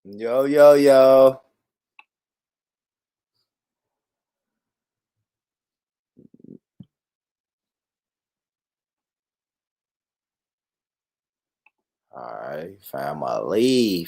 Yo, yo, yo. All right, family.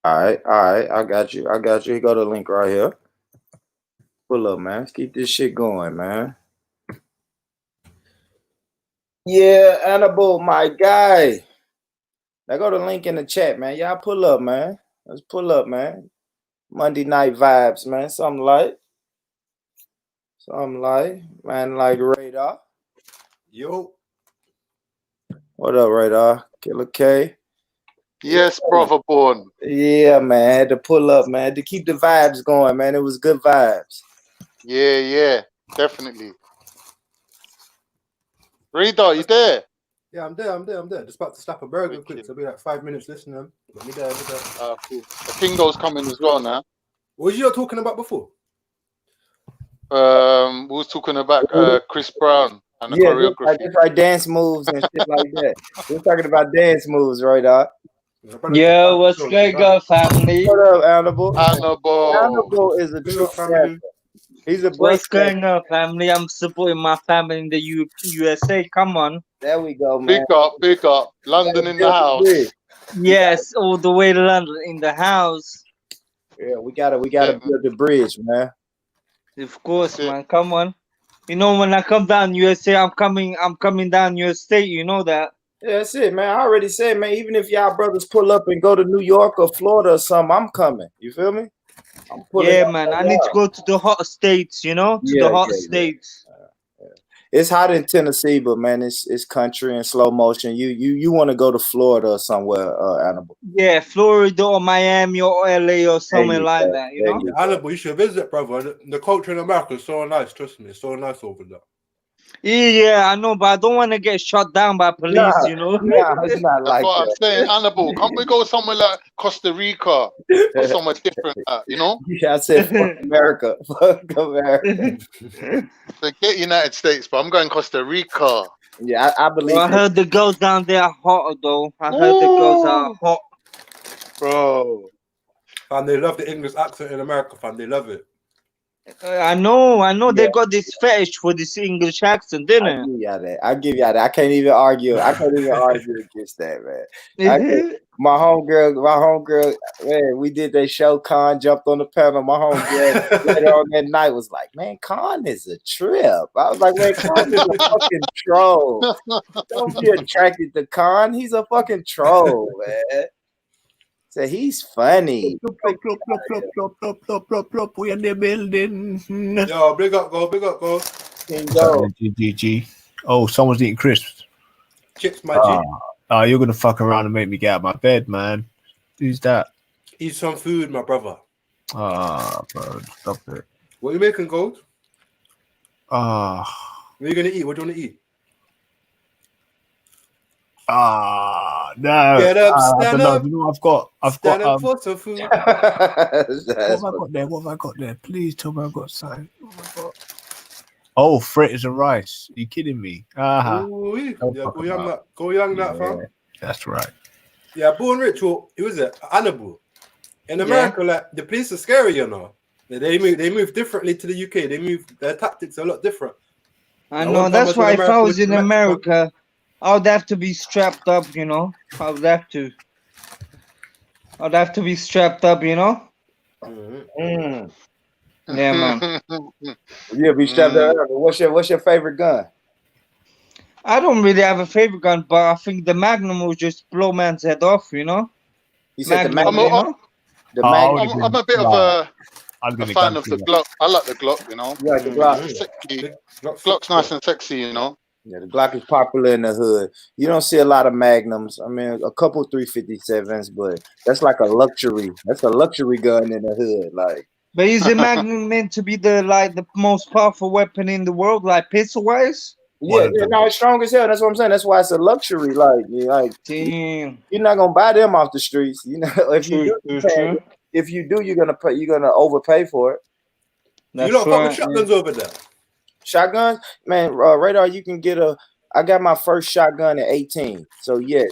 All right. I got you. Here go the link right here. Pull up, man. Let's keep this shit going, man. Yeah, Annabelle, my guy. Now go to the link in the chat, man. Y'all pull up, man. Let's pull up, man. Monday night vibes, man. Something like, man, like Radar. Yo. What up, Radar? Killer K. Yes, brother born. Yeah, man. Had to pull up, man. To keep the vibes going, man. It was good vibes. Yeah, definitely. Rita, you there? Yeah, I'm there. Just about to slap a burger quick. So I'll be like 5 minutes listening. But me there. Cool. The Kingo's coming as well now. What was you talking about before? We was talking about Chris Brown and the choreography. Just like dance moves and shit like that. We're talking about dance moves, right, Yo, what's going on, family? What up, Annabelle? Annabelle is a true family. He's a What's going on, family? I'm supporting my family in the USA. Come on. There we go, man. Big up. London in the house. Yes, all the way to London in the house. Yeah, we gotta build the bridge, man. Of course, man. Come on. You know, when I come down USA, I'm coming down your state. You know that. Yeah, that's it, man. I already said, man, even if y'all brothers pull up and go to New York or Florida or something, I'm coming. You feel me? Yeah, man. I need to go to the hot states, you know? The hot states. It's hot in Tennessee, but man, it's country and slow motion. You want to go to Florida or somewhere, Annabelle? Yeah, Florida or Miami or LA or somewhere like that, you know? Annabelle, you should visit, brother. The culture in America is so nice, trust me. It's so nice over there. Yeah, I know, but I don't want to get shot down by police, you know? Nah, it's not like That's what that. I'm saying, Annabelle. Can't we go somewhere like Costa Rica or somewhere different, you know? Yeah, I said fuck America. Fuck America. Forget United States, but I'm going Costa Rica. Yeah, I believe. Well, I heard the girls down there are hot, though. I heard the girls are hot. Bro. And they love the English accent in America, fam. They love it. I know. They got this fetish for this English accent, didn't it? I give y'all that. I can't even argue against that, man. My homegirl, man, we did that show. Khan jumped on the panel. My homegirl later on that night was like, man, Khan is a trip. I was like, man, Khan is a fucking troll. Don't be attracted to Khan. He's a fucking troll, man. So he's funny. We in the building. Yo, big up, go. GG. Oh, someone's eating crisps. Chips, my G. Oh, you're gonna fuck around and make me get out of my bed, man. Who's that? Eat some food, my brother. Bro, stop it. What are you making, Gold? What are you gonna eat? What do you want to eat? No. Get up, stand up. You know, I've got for some food. What have I got there? Please tell me I've got something. Oh my god. Oh, fritters and rice. Are you kidding me? Yeah, go young that, fam. That's right. Yeah, Born Rich, who was it? Annabelle. In America, like the police are scary, you know. They move differently to the UK. Their tactics are a lot different. I know. That's why if I was in America, I would have to be strapped up, you know. I'd have to be strapped up, you know. Mm-hmm. Yeah, man. Yeah, be strapped up. What's your favorite gun? I don't really have a favorite gun, but I think the Magnum will just blow man's head off, you know. You said Magnum, the Magnum. I'm a bit of a fan of the Glock. I like the Glock, you know. Yeah, the Glock. Glock's nice and sexy, you know. Yeah, the Glock is popular in the hood. You don't see a lot of Magnums. I mean, a couple 357s, but that's like a luxury. That's a luxury gun in the hood. Like, But is the Magnum meant to be the most powerful weapon in the world, like pistol wise? yeah, no, it's strong as hell. That's what I'm saying. That's why it's a luxury. Like, Damn. You're not gonna buy them off the streets. You know, if you True, do, true. if you do, you're gonna pay. You're gonna overpay for it. That's you lot fuck with right, shotguns over there. Shotguns, man. Radar, you can get a. I got my first shotgun at 18. So yes,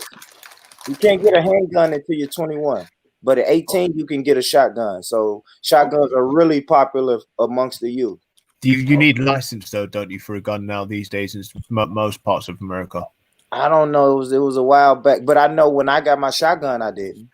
you can't get a handgun until you're 21. But at 18, you can get a shotgun. So shotguns are really popular amongst the youth. You need a license though, don't you, for a gun now these days in most parts of America? I don't know. It was a while back, but I know when I got my shotgun, I didn't.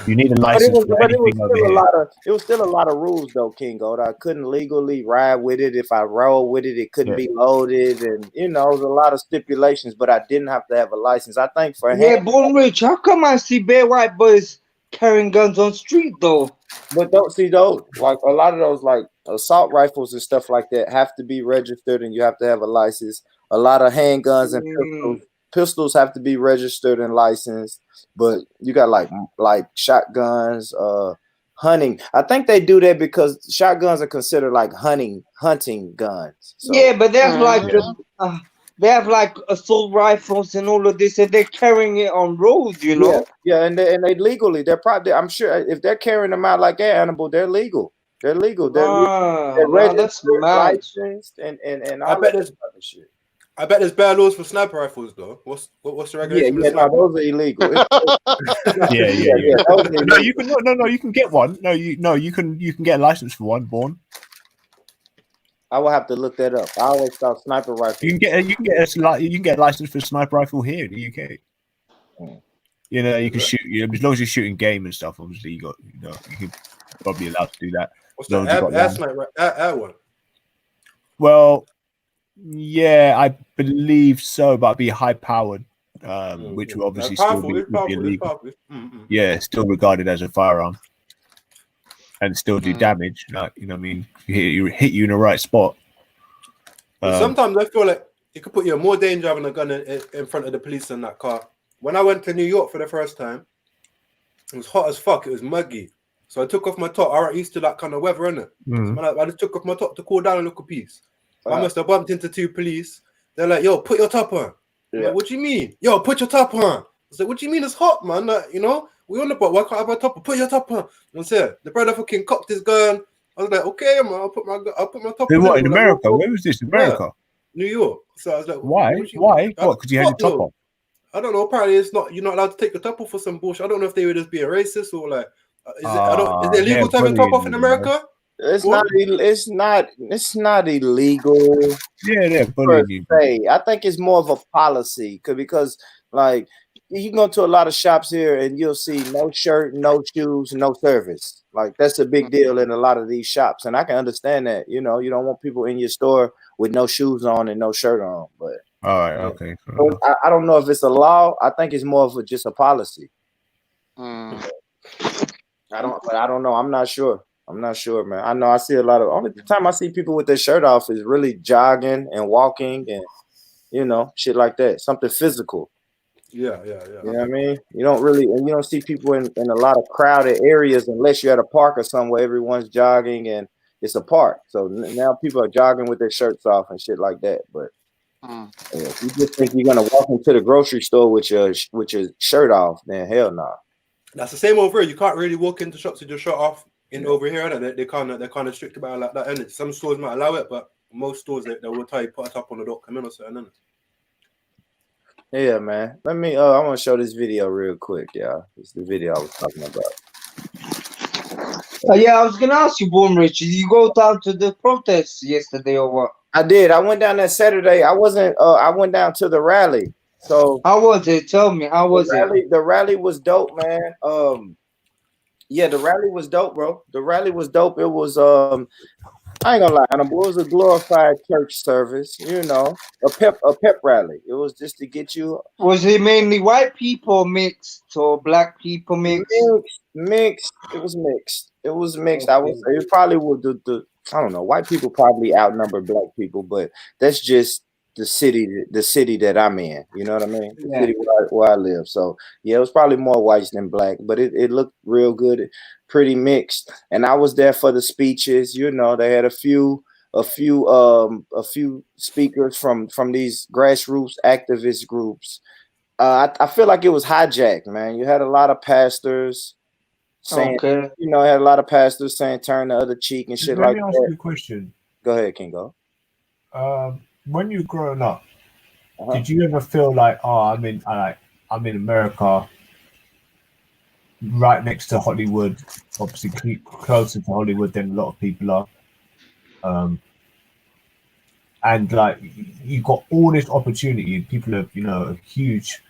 You need a license for anything over here. It was still a lot of rules though, King Gold. I couldn't legally ride with it. If I rode with it, it couldn't be loaded, and it was a lot of stipulations. But I didn't have to have a license. I think for Born Rich. How come I see bare white boys carrying guns on street though? But don't see those, like a lot of those like assault rifles and stuff like that have to be registered, and you have to have a license. A lot of handguns and pistols have to be registered and licensed. But you got like shotguns, hunting. I think they do that because shotguns are considered like hunting guns. So. Yeah, but there's they have like assault rifles and all of this, and they're carrying it on roads, you know. Yeah, and they legally. They're probably. I'm sure if they're carrying them out like that animal, they're legal. They're legal. They're registered, licensed, and all that other shit. I bet there's bad laws for sniper rifles though. What's the regulation? Yeah, no, those are illegal. No, you can you can get one. You can get a license for one, Born. I will have to look that up. I always thought sniper rifle. You can get a license for a sniper rifle here in the UK. You know, you can shoot. As long as you're shooting game and stuff. Obviously, you can probably allowed to do that. What's the air one? Well, yeah, I believe so, but it'd be high powered, which will obviously still be illegal. Yeah, still regarded as a firearm, and still do damage. Like, you know what I mean? Hit you in the right spot. Sometimes I feel like it could put you in more danger having a gun in front of the police in that car. When I went to New York for the first time, it was hot as fuck. It was muggy. So I took off my top. I used to that kind of weather, innit? So I just took off my top to cool down and look a piece. I must have bumped into two police. They're like, yo, put your top on. Like, what do you mean? Yo, put your top on. I was like, what do you mean it's hot, man? Like, we on the boat. Why can't I have my top on? Put your top on. And the brother fucking cocked his gun. I was like, okay, man, I'll put my top on. What, in America? Where was this? America? Yeah, New York. So I was like, why? Why? What? Because you had your top on? I don't know. Apparently, you're not allowed to take your top off for some bullshit. I don't know if they would just be a racist or like, is it illegal to have your top off in America? It's not illegal. Yeah, I think it's more of a policy because like you can go to a lot of shops here and you'll see no shirt, no shoes, no service. Like that's a big deal in a lot of these shops, and I can understand that. You don't want people in your store with no shoes on and no shirt on. But all right, okay. So I don't know if it's a law. I think it's more of just a policy. I don't know. I'm not sure. Man. I know I see a lot of. Only time I see people with their shirt off is really jogging and walking and shit like that. Something physical. Yeah. You know what I mean? You don't see people in a lot of crowded areas unless you're at a park or somewhere. Everyone's jogging and it's a park. So now people are jogging with their shirts off and shit like that. But if you just think you're gonna walk into the grocery store with your shirt off, then hell no. That's the same over here. You can't really walk into shops with your shirt off. Over here, they're kind of strict about it like that, and some stores might allow it, but most stores they will tell you put it up on the door, come in or something. Yeah, man. Let me. I want to show this video real quick, y'all. This is the video I was talking about. I was gonna ask you, Boom Rich, did you go down to the protests yesterday or what? I did. I went down that Saturday. I wasn't. I went down to the rally. So how was it? Tell me, how was it? The rally was dope, man. Yeah, the rally was dope, bro. The rally was dope. It was I ain't gonna lie, it was a glorified church service, a pep rally. It was just to get you. Was it mainly white people mixed or black people mixed? Mixed. It was mixed. Okay. It probably would the I don't know, white people probably outnumber black people, but that's just the city that I'm in. You know what I mean? The Yeah. city where I live. So yeah, it was probably more whites than black, but it looked real good, pretty mixed. And I was there for the speeches. You know, they had a few speakers from these grassroots activist groups. I feel like it was hijacked, man. You had a lot of pastors saying, Okay. you know, had a lot of pastors saying turn the other cheek and shit like that. Let me ask you a question. Go ahead, Kingo. When you were growing up, did you ever feel like, oh, I'm in America, right next to Hollywood, obviously closer to Hollywood than a lot of people are, and like you got all this opportunity, and people are, you know, huge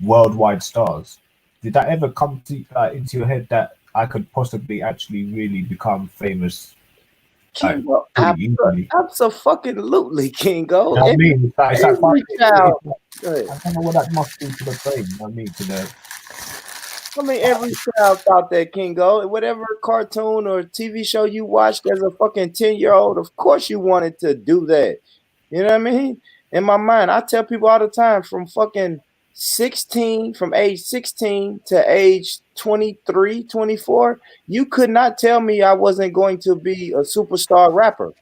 worldwide stars. Did that ever come to into your head that I could possibly actually really become famous? Kingo, absolutely, Kingo. I mean, I don't know what that must do to the brain. Every child thought that, Kingo. Whatever cartoon or TV show you watched as a fucking 10-year-old, of course you wanted to do that. You know what I mean? In my mind, I tell people all the time, from age 16 to age 23, 24, you could not tell me I wasn't going to be a superstar rapper.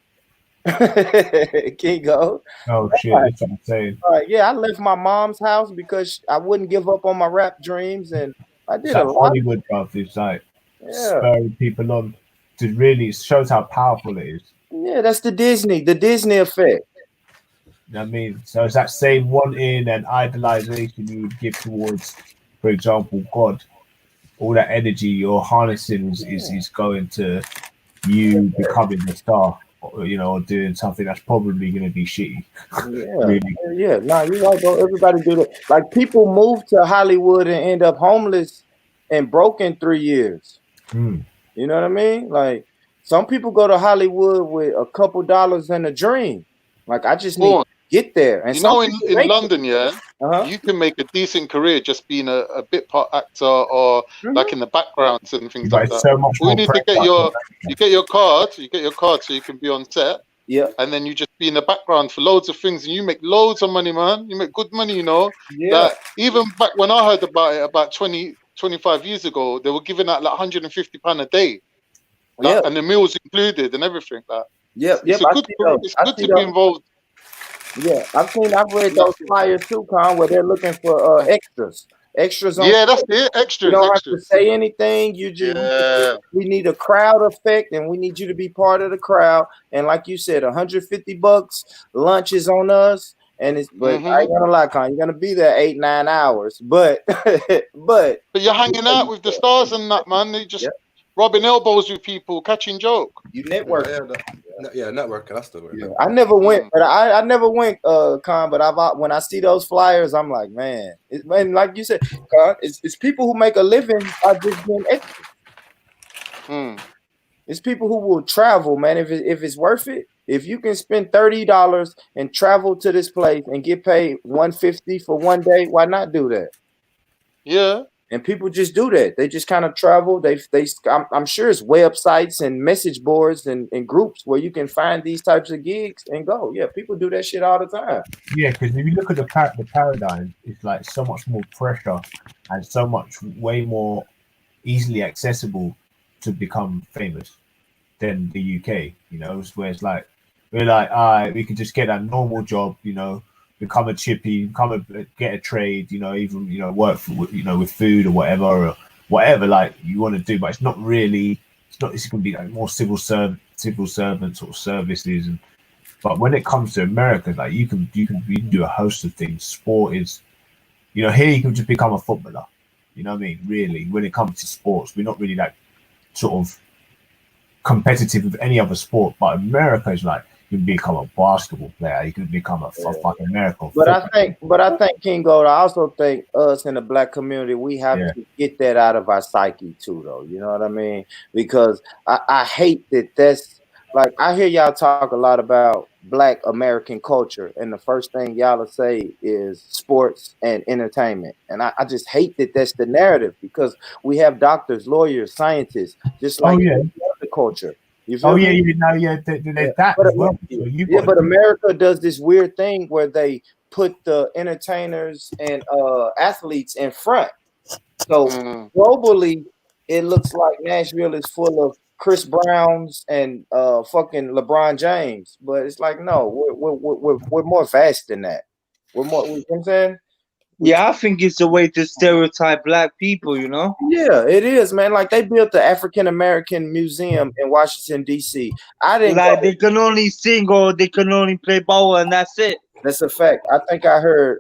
Kingo. Oh shit, that's what I'm saying. Yeah, I left my mom's house because I wouldn't give up on my rap dreams, and I did a lot. Hollywood, bro. It's like spurring people on to really shows how powerful it is. Yeah, that's the Disney effect. I mean, so it's that same wanting and idolization you would give towards, for example, God. All that energy you're harnessing is going to you becoming a star, you know, or doing something that's probably going to be shitty. Yeah, really. Yeah. No, you're right, bro. Everybody do that. Like, people move to Hollywood and end up homeless and broke in 3 years. You know what I mean? Like, some people go to Hollywood with a couple dollars and a dream. Like, I just need to get there. And you know, in London, you can make a decent career just being a bit part actor or like in the backgrounds and things like that. So much you need to get your card so you can be on set. Yeah. And then you just be in the background for loads of things, and you make loads of money, man. You make good money, you know. Yeah. Like, even back when I heard about it about 25 years ago, they were giving out like £150 a day. Like, and the meals included and everything. Like, it's good to be involved. Yeah, I've read those flyers too, Con, where they're looking for extras. Extras on. Yeah, that's it. Extras. You don't have to say anything. You just we need a crowd effect, and we need you to be part of the crowd. And like you said, $150. Lunch is on us, and it's. But I ain't gonna lie, Con, you're gonna be there 8-9 hours. But you're hanging out with the stars and that, man. They just rubbing elbows with people, catching joke. You network. Networking. That's the word. Yeah. I never went, but I never went, Con. But when I see those flyers, I'm like, man, like you said, Con, it's people who make a living by just being extras. It's people who will travel, man. If it's worth it, if you can spend $30 and travel to this place and get paid $150 for one day, why not do that? Yeah. And people just do that. They just kind of travel. I'm sure it's websites and message boards and groups where you can find these types of gigs and go. Yeah, people do that shit all the time. Yeah, because if you look at the paradigm, it's like so much more pressure and so much way more easily accessible to become famous than the UK. You know, where it's like we're like, all right, we can just get a normal job, you know, become a chippy, get a trade, you know, even, you know, work for, you know, with food or whatever like you want to do, but it's not really, it's going to be like more civil servant sort of services. But when it comes to America, like you can do a host of things. Sport is, you know, here you can just become a footballer, you know what I mean? Really, when it comes to sports, we're not really that sort of competitive with any other sport, but America is like, you can become a basketball player. You can become a fucking miracle. But I think Kingo, I also think us in the black community, we have to get that out of our psyche too, though. You know what I mean? Because I hate that's like, I hear y'all talk a lot about black American culture, and the first thing y'all will say is sports and entertainment. And I just hate that's the narrative, because we have doctors, lawyers, scientists, just like the culture. feel me? There's that as well. So but America does this weird thing where they put the entertainers and athletes in front. So globally, it looks like Nashville is full of Chris Browns and fucking LeBron James, but it's like no, we're more vast than that. We're more. You know what I'm saying? Yeah, I think it's a way to stereotype black people, you know? Yeah, it is, man. Like they built the African American Museum in Washington, D.C. I didn't like they can only sing or they can only play ball and that's it. That's a fact. I think I heard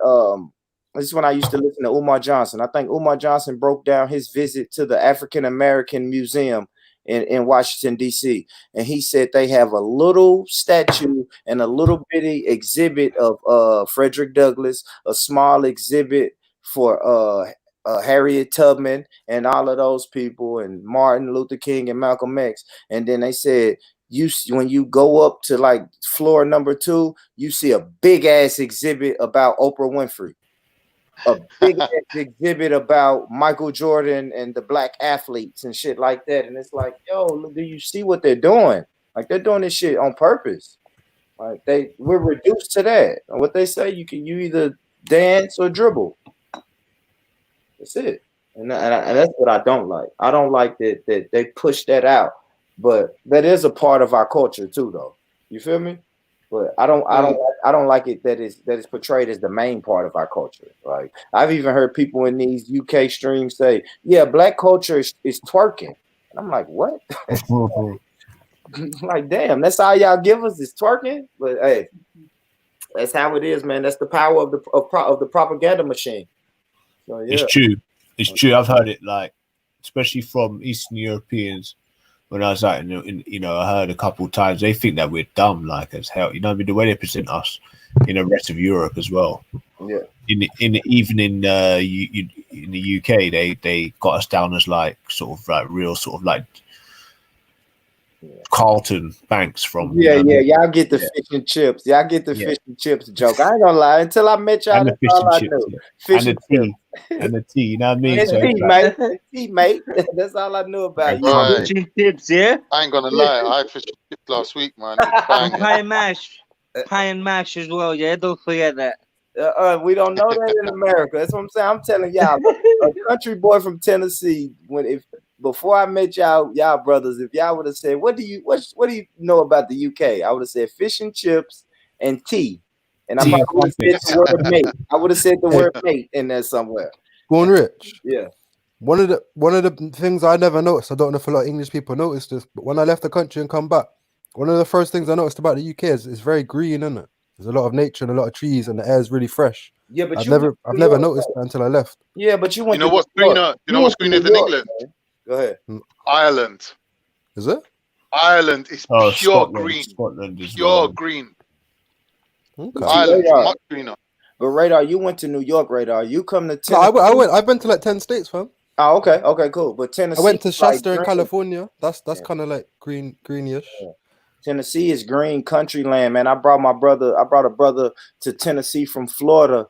this is when I used to listen to Umar Johnson. I think Umar Johnson broke down his visit to the African American Museum in Washington, D.C. And he said they have a little statue and a little bitty exhibit of Frederick Douglass, a small exhibit for Harriet Tubman and all of those people, and Martin Luther King and Malcolm X. And then they said, when you go up to like floor number 2, you see a big ass exhibit about Oprah Winfrey. A big exhibit about Michael Jordan and the black athletes and shit like that. And it's like, yo, do you see what they're doing? Like they're doing this shit on purpose. Like we're reduced to that. What they say, you either dance or dribble. That's it. And that's what I don't like. I don't like that they push that out. But that is a part of our culture too, though. You feel me? But I don't like it that is portrayed as the main part of our culture. Like I've even heard people in these UK streams say, "Yeah, black culture is twerking," and I'm like, "What?" Like, damn, that's all y'all give us is twerking. But hey, that's how it is, man. That's the power of the propaganda machine. So, yeah. It's true. I've heard it like, especially from Eastern Europeans. When I was out, I heard a couple of times they think that we're dumb, like as hell. You know, I mean, the way they present us in the rest of Europe as well. Yeah. Even in the UK, they got us down as like sort of like real sort of like Carlton Banks from. Yeah, y'all get the fish and chips. Y'all get the fish and chips joke. I ain't gonna lie. Until I met y'all, that's all I knew. Fish and tea. And the tea, you know what I mean? And the tea, mate. That's all I knew about you. Right. Fish and chips, yeah? I ain't gonna lie. I had fish and chips last week, man. Pie and mash as well, yeah? Don't forget that. We don't know that in America. That's what I'm saying. I'm telling y'all, a country boy from Tennessee, before I met y'all brothers, if y'all would have said, what do you know about the UK? I would have said fish and chips and tea. And I probably would have said the word mate. I would have said the word mate in there somewhere. Born Rich. Yeah. One of the things I never noticed, I don't know if a lot of English people noticed this, but when I left the country and come back, one of the first things I noticed about the UK is it's very green, isn't it? There's a lot of nature and a lot of trees, and the air is really fresh. Yeah, but I've never noticed that until I left. Yeah, but you went. You know what's greener? You know what's greener than England? Man. Go ahead. Ireland. Is it? Ireland is pure Scotland, green. Scotland is pure green. Okay. Ireland is much greener. But Radar, you went to New York, Radar. You come to Tennessee. No, I've been to like 10 states, fam. Oh, okay, cool. But Tennessee, I went to Shasta in California. That's kind of like greenish. Yeah. Tennessee is green country land, man. I brought a brother to Tennessee from Florida,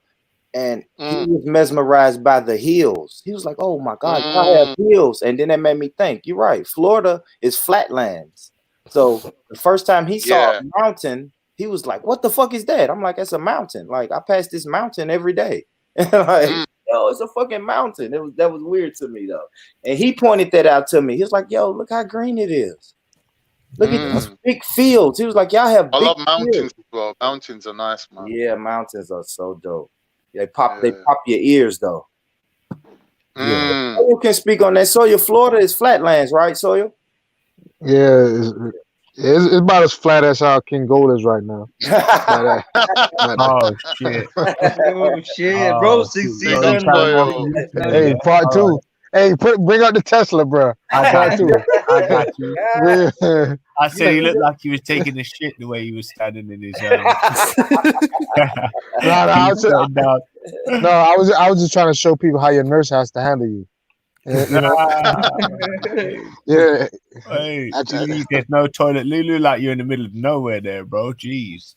and he was mesmerized by the hills. He was like, "Oh my God, I have hills!" And then that made me think. You're right. Florida is flatlands. So the first time he saw a mountain, he was like, "What the fuck is that?" I'm like, "It's a mountain. Like I pass this mountain every day." Like, yo, it's a fucking mountain. That was weird to me though. And he pointed that out to me. He was like, "Yo, look how green it is. Look at these big fields." He was like, "Y'all have." I love mountains as well. Mountains are nice, man. Yeah, mountains are so dope. They pop your ears though. Yeah. You can speak on that. Sawyer, Florida is flatlands, right, Sawyer? Yeah, it's about as flat as how King Gold is right now. Oh shit! Oh shit, bro! Hey, part 2. Hey, bring out the Tesla, bro. I got you. I said he looked like he was taking the shit the way he was standing in his. I was just trying to show people how your nurse has to handle you. You know? Yeah. Hey, there's no toilet. Lulu, like you're in the middle of nowhere there, bro. Jeez.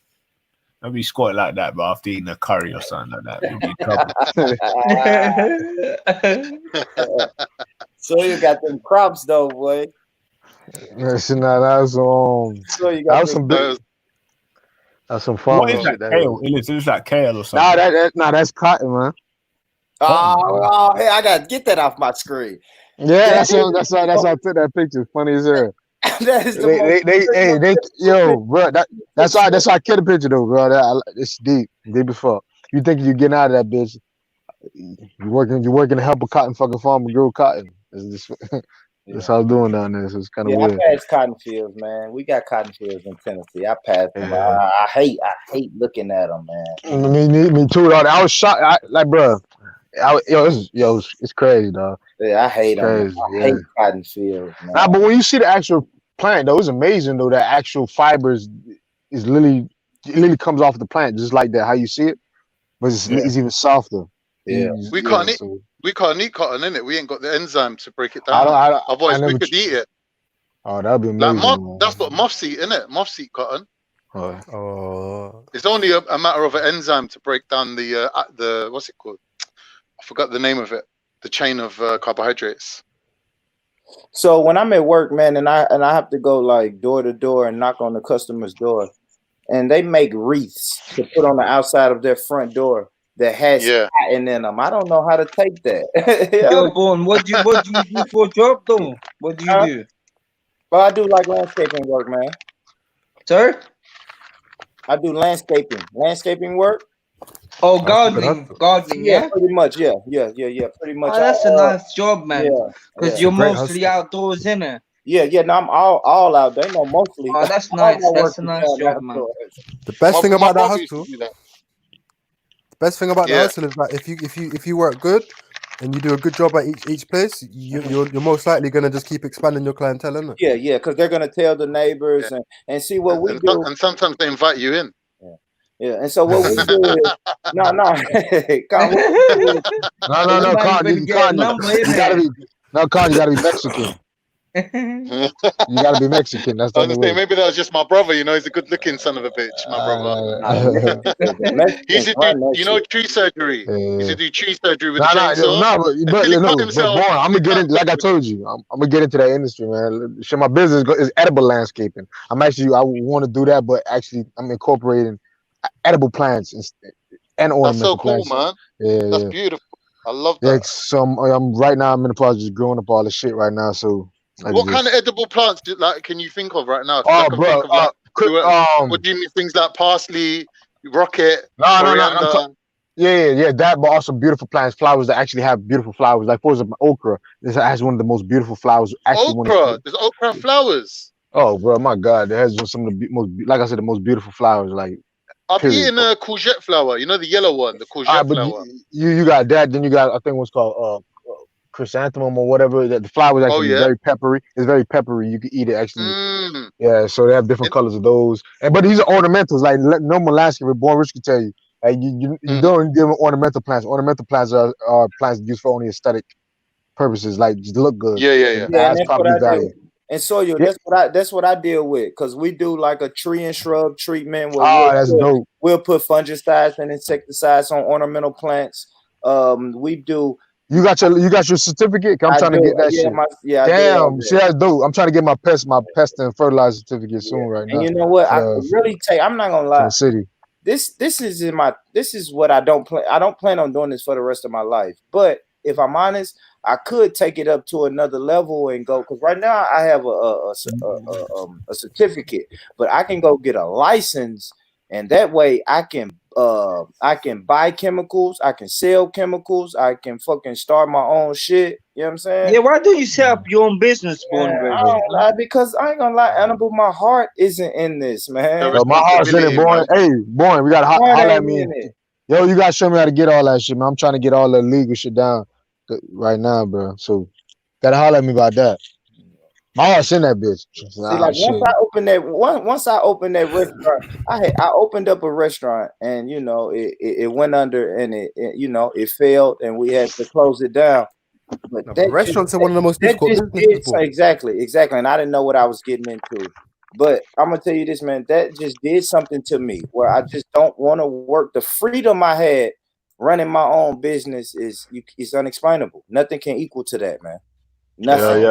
Don't be squatting like that, bro, after eating a curry or something like that. You'll be in trouble. So you got them crops though, boy. That's some big. That's some fun. What is that kale? Is that kale or something? That's cotton, man. Oh, hey, I gotta get that off my screen. Yeah, that's why I took that picture. Funny as hell. That is the bro. That's why I killed the picture though, bro. It's deep as fuck. You think you're getting out of that bitch? You're working to help a cotton fucking farmer grow cotton. That's how I'm doing down there. So it's kind of weird. I pass cotton fields, man. We got cotton fields in Tennessee. I passed them. I hate looking at them, man. Me too. Dog. I was shocked. Bro. It's crazy, dog. Yeah, I hate them. I hate cotton fields, man. Nah, but when you see the actual plant, though, it's amazing though. That actual fibers is literally comes off the plant just like that. How you see it, but it's even softer. Yeah, we can't eat cotton in it. We ain't got the enzyme to break it down. Otherwise, we could eat it. Oh, that'd be amazing. That's what moths eat, isn't it? Moths eat cotton. Oh. It's only a matter of an enzyme to break down the what's it called? I forgot the name of it. The chain of carbohydrates. So when I'm at work, man, and I have to go like door to door and knock on the customer's door, and they make wreaths to put on the outside of their front door that has cotton in them. I don't know how to take that. Yo, Born, what do you do for a job though? What do you do? Well, I do like landscaping work, man. Sir? I do landscaping work. Oh, gardening, yeah, pretty much, yeah, pretty much. Oh, that's a nice job, man. Because you're mostly outdoors, innit? Yeah. No, I'm all out there. No, mostly. Oh, that's nice. That's a nice job, man. The best thing about that hustle. The best thing about the hustle is that if you work good and you do a good job at each place, you're most likely gonna just keep expanding your clientele, isn't it? Yeah, because they're gonna tell the neighbors and see what we do. And sometimes they invite you in. Yeah, and so what we do is no, Con, you gotta be Mexican. You gotta be Mexican. That's the only way. Maybe that was just my brother. You know, he's a good-looking son of a bitch. My brother. He used to do, tree surgery. He used to do tree surgery with a chainsaw. But I'm gonna get into, like I told you, I'm gonna get into that industry, man. Shit, my business is edible landscaping. I want to do that, but actually, I'm incorporating edible plants and ornamental plants. That's so cool, man. That's beautiful. I love that. Yeah, so I'm right now. I'm in the process of growing up all the shit right now. So, what kind of edible plants can you think of right now? Oh, bro. What do you mean? Things like parsley, rocket, coriander? Yeah. That, but also beautiful plants, flowers that actually have beautiful flowers. Like, for example, okra. This has one of the most beautiful flowers. Okra. There's okra flowers. Oh, bro, my God, it has some of the most, like I said, the most beautiful flowers. Like, I've eaten a courgette flower. You know the yellow one, the courgette flower. You got that. Then you got, I think what's called chrysanthemum or whatever. The flower is actually very peppery. It's very peppery. You can eat it actually. Yeah, so they have different colors of those. But these are ornamentals. Like normal landscaper, Born Rich can tell you. Like you don't give them ornamental plants. Ornamental plants are plants used for only aesthetic purposes, like just look good. Yeah. That's property value. And soil, that's what I deal with, because we do like a tree and shrub treatment. That's dope. We'll put fungicides and insecticides on ornamental plants. We do. You got your certificate? I'm trying to get that shit. Damn, see, that's dope. I'm trying to get my pest and fertilizer certificate soon right now. And you know what? I really I'm not gonna lie. City. This is what I don't plan. I don't plan on doing this for the rest of my life. But if I'm honest, I could take it up to another level and go, because right now I have a certificate, but I can go get a license, and that way I can buy chemicals, I can sell chemicals, I can fucking start my own shit. You know what I'm saying? Yeah, why don't you set up your own business, because I ain't gonna lie, Annabelle, my heart isn't in this, man. My heart's in it, boy. Hey, boy, we gotta holler at me. Yo, you gotta show me how to get all that shit, man. I'm trying to get all the legal shit down right now, bro. So gotta holler at me about that. My heart's in that bitch. See, like once I opened that restaurant, I opened up a restaurant, and it went under, and it failed, and we had to close it down. But restaurants are one of the most difficult businesses. Exactly, and I didn't know what I was getting into. But I'm gonna tell you this, man, that just did something to me where I just don't want to work. The freedom I had running my own business is unexplainable. Nothing can equal to that, man. Nothing.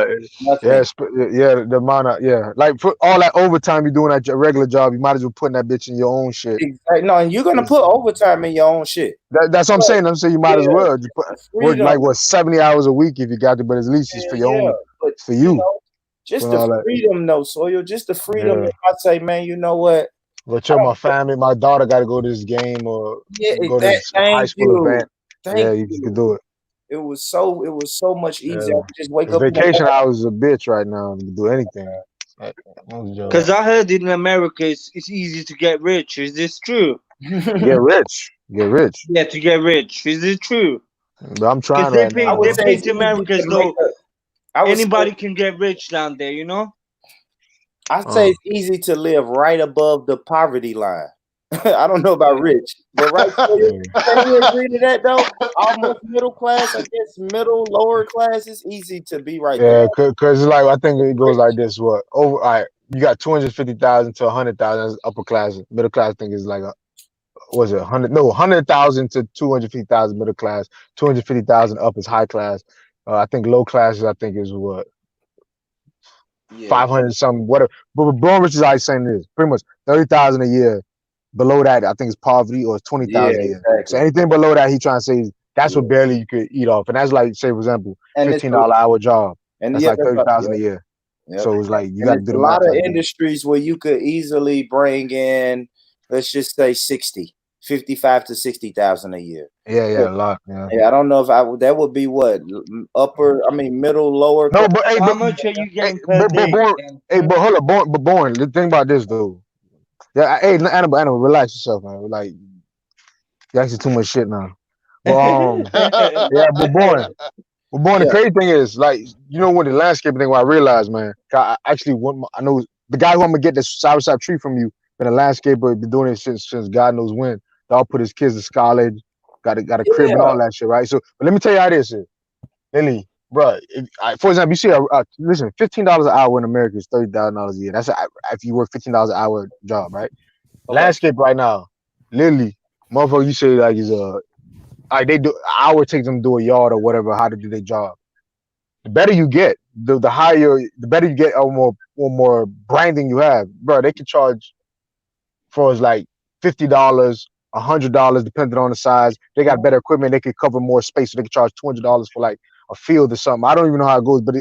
The amount of like for all that overtime you're doing at your regular job, you might as well put that bitch in your own shit. Exactly. No, and you're gonna put overtime in your own shit. That's what I'm saying. I'm saying you might as well. You work like 70 hours a week if you got to, but at least it's for your own, but, for you. Just the freedom, though, Soil. Just the freedom. If I say, man, you know what? Go tell my family, my daughter got to go to this game or go to this high school event. You can do it. It was so much easier. Just wake up. Vacation hours is a bitch right now to do anything. Because I heard in America it's easy to get rich. Is this true? Get rich. Yeah, to get rich. Is it true? But I'm trying right now. They paint America as though anybody can get rich down there, you know? I'd say it's easy to live right above the poverty line. I don't know about rich, but right. Can you agree to that though? Almost middle class, I guess lower class is easy to be right there. Yeah, because like I think it goes like this. What over? All right, you got 250,000 to 100,000 upper class. Middle class, I think is like 100,000 to 250,000 middle class. 250,000 up is high class. I think low classes, I think is what 500 something, whatever. But born rich is I saying this pretty much 30,000 a year. Below that, I think it's poverty or 20,000 a year. Exactly. So anything below that, he trying to say that's what barely you could eat off, and that's like say for example, $15 hour job, and that's like 30,000 a year. So it's like you got to do a lot of industries where you could easily bring in, let's just say 55 to 60,000 a year. Yeah, a lot. Yeah, I don't know if that would be what middle, lower. No, but hey, how much are you getting per day? But hold up, born. The thing about this though. Yeah, hey, animal, relax yourself, man. Like, you're actually too much shit now. But but born. The crazy thing is, like, you know what the landscaping thing? What I realized, man, I know the guy who I'm gonna get this soursop tree from you. Been a landscaper, been doing it since God knows when. They all put his kids to college, got a crib and all that shit, right? So, but let me tell you how this is, Lily. Bro, for example, you see, listen, $15 an hour in America is $30,000 a year. That's if you work $15 an hour job, right? Okay. Landscape right now, literally, motherfucker, you say like is they do an hour takes them to do a yard or whatever, how to do their job. The better you get, the better you get, or more branding you have, bro. They can charge for like $50, $100, depending on the size. They got better equipment. They can cover more space, so they can charge $200 for like a field or something. I don't even know how it goes, but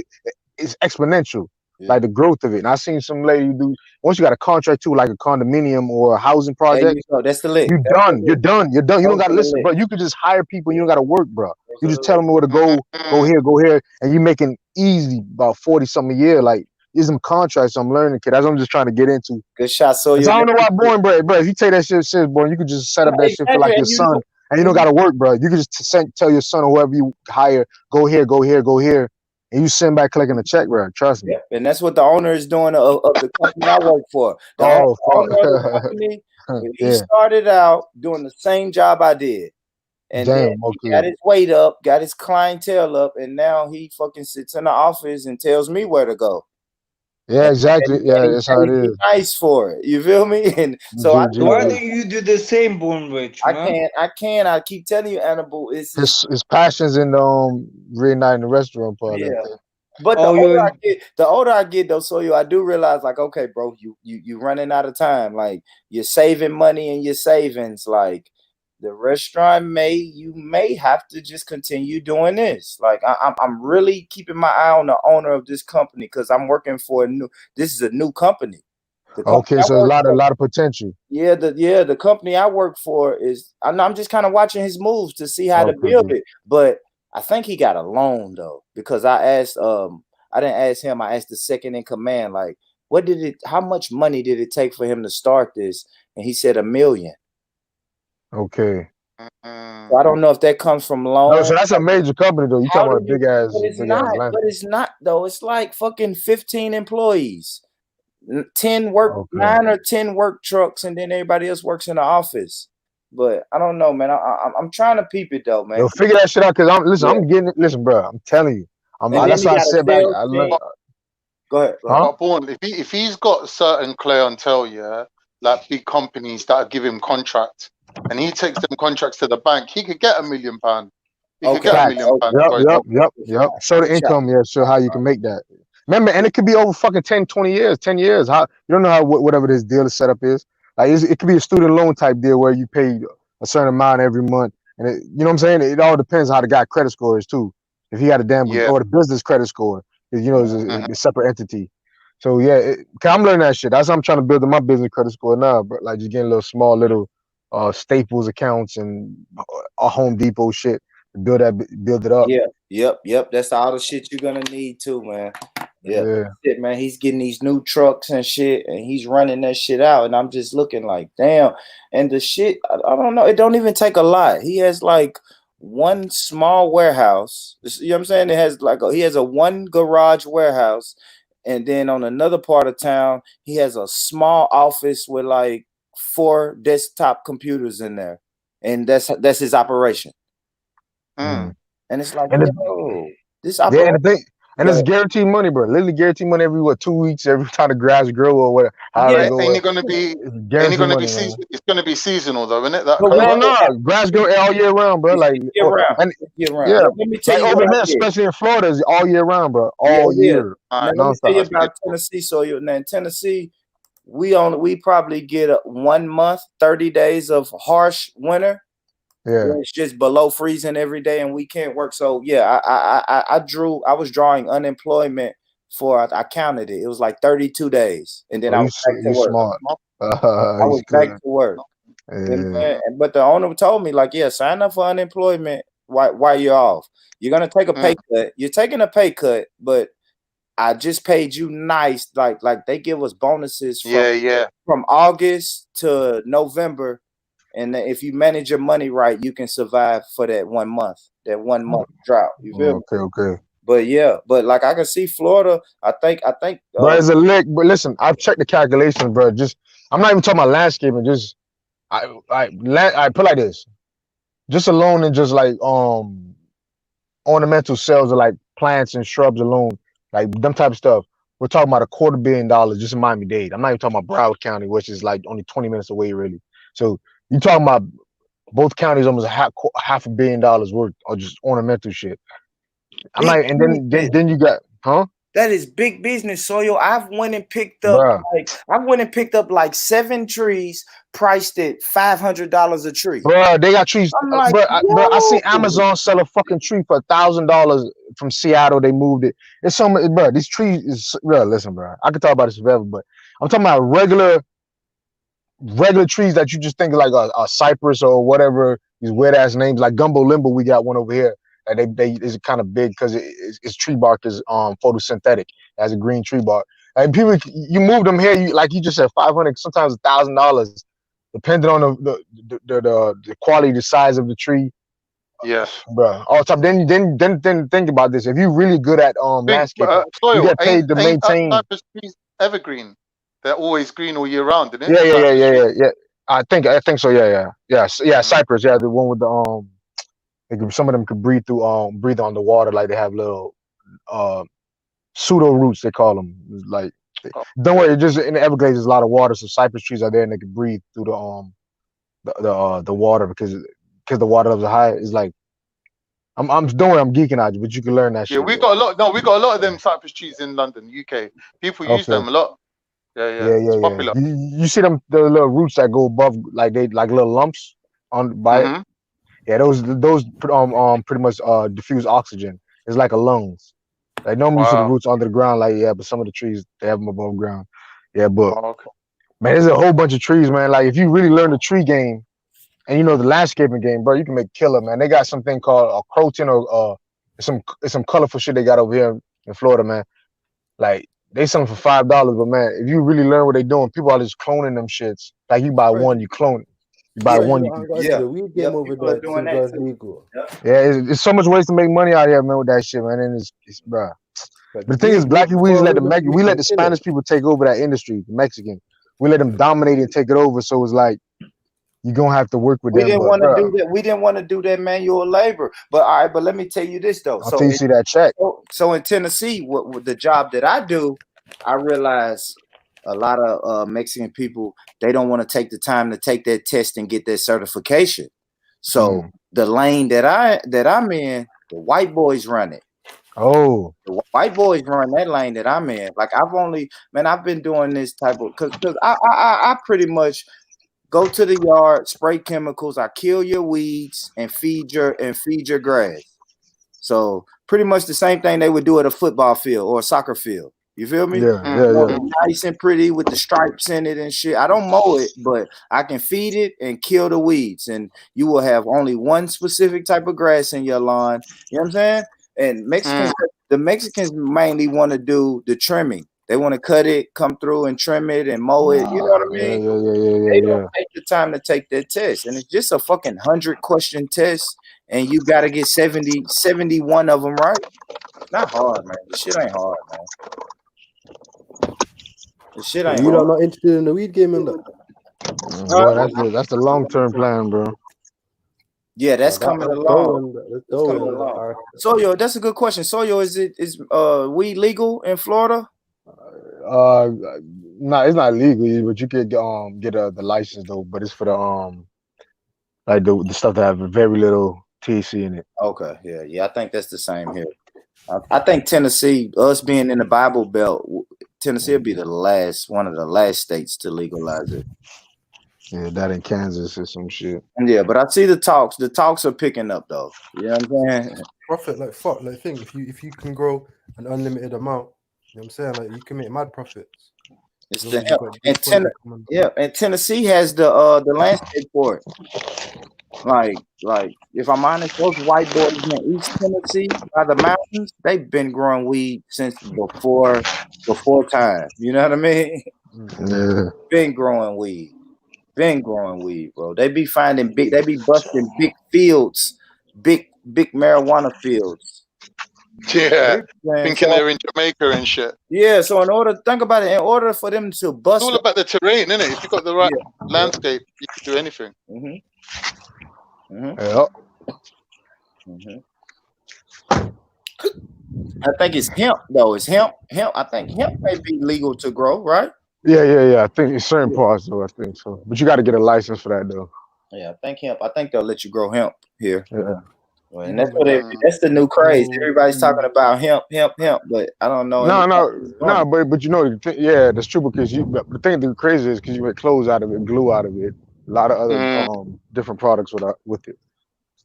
it's exponential, like the growth of it. And I seen some lady do, once you got a contract too, like a condominium or a housing project, that's the lick. You're done. You don't got to listen, bro. You could just hire people. You don't got to work, bro. You just tell them where to go here, and you're making easy about 40 something a year. Like, these some contracts I'm learning, kid. That's what I'm just trying to get into. Good shot. So I don't know why, born, bro. If you take that shit, born, you could just set up that shit for like your son. And you don't got to work, bro. You can just tell your son or whoever you hire, go here, and you send back collecting a check, bro. Trust me. And that's what the owner is doing of the company I work for. The owner of the company, he started out doing the same job I did. And then he got his weight up, got his clientele up, and now he fucking sits in the office and tells me where to go. Yeah, exactly. That's how it is. Nice for it. You feel me? And so why don't you do the same, Born Rich? I can't. I keep telling you, Annabelle, it's his passions in reigniting the restaurant part. Yeah. But the older I get, though, so I do realize, like, okay, bro, you running out of time. Like, you're saving money in your savings. Like, the restaurant you may have to just continue doing this. Like, I'm really keeping my eye on the owner of this company because I'm working for this is a new company. Okay, so a lot of potential. Yeah, the company I work for I'm just kind of watching his moves to see how to build it. But I think he got a loan though, because I asked I didn't ask him, I asked the second in command, like, how much money did it take for him to start this? And he said $1 million. Okay. So I don't know if that comes from loan. No, so that's a major company though. You talking about big ass. But it's not though. It's like fucking 15 employees, 9 or 10 work trucks, and then everybody else works in the office. But I don't know, man. I'm trying to peep it though, man. Yo, figure that shit out, cause I'm getting it. Listen, bro, I'm telling you, that's why I sit back. Go ahead. Born, if he's got certain clientele, like big companies that give him contracts, and he takes them contracts to the bank, he could get £1 million. could get £1 million. Yep. Show the income, show how you can make that. Remember, and it could be over fucking 10, 20 years, 10 years. How you don't know how whatever this deal setup is. Like it could be a student loan type deal where you pay a certain amount every month, and you know what I'm saying. It all depends on how the guy credit score is too. If he got a damn or the business credit score, you know, it's a separate entity. So I'm learning that shit. That's how I'm trying to build my business credit score now, but like just getting little small little Staples accounts and a Home Depot shit to build it up. Yep. That's all the shit you're gonna need too, man. Yeah. Shit, man. He's getting these new trucks and shit, and he's running that shit out, and I'm just looking like, damn. And the shit, I don't know. It don't even take a lot. He has like one small warehouse. You know what I'm saying? It has he has a one garage warehouse, and then on another part of town, he has a small office with like 4 desktop computers in there, and that's his operation. And it's like, this operation. And it's guaranteed money, bro. Literally guaranteed money every 2 weeks, every time the grass grow or whatever. Ain't it gonna be? It's gonna be seasonal though, isn't it? No, grass grow all year round, bro. Like year round. Yeah, let me tell you, over here, especially in Florida, is all year round, bro. All year. Let me tell you about Tennessee. So now in Tennessee, we probably get 1 month, 30 days of harsh winter. Yeah, it's just below freezing every day, and we can't work. So I was drawing unemployment for. I counted it. It was like 32 days, and then I was back to work. Smart. I was back to work. But the owner told me, like, sign up for unemployment while you're off. You're gonna take a pay cut. You're taking a pay cut, but I just paid you nice. Like they give us bonuses from August to November. And if you manage your money right, you can survive for that 1 month, drought. You feel me? Okay. But like I can see Florida. I think. But it's a lick. But listen, I've checked the calculations, bro. I'm not even talking about landscaping. Just I put like this. Just alone and just like ornamental sales of like plants and shrubs alone, like them type of stuff. We're talking about $250 million just in Miami-Dade. I'm not even talking about Broward County, which is like only 20 minutes away, really. So you're talking about both counties almost $500 million worth of just ornamental shit. I'm like, and then you got, That is big business, Soil. I went and picked up like 7 trees priced at $500 a tree. Bro, they got trees. Like, bro, I see Amazon sell a fucking tree for $1,000 from Seattle. They moved it. It's so much, bro. These trees is bro. Listen, bro. I could talk about this forever, but I'm talking about regular trees that you just think like a cypress or whatever. These weird ass names like Gumbo Limbo. We got one over here. And they is kind of big because its tree bark is photosynthetic. It has a green tree bark. And people, you move them here, like you just said, $500, sometimes $1,000, depending on the quality, the size of the tree. Yes, bro. All the time. Then think about this. If you're really good at landscaping, you get paid to maintain. Cypress trees evergreen. They're always green all year round, isn't it? Yeah. I think so. Yeah. Cypress. Yeah, the one with the some of them could breathe on the water, like they have little pseudo roots, they call them. Like, don't worry, just in the Everglades there's a lot of water, so cypress trees are there and they can breathe through the water because the water levels are high. It's like I'm don't worry, I'm geeking out, but you can learn that shit. Yeah, we got a lot of them cypress trees in London, UK. People use them a lot. Yeah. It's popular. You see them, the little roots that go above, like they like little lumps on by it. Yeah, those pretty much diffuse oxygen. It's like a lungs. Like normally you see the roots under the ground, but some of the trees they have them above ground. Yeah, but man, there's a whole bunch of trees, man. Like if you really learn the tree game and you know the landscaping game, bro, you can make killer, man. They got something called a croton or some colorful shit they got over here in Florida, man. Like they sell them for $5, but man, if you really learn what they're doing, people are just cloning them shits. Like you buy one, you clone it. You buy one. The weed game over there doing that legal. Yeah, it's so much ways to make money out here, man, with that shit, man. And it's bro. But the thing is, black people, we let the Spanish people take over that industry, the Mexican. We let them dominate and take it over. So it's like you're gonna have to work with them. We didn't want to do that. We didn't want to do that manual labor. But all right, but let me tell you this though. Until you see that check. So in Tennessee, with the job that I do, I realize a lot of Mexican people, they don't want to take the time to take that test and get that certification. So the lane that I'm in, the white boys run it. Oh, the white boys run that lane that I'm in. Like I've been doing this type of because I pretty much go to the yard, spray chemicals, I kill your weeds and feed your grass. So pretty much the same thing they would do at a football field or a soccer field. You feel me? Yeah. Nice and pretty with the stripes in it and shit. I don't mow it, but I can feed it and kill the weeds. And you will have only one specific type of grass in your lawn. You know what I'm saying? And the Mexicans mainly want to do the trimming. They want to cut it, come through and trim it and mow it. You know what I mean? They don't take the time to take that test. And it's just a fucking 100-question test. And you got to get 71 of them right. It's not hard, man. This shit ain't hard, man. This shit ain't hard. You not interested in the weed game and that? Boy, that's the long-term plan, bro. Yeah, that's coming along. Soyo, that's a good question. Soyo, is weed legal in Florida? No, it's not legal, but you could get the license though. But it's for the like the stuff that have very little THC in it. Okay, yeah. I think that's the same here. I think Tennessee, us being in the Bible Belt, Tennessee will be one of the last states to legalize it. Yeah, that in Kansas or some shit. Yeah, but I see the talks. The talks are picking up though. You know what I'm saying? Profit, like fuck, like think if you can grow an unlimited amount, you know what I'm saying? Like you can make mad profits. It's and Tennessee has the landscape for it. Like if I'm honest, those white boys in East Tennessee by the mountains, they've been growing weed since before time. You know what I mean? Yeah. Been growing weed, bro. They be busting big fields, big marijuana fields. Yeah, thinking they're in Jamaica and shit. Yeah, so in order for them to bust, it's all about the terrain, isn't it? If you got the right landscape, you can do anything. Yeah. I think it's hemp though. It's hemp. I think hemp may be legal to grow, right? Yeah. I think it's certain parts though. I think so, but you got to get a license for that though. Yeah, I think hemp. I think they'll let you grow hemp here. Yeah. Well, and that's the new craze. Everybody's talking about hemp, but I don't know. No, but you know, that's true because the thing that's crazy is because you make clothes out of it, glue out of it, a lot of other different products with it.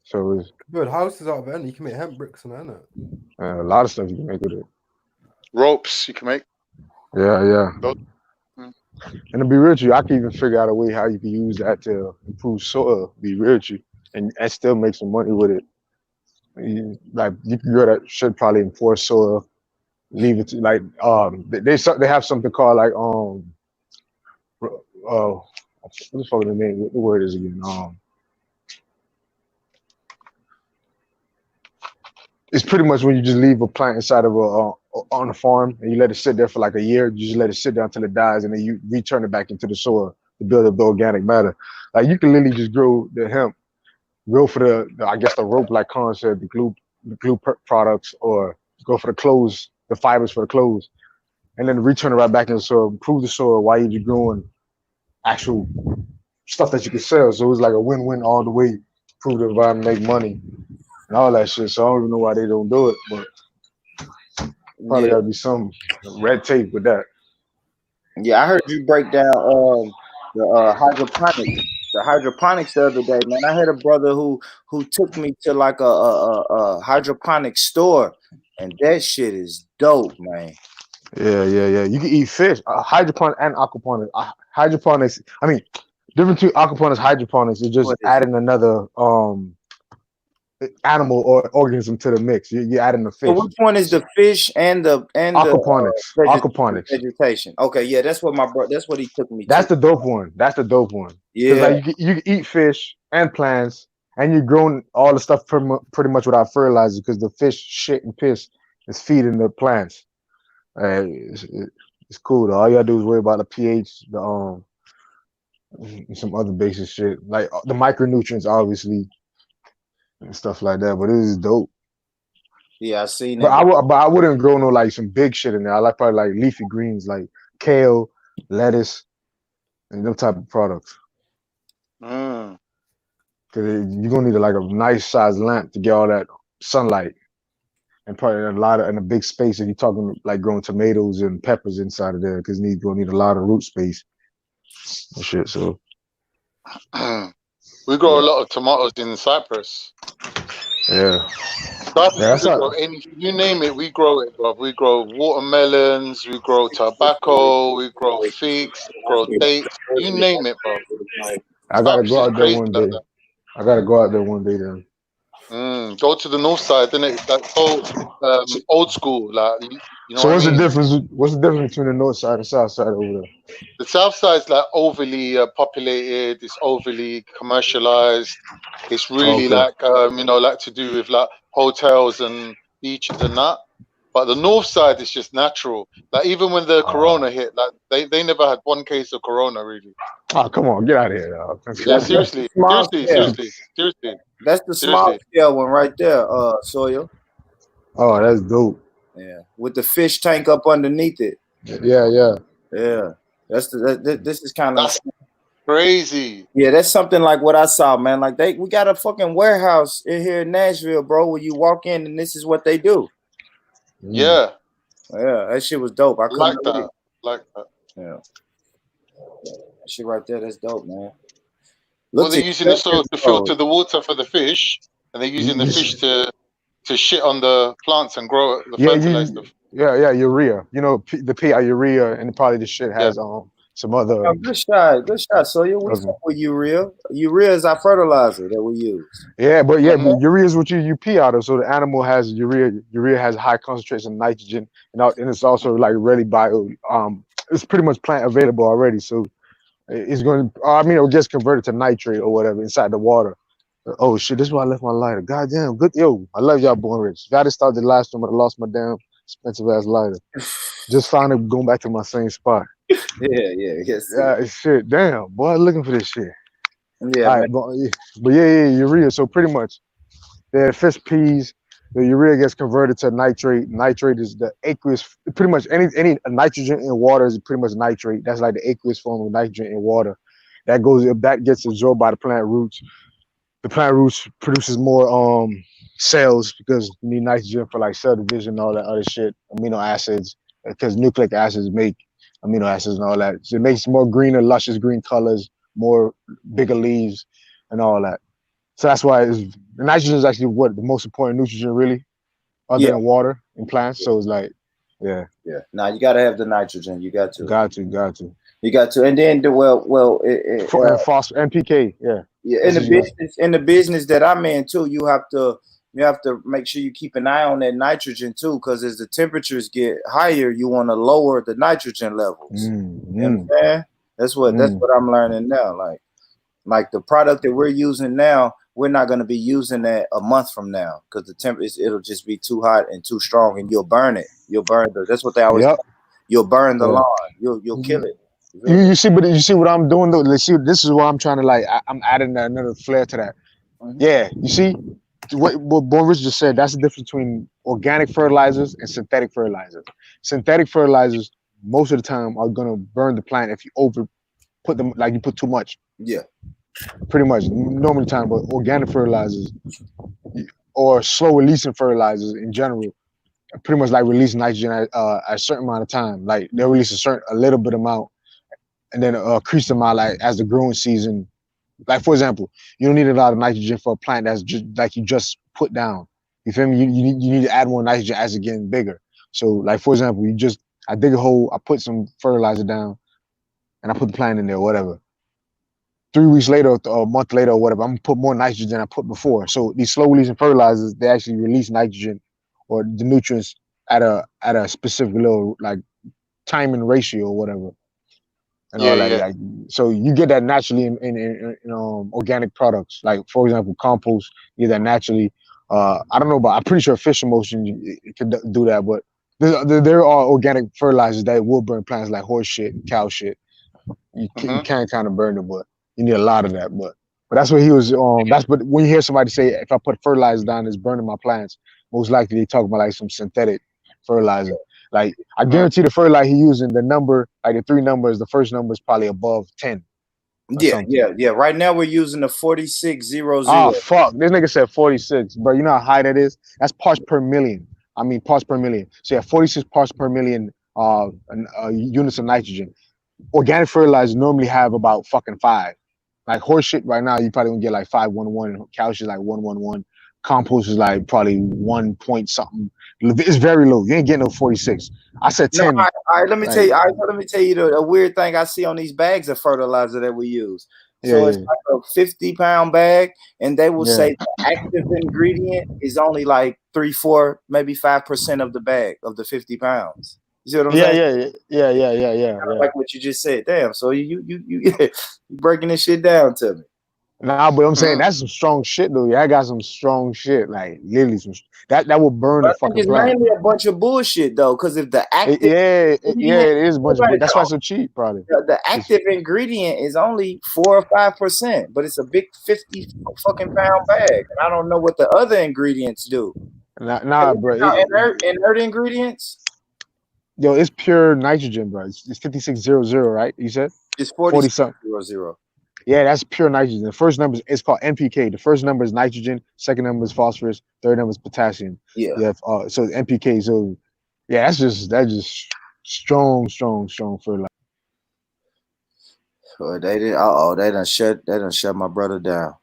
So it's good houses out of it. You can make hemp bricks and that. A lot of stuff you can make with it. Ropes you can make. Yeah. And to be real with you, I can even figure out a way how you can use that to improve soil. Be real with you, and still make some money with it. Like you can go that should probably enforce soil, leave it to like they have something called like what the fuck is the name? What the word is again? It's pretty much when you just leave a plant inside of on a farm and you let it sit there for like a year. You just let it sit there until it dies, and then you return it back into the soil to build up the organic matter. Like you can literally just grow the hemp. Go for the rope-like concept, the glue products, or go for the clothes, the fibers for the clothes, and then return it right back in the soil, improve the soil while you're growing actual stuff that you can sell. So it's like a win-win all the way. Improve the environment, make money, and all that shit. So I don't even know why they don't do it, but probably gotta be some red tape with that. Yeah, I heard you break down the hydroponics the other day, man. I had a brother who took me to like a hydroponic store, and that shit is dope, man. Yeah. You can eat fish, hydroponics and aquaponics. Hydroponics, I mean, difference between aquaponics and hydroponics is just adding another animal or organism to the mix. You're adding the fish. So which one is the fish and the aquaponics? Aquaponics vegetation. Okay, yeah, that's what that's what he took me. That's the dope one. Yeah, like you can eat fish and plants, and you're growing all the stuff pretty much without fertilizer because the fish shit and piss is feeding the plants. It's cool though. All you gotta do is worry about the pH, some other basic shit like the micronutrients, obviously. And stuff like that, but it is dope. Yeah, I seen that. But I wouldn't grow no like some big shit in there. I like probably like leafy greens like kale, lettuce, and them type of products. Cause because you're gonna need like a nice sized lamp to get all that sunlight, and probably in a big space if you're talking like growing tomatoes and peppers inside of there, because you're gonna need a lot of root space and shit. So we grow a lot of tomatoes in Cyprus. Yeah. Cyprus, we grow anything, you name it, we grow it, bro. We grow watermelons, we grow tobacco, we grow figs, we grow dates, you name it, bro. I gotta go out there one day. I gotta go out there one day then. Go to the north side, then it's like so old school, like you know. So what's the difference? What's the difference between the north side and south side over there? The south side is like overly populated. It's overly commercialized. It's really like like to do with like hotels and beaches and that. But the north side is just natural. Like even when the corona hit, like they never had one case of corona really. Oh come on, get out of here, dog. Yeah, seriously. That's the small scale one right there, Sawyer. Oh, that's dope. Yeah, with the fish tank up underneath it. Yeah. This is kind of crazy. Yeah, that's something like what I saw, man. Like we got a fucking warehouse in here in Nashville, bro, where you walk in and this is what they do. Yeah, that shit was dope. I like that. Yeah, that shit right there, that's dope, man. Well, they're using the soil to filter the water for the fish, and they're using the fish to shit on the plants and grow the fertilizer. Urea. You know, the urea, and probably the shit has some other. Good shot. So what's up with urea? Urea is our fertilizer that we use. Yeah, but urea is what you pee out of. So the animal has urea. Urea has high concentration of nitrogen, and it's also like really it's pretty much plant available already. So it's going to. It gets converted to nitrate or whatever inside the water. Oh shit! This is why I left my lighter. Goddamn, good. Yo, I love y'all, Born Rich. Gotta start the last one, but I lost my damn expensive ass lighter. Just found it going back to my same spot. Yeah. Shit, damn, boy, looking for this shit. Yeah, but urea. So pretty much, the fish peas, the urea gets converted to nitrate. Nitrate is the aqueous. Pretty much any nitrogen in water is pretty much nitrate. That's like the aqueous form of nitrogen in water. That gets absorbed by the plant roots. The plant roots produces more cells because you need nitrogen for like cell division and all that other shit, amino acids, because nucleic acids make amino acids and all that. So it makes more greener, luscious green colors, more bigger leaves and all that. So that's why the nitrogen is actually the most important nutrient really, other than water in plants. So it's like, yeah. Now you gotta have the nitrogen. You got to. You got to, and then NPK. Yeah, in the business that I'm in too, you have to make sure you keep an eye on that nitrogen too, because as the temperatures get higher, you want to lower the nitrogen levels. You know what I'm saying? That's what I'm learning now. Like the product that we're using now, we're not going to be using that a month from now because it'll just be too hot and too strong, and you'll burn it. That's what they always. Yep. You'll burn the lawn. You'll kill it. You see what I'm doing though. Let's see. This is why I'm trying to I'm adding another flair to that. Yeah, you see what Born Rich just said. That's the difference between organic fertilizers and synthetic fertilizers. Synthetic fertilizers most of the time are gonna burn the plant if you put them, like you put too much. Yeah, pretty much normally time. But organic fertilizers or slow releasing fertilizers in general, pretty much like release nitrogen at a certain amount of time. Like they'll release a little bit amount. And then increase them out like as the growing season. Like for example, you don't need a lot of nitrogen for a plant that's just like you just put down. You feel me? You need to add more nitrogen as it getting bigger. So like for example, I dig a hole, I put some fertilizer down, and I put the plant in there, or whatever. 3 weeks later or a month later or whatever, I'm gonna put more nitrogen than I put before. So these slow releasing fertilizers, they actually release nitrogen or the nutrients at a specific little like timing ratio or whatever. And all that. Like, so you get that naturally in organic products. Like for example, compost, you get that naturally. I don't know, but I'm pretty sure fish emulsion it can do that. But there are organic fertilizers that will burn plants like horse shit and cow shit. You can kind of burn them, but you need a lot of that. But that's what he was. But when you hear somebody say, if I put fertilizer down, it's burning my plants, most likely they talk about like some synthetic fertilizer. Like I guarantee the fertilizer he using, the number, like the 3 numbers, the first number is probably above 10. Yeah. Right now we're using the 4600. Oh fuck! This nigga said 46, bro. You know how high that is? That's parts per million. I mean parts per million. So yeah, 46 parts per million units of nitrogen. Organic fertilizers normally have about fucking 5. Like horse shit right now, you probably gonna get like 511. Cow shit like 111. Compost is like probably 1 point something. It's very low. You ain't getting no 46. I said 10. No, all right, let me tell you. All right, let me tell you the weird thing I see on these bags of fertilizer that we use. So it's like a 50-pound bag, and they will say the active ingredient is only like 3, 4, maybe 5% of the bag of the 50 pounds. You see what I'm saying? Yeah. Like what you just said. Damn. So you breaking this shit down to me. Nah, but I'm saying that's some strong shit though. Yeah, I got some strong shit, like literally some that will burn the fucking plant. It's mainly a bunch of bullshit though, because if the active it is a bunch of that's why it's so cheap, probably. The active ingredient is only 4 or 5%, but it's a big 50 fucking pound bag, and I don't know what the other ingredients do. Nah, bro. Inert ingredients. Yo, it's pure nitrogen, bro. It's 5600, right? You said it's 40-something. Yeah, that's pure nitrogen. The first number is called NPK. The first number is nitrogen. Second number is phosphorus. Third number is potassium. Yeah. So NPK. So yeah, that's just strong fertilizer. They did. They done shut my brother down.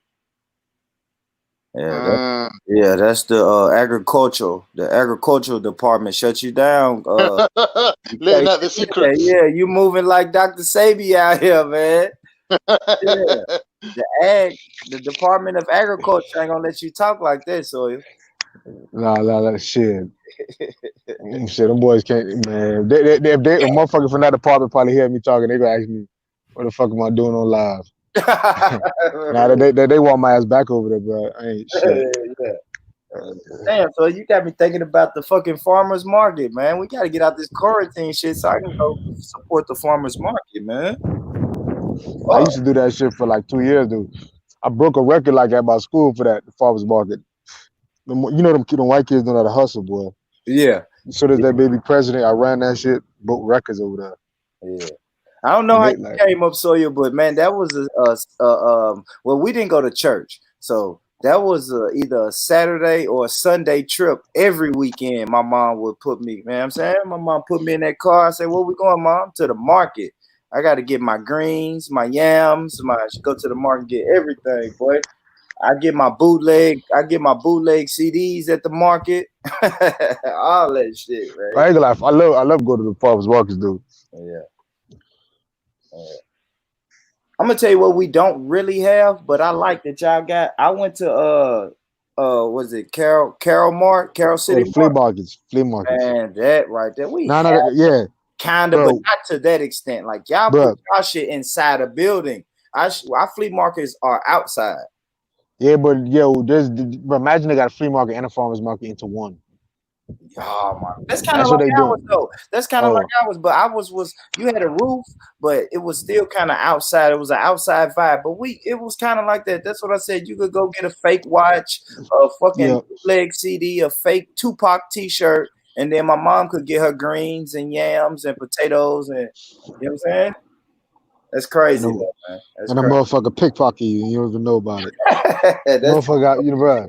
Yeah, that's the agricultural. The agricultural department shut you down. Letting out the secrets. Yeah, you moving like Dr. Sabi out here, man. The Department of Agriculture ain't gonna let you talk like that, Sawyer. Nah, shit. Shit, them boys can't, man. If a motherfucker from that department probably hear me talking, they gonna ask me, what the fuck am I doing on live? Nah, they want my ass back over there, bro. I ain't shit. Damn, so you got me thinking about the fucking farmers market, man. We gotta get out this quarantine shit so I can go support the farmers market, man. I used to do that shit for like 2 years, dude. I broke a record like at my school for that, the farmers market. You know them white kids know how to hustle, boy. Yeah. So does that baby president. I ran that shit, broke records over there. Yeah. I don't know how you came up, Sawyer, but man, that was well, we didn't go to church, so that was either a Saturday or a Sunday trip. Every weekend, my mom would put me, man. I'm saying, my mom put me in that car. I said, "Where we going, Mom?" To the market. I got to get my greens, my yams, go to the market and get everything, boy. I get my bootleg CDs at the market. All that shit, right? I ain't gonna lie, I love going to the farmers markets, dude. Yeah. I'm gonna tell you what we don't really have, but I like that y'all got. I went to was it Carol City flea markets. And that right there, we kind of, but not to that extent. Like y'all put y'all shit inside a building. Our flea markets are outside. Yeah, but imagine they got a flea market and a farmers market into one. Oh my! That's kind of like ours though. That's kind of like ours, but ours was you had a roof, but it was still kind of outside. It was an outside vibe, but it was kind of like that. That's what I said. You could go get a fake watch, a fucking leg CD, a fake Tupac T-shirt, and then my mom could get her greens and yams and potatoes, and you know what I'm saying? That's crazy, man. That's and a motherfucker pickpocket you don't even know about it. Motherfucker, bro.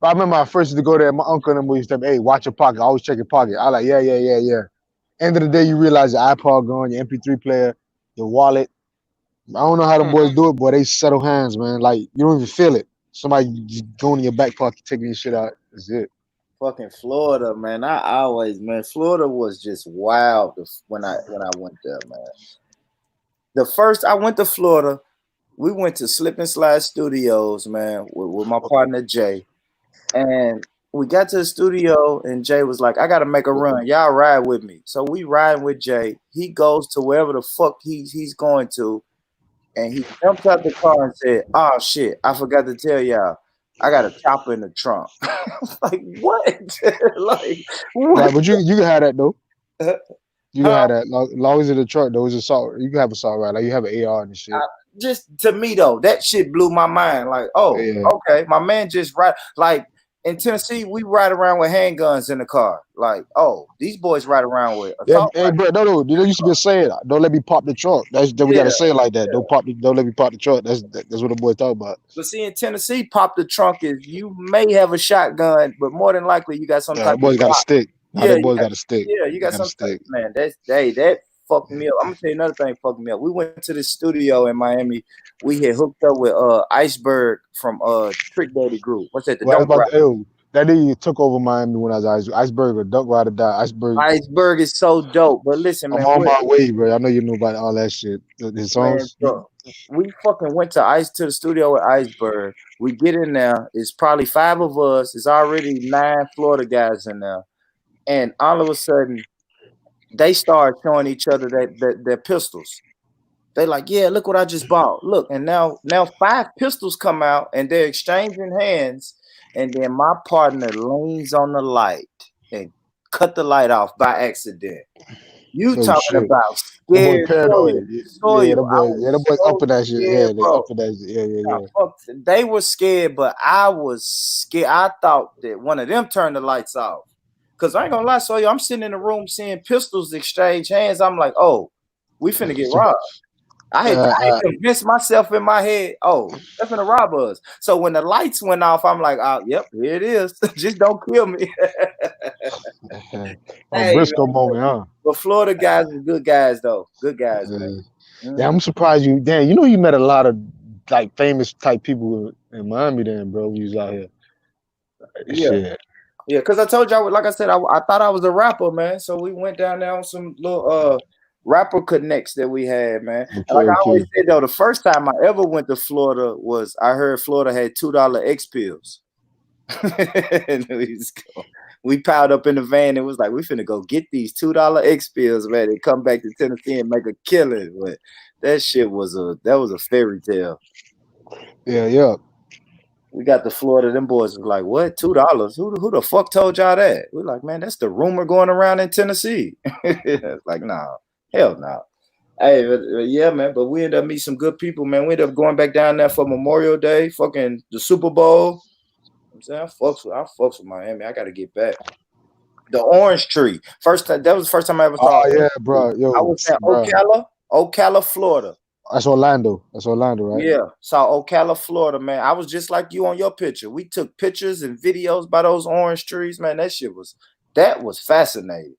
I remember I first used to go there. My uncle and them used to say, "Hey, watch your pocket. Always check your pocket." I like, yeah. End of the day, you realize your iPod gone, your MP3 player, your wallet. I don't know how the boys do it, boy. They settle hands, man. Like you don't even feel it. Somebody just going in your back pocket, taking your shit out. That's it. Fucking Florida, man. Florida was just wild when I went there, man. The first I went to Florida, we went to Slip and Slide Studios, man, with my partner Jay. And we got to the studio, and Jay was like, "I got to make a run. Y'all ride with me." So we riding with Jay. He goes to wherever the fuck he's going to, and he jumps out the car and said, "Oh shit, I forgot to tell y'all, I got a chopper in the trunk." Like what? Like what? Right, but you can have that though. You can have that. Long as it's a truck, though, it's assault. You can have assault ride. Like you have an AR and shit. Just to me though, that shit blew my mind. Like, okay, my man just like in Tennessee, we ride around with handguns in the car. Like, oh, these boys ride around with assault. Yeah, hey, bro, no, there used to be a saying, don't let me pop the trunk. We gotta say it like that. Yeah. Don't let me pop the trunk. That's what the boys talk about. But see, in Tennessee, pop the trunk is you may have a shotgun, but more than likely you got some type of boys got a stick. Yeah, that boys got a stick. Yeah, you got some stick. Man, that fucked me up. I'm gonna tell you another thing fucked me up. We went to this studio in Miami. We had hooked up with Iceberg from Trick Daddy Group. What's that? That nigga took over Miami when I was Iceberg or Duck Ride or Die. Iceberg is so dope. But listen, man. I'm on my way, bro. I know you know about all that shit. His songs. Man, bro, we fucking went to the studio with Iceberg. We get in there. It's probably 5 of us. It's already 9 Florida guys in there. And all of a sudden, they start showing each other their pistols. They like, yeah, look what I just bought. Look, and now 5 pistols come out, and they're exchanging hands. And then my partner leans on the light and cut the light off by accident. You talking about scared? The boys up in that shit. Yeah, they up in that shit. Yeah. They were scared, but I was scared. I thought that one of them turned the lights off. Cause I ain't gonna lie, so I'm sitting in the room seeing pistols exchange hands. I'm like, oh, we finna get robbed. I had convinced myself in my head, oh, they're finna rob us. So when the lights went off, I'm like, oh, yep, here it is. Just don't kill me. Briscoe moment, huh? But Florida guys are good guys, though. Good guys, man. Yeah, I'm surprised you. Damn, you met a lot of like famous type people in Miami, then, bro. When you was out here. Shit. Yeah, because I told y'all, like I said, I thought I was a rapper, man. So we went down there on some little rapper connects that we had, man. I always said, though, the first time I ever went to Florida was I heard Florida had $2 X pills. And we piled up in the van. It was like, we finna go get these $2 X pills, man, and come back to Tennessee and make a killing. But that shit was a fairy tale. Yeah. We got to Florida. Them boys was like, what? $2? Who the fuck told y'all that? We're like, man, that's the rumor going around in Tennessee. Like, nah, hell no. Nah. Hey, yeah, man. But we ended up meeting some good people, man. We ended up going back down there for Memorial Day, fucking the Super Bowl. I'm saying I fucks with Miami. I gotta get back. The Orange Tree. That was the first time I ever saw. Oh yeah, bro. Yo, I was in Ocala, Florida. That's Orlando, right? Yeah, saw Ocala, Florida, man. I was just like you on your picture. We took pictures and videos by those orange trees, man. That was fascinating.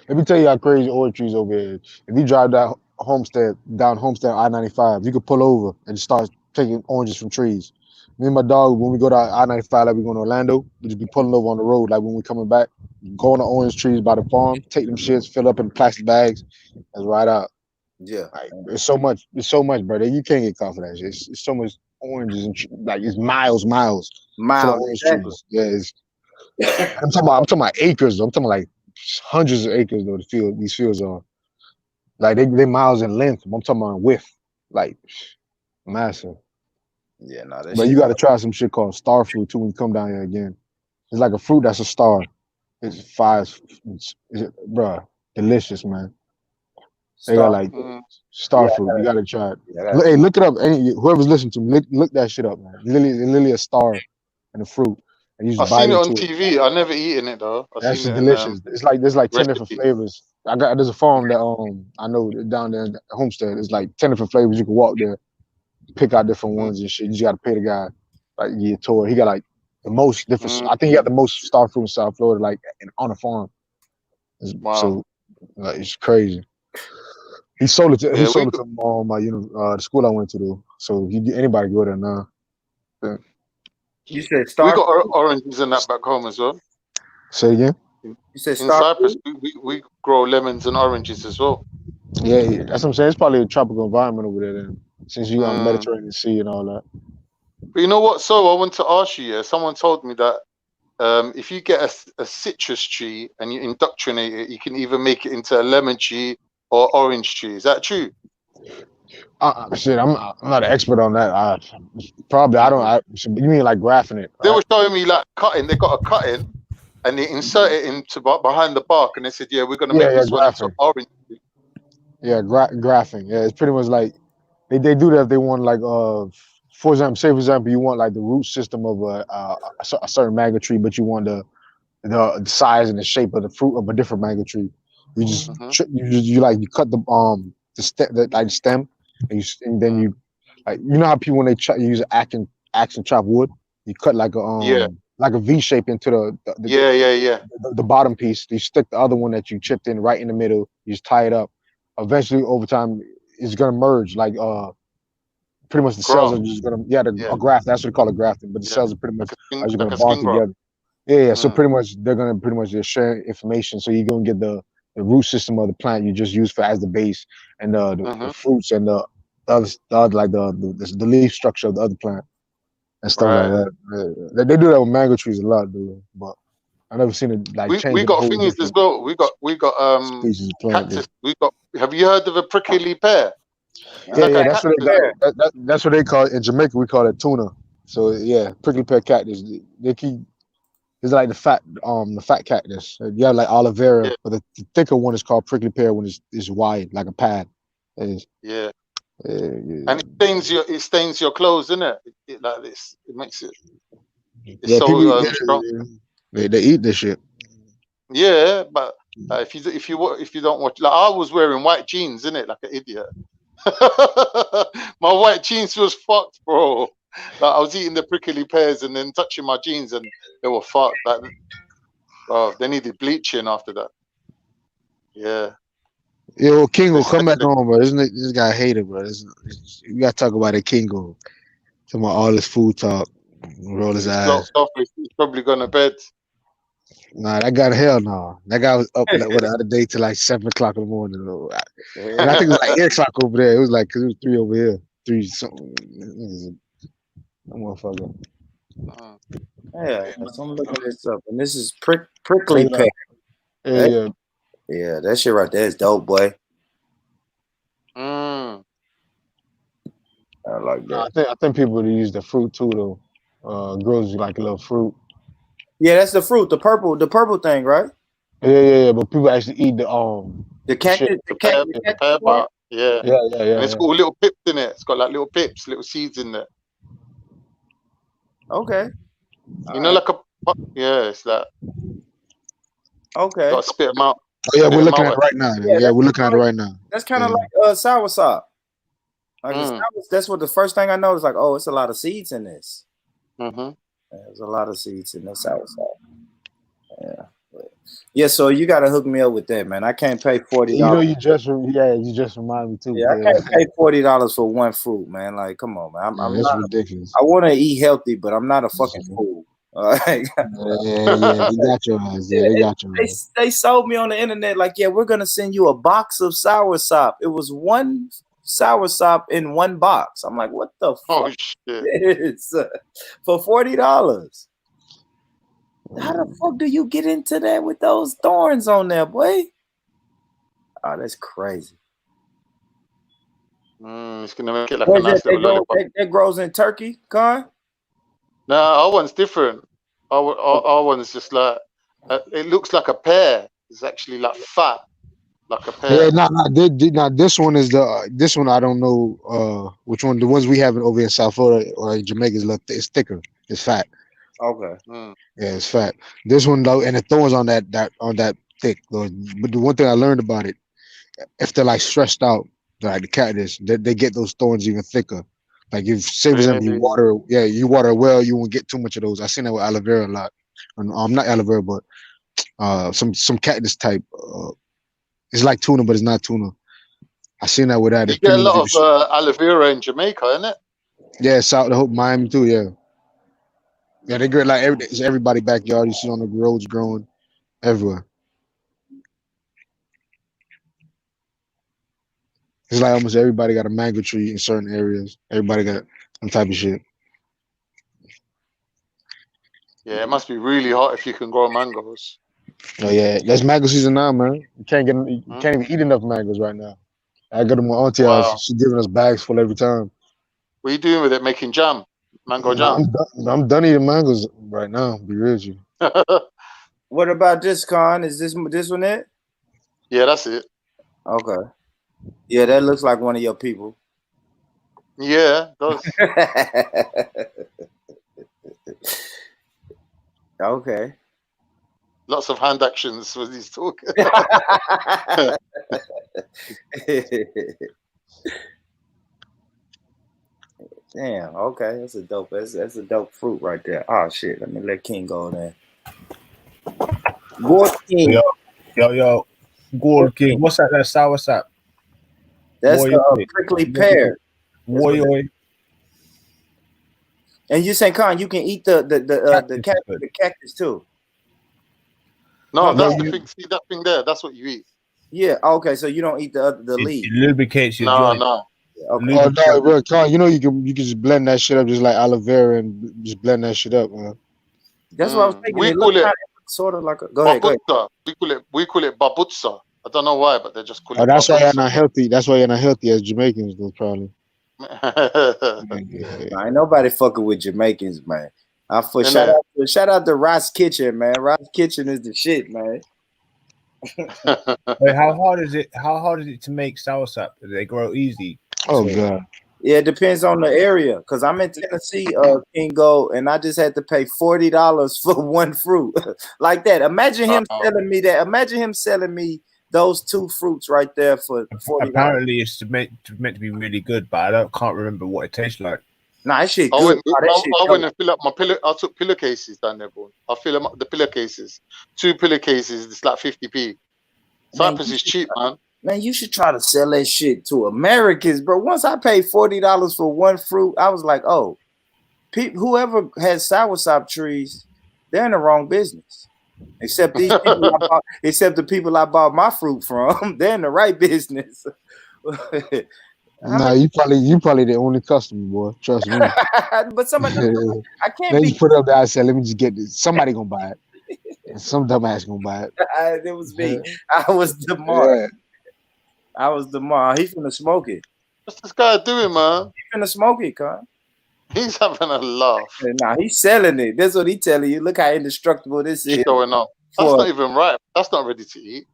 Let me tell you how crazy orange trees over here. If you drive down Homestead I-95, you could pull over and start taking oranges from trees. Me and my dog, when we go to I-95, like we going to Orlando, we just be pulling over on the road, like when we coming back, go on the orange trees by the farm, take them shits, fill up in plastic bags, and ride out. Yeah, like, it's so much, brother. You can't get caught for that shit. It's so much oranges and like it's miles. Orange trees. Yeah, I'm talking about acres. Though. I'm talking about like hundreds of acres though. These fields are like they miles in length. I'm talking about width, like massive. Yeah, no. But you got to try some shit called star fruit too when you come down here again. It's like a fruit that's a star. It's bro, delicious, man. They got like star fruit. You gotta try it. Hey, look it up. Whoever's listening to me, look that shit up, man. Literally a star and a fruit. And I've seen it on TV. I've never eaten it though. That's delicious. It's like there's like 10 different flavors. There's a farm that I know down there in Homestead. It's like 10 different flavors. You can walk there, pick out different ones and shit. You just gotta pay the guy like a tour. He got like the most different. I think he got the most star fruit in South Florida, like on a farm. Wow. So like, it's crazy. He sold it to my the school I went to though. So anybody go there now. Yeah. You said we got oranges in that back home as well. Say again. You said in Cyprus we grow lemons and oranges as well. Yeah, that's what I'm saying. It's probably a tropical environment over there then, since you're on the Mediterranean Sea and all that. But you know what? So I want to ask you. Yeah, someone told me that if you get a citrus tree and you indoctrinate it, you can either make it into a lemon tree or orange tree. Is that true? Shit, I'm not an expert on that. You mean like grafting it? They were showing me like cutting. They got a cutting, and they insert it into behind the bark, and they said, "Yeah, we're gonna make this one into orange tree." Yeah, grafting. Yeah, it's pretty much like they do that if they want like for example, you want like the root system of a certain mango tree, but you want the size and the shape of the fruit of a different mango tree. You just you cut the stem, and then you know how people when they use an axe and chop wood, you cut like a V shape into the bottom piece. You stick the other one that you chipped in right in the middle. You just tie it up. Eventually, over time, it's gonna merge. Like pretty much the cells are just gonna a graft. That's what they call it, grafting. But the cells are pretty much are just gonna bond together. Yeah. So pretty much they're gonna just share information. So you're gonna get the root system of the plant you just use as the base, and the fruits and the other like the leaf structure of the other plant and stuff like that. They do that with mango trees a lot, dude. But I never seen it like change. We got things as well. We got cactus. We got. Have you heard of a prickly pear? Yeah, that's what they call it in Jamaica. We call it tuna. So yeah, prickly pear cactus. They keep. It's like the fat cactus. You have like aloe vera, but the thicker one is called prickly pear when it's wide, like a pad. And it stains your clothes, isn't it? Like this, it makes it. It's strong. They eat this shit. Yeah, but if you don't watch, like I was wearing white jeans, innit, like an idiot. My white jeans was fucked, bro. Like I was eating the prickly pears and then touching my jeans, and they were fucked. Like, they needed bleaching after that. Yeah. Yo, Kingo, come back home, bro. This guy hated, bro. We gotta talk about it, Kingo. Talking about all this food talk. Roll his eyes. He's probably gone to bed. Nah, that guy, hell no. That guy was up the other day till like 7 o'clock in the morning. And I think it was like 8 o'clock over there. It was like, cause it was 3 over here. 3 something. That motherfucker. Yeah, so I'm looking this up, and this is prickly pear. Yeah, that shit right there is dope, boy. I like that. I think people use the fruit too, though. Grows like a little fruit. Yeah, that's the fruit, the purple thing, right? Yeah. But people actually eat the cactus, the pear part. Yeah. And it's got little pips in it. It's got like little pips, little seeds in there. Okay. You know, like it's like. Okay. Got to spit them out. Oh yeah, we're looking at it right now. Yeah, we're looking at it right now. That's kind of like soursop. Like that's what the first thing I noticed. Like, oh, it's a lot of seeds in this. There's a lot of seeds in the soursop. Yeah. So you gotta hook me up with that, man. I can't pay $40. You know, you just remind me too. Yeah, I can't pay $40 for one fruit, man. Like, come on, man. I'm that's not ridiculous. I want to eat healthy, but I'm not a fucking fool. They got your ass. They got your ass. They sold me on the internet like, yeah, we're gonna send you a box of soursop. It was one soursop in one box. I'm like, what the fuck? Oh shit! Is for $40? How the fuck do you get into that with those thorns on there, boy? Oh, that's crazy. It's gonna make it like a nice little lollipop. That grows in Turkey, Con? No, our one's different. Our one's just like it looks like a pear. It's actually like fat, like a pear. Yeah, this one is this one I don't know which one. The ones we have over in South Florida or in Jamaica is thicker. It's fat. Okay. Yeah, it's fat. This one though, and the thorns on that thick. But the one thing I learned about it, if they're like stressed out, like the cactus, they get those thorns even thicker. Like if, say for example, you water a well, you won't get too much of those. I seen that with aloe vera a lot. Not aloe vera, but some cactus type. It's like tuna, but it's not tuna. I seen that with that. You get a lot of aloe vera in Jamaica, isn't it? Yeah, South Miami too. Yeah, they get like everybody backyard. You see on the roads growing everywhere. It's like almost everybody got a mango tree in certain areas. Everybody got some type of shit. Yeah, it must be really hot if you can grow mangoes. Oh yeah, that's mango season now, man. You can't even eat enough mangoes right now. I go to my auntie house. She's giving us bags full every time. What are you doing with it? Making jam? Mango jam? I'm done eating mangoes right now. Be real with you. What about this, Con? Is this one it? Yeah, that's it. Okay. Yeah, that looks like one of your people. Yeah, it does. Okay. Lots of hand actions when he's talking. Damn. Okay, that's a dope. That's a dope fruit right there. Oh shit. Let me let King go there. Gourd King. Yo. Gourd King. What's that? That's sour sap. That's a prickly pear. And you say, Con, you can eat the cactus too. No, that's the thing. See that thing there? That's what you eat. Yeah. Okay. So you don't eat the leaf. It lubricates your joint. No. Okay. Oh no, bro, Con, you know you can just blend that shit up just like aloe vera and just blend that shit up, man. That's what I was thinking. We call it sort of like a. Go ahead. We call it babutsa. I don't know why, but they just call it. Oh, that's why you're not healthy. That's why you're not healthy as Jamaicans, though, probably. Ain't nobody fucking with Jamaicans, man. Shout out to Ross Kitchen, man. Ross Kitchen is the shit, man. Wait, how hard is it to make soursop? Do they grow easy? Oh god. Yeah, it depends on the area. Because I'm in Tennessee, Kingo, and I just had to pay $40 for one fruit. Like that. Imagine him selling me that. Imagine him selling me those two fruits right there for $40. Apparently, it's meant to be really good, but I can't remember what it tastes like. Nah, that shit good. I went and fill up my pillow. I took pillowcases down there, bro. I fill them up the pillowcases. 2 pillowcases. It's like 50p. Cyprus is cheap, man. Man, you should try to sell that shit to Americans, bro. Once I paid $40 for one fruit, I was like, oh, whoever has soursop trees, they're in the wrong business. Except these people except the people I bought my fruit from, they're in the right business. Nah, you probably the only customer, boy. Trust me. But somebody, I can't. Then you put up there. I said, let me just get this. Somebody gonna buy it. And some dumbass gonna buy it. It was me. I was DeMar. Yeah. I was DeMar. He's finna smoke it. What's this guy doing, man? He's finna smoke it, Con. He's having a laugh. Nah, he's selling it. That's what he's telling you. Look how indestructible this is. Going on. That's not even right. That's not ready to eat.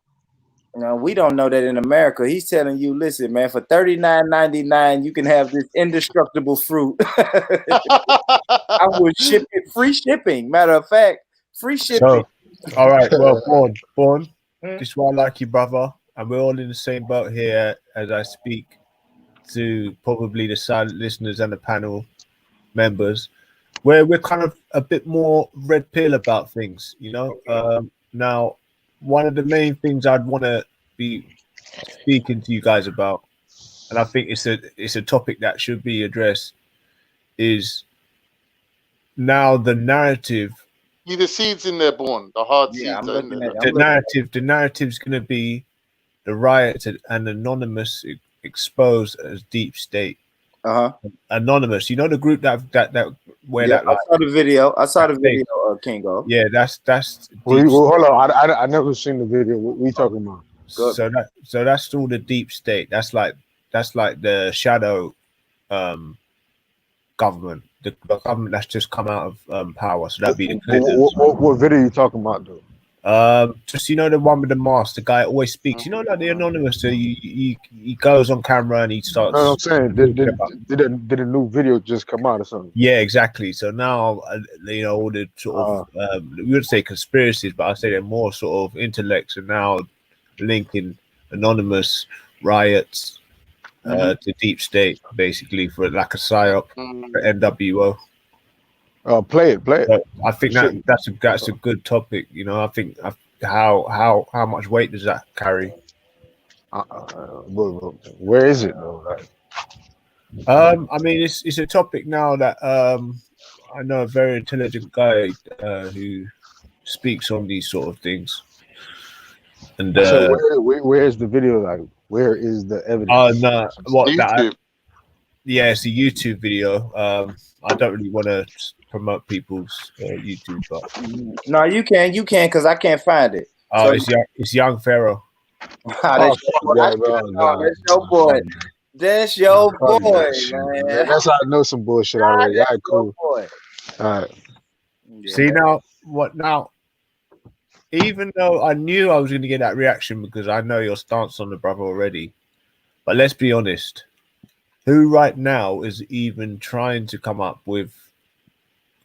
No, we don't know that in America. He's telling you, listen, man, for $39.99, you can have this indestructible fruit. I would ship it, free shipping. Matter of fact, free shipping. So, all right, well, Born, this is why I like you, brother. And we're all in the same boat here as I speak to probably the silent listeners and the panel members, where we're kind of a bit more red pill about things, you know. Now, one of the main things I'd want to be speaking to you guys about, and I think it's a topic that should be addressed, is now the narrative. The seeds in there, Born. The hard seeds are in there. The narrative's going to be the riots and Anonymous exposed as deep state. Anonymous, you know the group that where that. I saw the video. Kingo. Yeah, that's. Hold on, I never seen the video. What we talking about? So that's all the deep state. That's like the shadow government, the government that's just come out of power. So that'd be the Clintons. What video are you talking about, though? Just the one with the mask, the guy always speaks. Like the Anonymous. So he goes on camera and he starts. No, I'm saying did a new video just come out or something? Yeah, exactly. So now all the sort of we would say conspiracies, but I say they're more sort of intellects, and now linking Anonymous riots to deep state, basically for like a psyop for NWO. Play it. I think that's a good topic. I think how much weight does that carry? Where is it though? I mean, it's a topic now that I know a very intelligent guy who speaks on these sort of things. And so where is the video? Like, where is the evidence? Oh no, what YouTube. It's a YouTube video. I don't really want to promote people's YouTube, but no, you can because I can't find it. Oh, so, it's Young Pharaoh. That's your boy. That's your boy, man. That's how I know some bullshit already. All right, cool. All right. See now, even though I knew I was going to get that reaction because I know your stance on the brother already, but let's be honest. who right now is even trying to come up with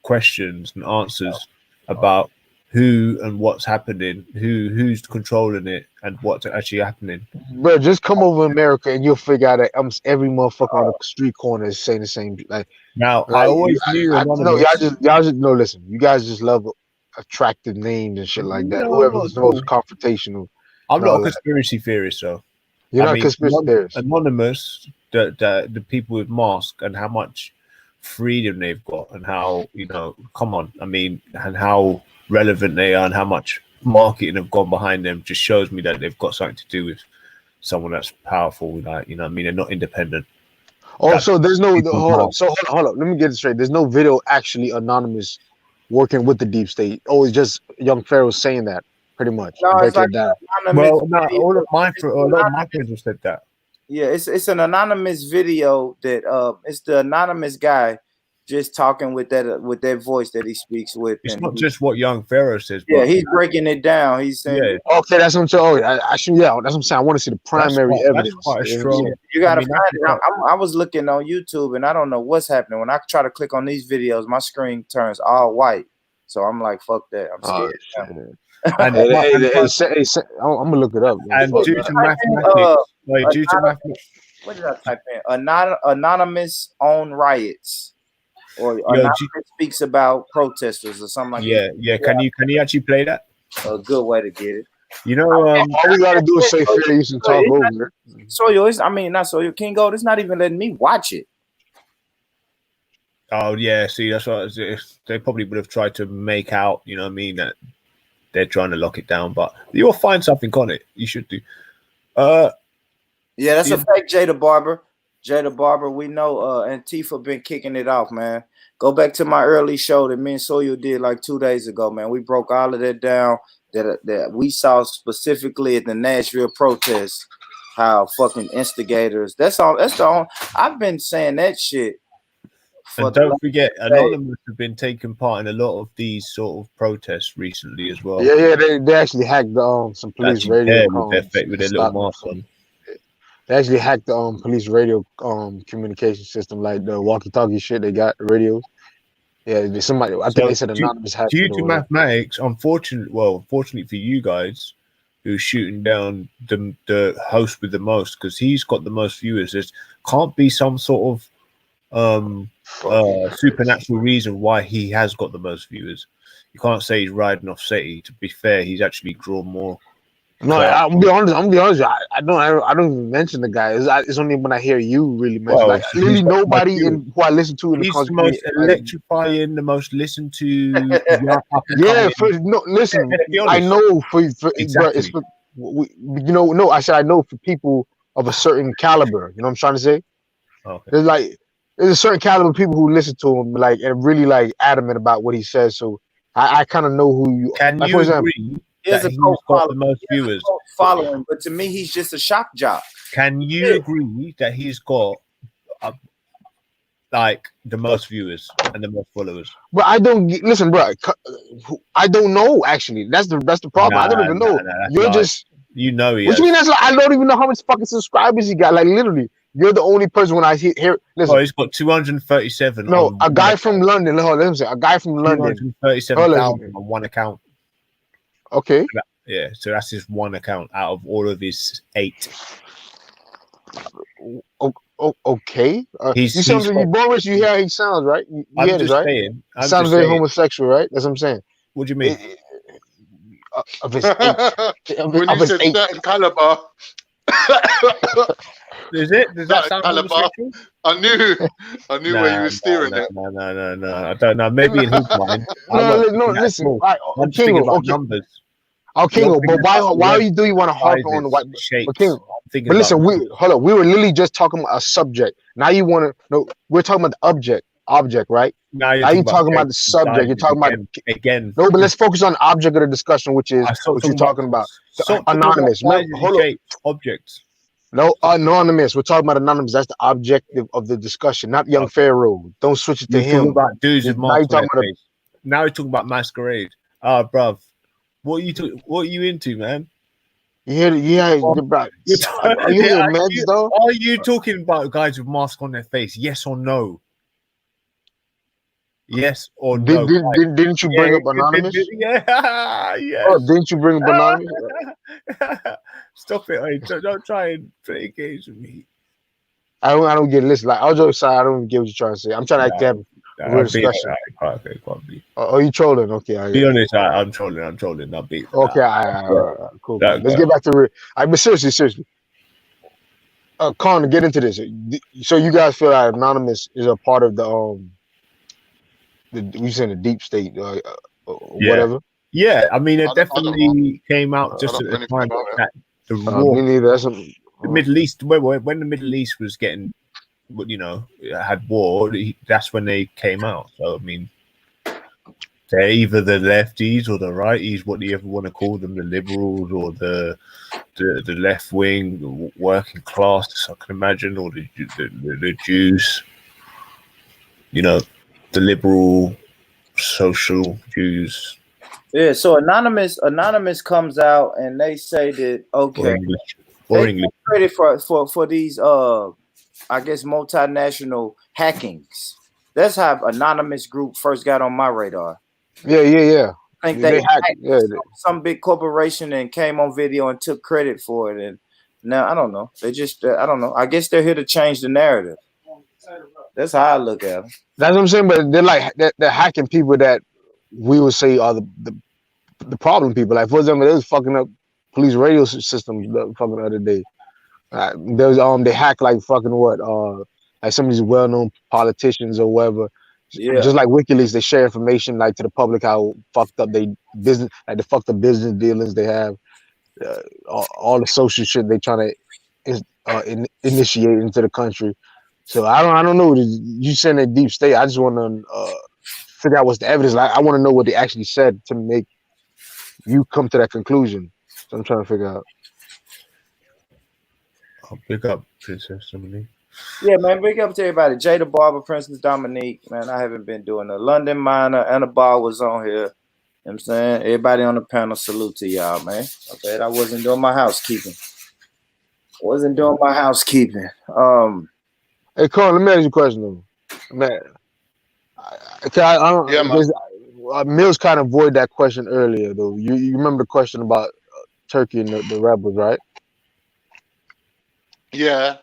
questions and answers about who and what's happening, who's controlling it, and what's actually happening? Bro, just come over America and you'll figure out that every motherfucker on the street corner is saying the same. Now, I always knew. No, y'all just no. Listen, you guys just love attractive names and shit like that. No, Whoever's the most confrontational. I'm not a conspiracy theorist, so you're not a conspiracy theorist. Anonymous, the people with masks and how much freedom they've got, and how come on, I mean, and how relevant they are, and how much marketing have gone behind them, just shows me that they've got something to do with someone that's powerful. Like, I mean, they're not independent. Oh, so there's no hold up. So hold up. Let me get it straight. There's no video actually anonymous working with the deep state. Oh, it's just young Pharaoh saying that, pretty much. No, it's like well, no, a lot of my friends have said that. Yeah, it's an anonymous video that it's the anonymous guy just talking with that voice that he speaks with. It's not just what young Pharaoh says. Yeah, he's breaking it down. He's saying, okay, that's what I'm saying. That's what I'm saying. I want to see the primary evidence. That's quite strong. Yeah, you gotta find it. I was looking on YouTube and I don't know what's happening. When I try to click on these videos, my screen turns all white. So I'm like, fuck that. I'm scared. I'm gonna look it up. And due to mathematics, what did I type in? Anonymous own riots. Or anonymous speaks about protesters or something like that. Yeah. Can you actually play that? A good way to get it. All we gotta do is say fair use and talk over it. Not Soyo. King Gold. It's not even letting me watch it. Oh yeah, see, that's what they probably would have tried to make out. You know what I mean? That they're trying to lock it down, but you'll find something on it. You should do. Yeah, that's a fake Jada Barber. Jada Barber, we know Antifa been kicking it off, man. Go back to my early show that me and Soyo did like 2 days ago, man. We broke all of that down that we saw specifically at the Nashville protest, how fucking instigators. That's all. I've been saying that shit. And don't forget, Anonymous have been taking part in a lot of these sort of protests recently as well. Yeah, they actually hacked some police radio with their little mask on. They actually hacked the police radio communication system, like the walkie-talkie shit. They got radios. Yeah, somebody. I think they said Anonymous hacked. Due to mathematics, unfortunately for you guys, who's shooting down the host with the most, because he's got the most viewers. There can't be some sort of supernatural reason why he has got the most viewers. You can't say he's riding off SETI. To be fair, he's actually drawn more. No, I'm gonna be honest. I don't even mention the guy. It's only when I hear you really mention. Like really, nobody who I listen to. He's the most electrifying, the most listened to. Listen. I know for exactly. I said I know for people of a certain caliber. You know what I'm trying to say? Okay. There's a certain caliber of people who listen to him, and really adamant about what he says. So I kind of know who you. Can you agree? He's got the most viewers following, but to me, he's just a shock jock. Can you agree that he's got the most viewers and the most followers? But I don't listen, bro. I don't know. Actually, that's the problem. I don't even know. You're just he. What you mean? That's I don't even know how much fucking subscribers he got. Like literally, you're the only person when I hear. Listen, he's got 237. No, a guy from London. Let me say, a guy from London. 237,000 on one account. Okay. Yeah, so that's his one account out of all of his 8. Okay. You sound like Boris. You hear how he sounds, right? I'm just saying. Sounds very homosexual, right? That's what I'm saying. What do you mean? Of his when you said certain caliber. Does that sound homosexual? I knew where you were steering it. No. I don't know. Maybe in his mind. Listen. I'm thinking about numbers. Okay, but why do you want to harp on the white? But listen, we were literally just talking about a subject. Now you want to know? We're talking about the object, right? Now you're talking about the subject. You're talking about again. No, but let's focus on the object of the discussion, which is what you're talking about. Anonymous. Objects. No, anonymous. We're talking about anonymous. That's the objective of the discussion, not young Pharaoh. Don't switch it to him. About dudes with now you're talking about masquerade. Bruv. What are you into, man? Yeah. Are you meds though? Are you talking about guys with masks on their face? Yes or no? Yes or no? Didn't you bring up Anonymous? Yeah. Yes. Oh, didn't you bring up Anonymous? Stop it! Don't try and play games with me. I don't get it. Listen, like I'll joke aside, I don't get what you're trying to say. I'm trying to have a real discussion. Are you trolling? Okay, be honest. I'm trolling. I'll be okay. Cool. Let's get back to real. But seriously. Con, to get into this. So you guys feel like Anonymous is a part of the we saying the deep state, whatever. Yeah, I mean, it definitely came out just at the time that the war. Me neither. The Middle East, when the Middle East was getting, had war, that's when they came out. So I mean, they're either the lefties or the righties, what do you ever want to call them, the liberals or the left wing, the working class, I can imagine, or the Jews. The liberal, social Jews. Yeah, so Anonymous comes out and they say that okay, or English. Credit for these I guess multinational hackings. That's how Anonymous group first got on my radar. Yeah. I think they hacked some big corporation and came on video and took credit for it. And now I don't know. They just I don't know. I guess they're here to change the narrative. That's how I look at them. That's what I'm saying. But they're like they're hacking people that we would say are the problem people. Like for example, they was fucking up police radio systems the fucking other day. There's they hack like fucking like some of these well-known politicians or whatever. Yeah. Just like WikiLeaks, they share information like to the public how fucked up they business, like the fucked up business dealings they have, all the social shit they trying to initiate into the country. So I don't know. You saying that deep state? I just want to figure out what's the evidence. Like I want to know what they actually said to make you come to that conclusion. So I'm trying to figure out. I'll pick up Princess Dominique. Yeah, man, big up to everybody. Jada Barber, Princess Dominique, man. I haven't been doing the London Miner. Anna Bar was on here. You know what I'm saying? Everybody on the panel, salute to y'all, man. Okay, I wasn't doing my housekeeping. Hey, Carl, let me ask you a question, though. Man, Mills kind of avoided that question earlier, though. You remember the question about Turkey and the rebels, right? Yeah.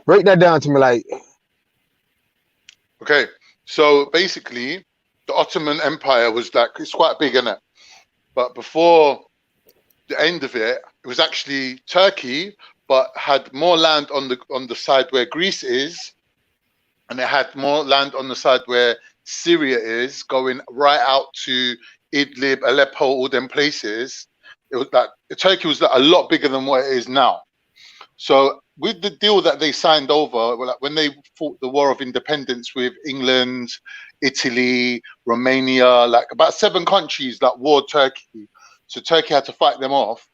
Break that down to me, like. Okay, so basically, the Ottoman Empire was it's quite big, isn't it? But before the end of it, it was actually Turkey, but had more land on the side where Greece is, and it had more land on the side where Syria is, going right out to Idlib, Aleppo, all them places. It was Turkey was a lot bigger than what it is now. So with the deal that they signed over, when they fought the War of Independence with England, Italy, Romania, like about 7 countries that warred Turkey. So Turkey had to fight them off.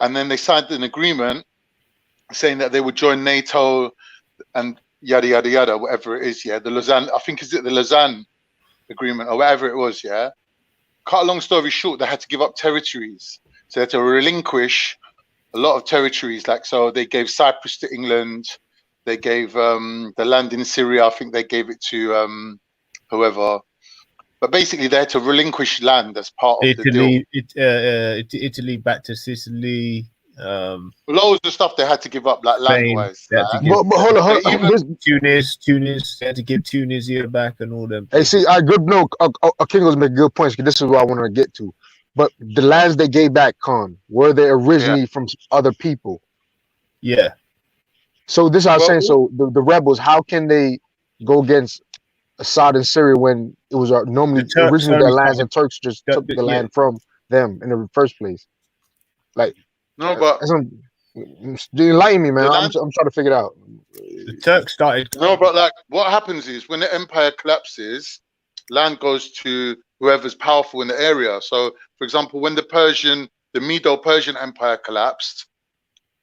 And then they signed an agreement saying that they would join NATO and yada, yada, yada, whatever it is, yeah. The Lausanne, I think, is it the Lausanne agreement or whatever it was, yeah. Cut a long story short, they had to give up territories. So they had to relinquish a lot of territories, so they gave Cyprus to England, they gave the land in Syria, I think they gave it to whoever. But basically, they had to relinquish land as part of the deal. Italy back to Sicily. Loads of stuff they had to give up, like land-wise. But hold on. Tunis, they had to give Tunisia back and all them. Hey, see, King was making good points, because this is what I wanted to get to. But the lands they gave back, were they originally from other people? Yeah. So this is what I'm saying. So the rebels, how can they go against Assad and Syria when it was normally originally their lands, and Turks just took the land from them in the first place? Like, no, but enlighten me, man. I'm trying to figure it out. The Turks started. No, but what happens is when the empire collapses, land goes to whoever's powerful in the area. So, for example, when the Medo-Persian Empire collapsed,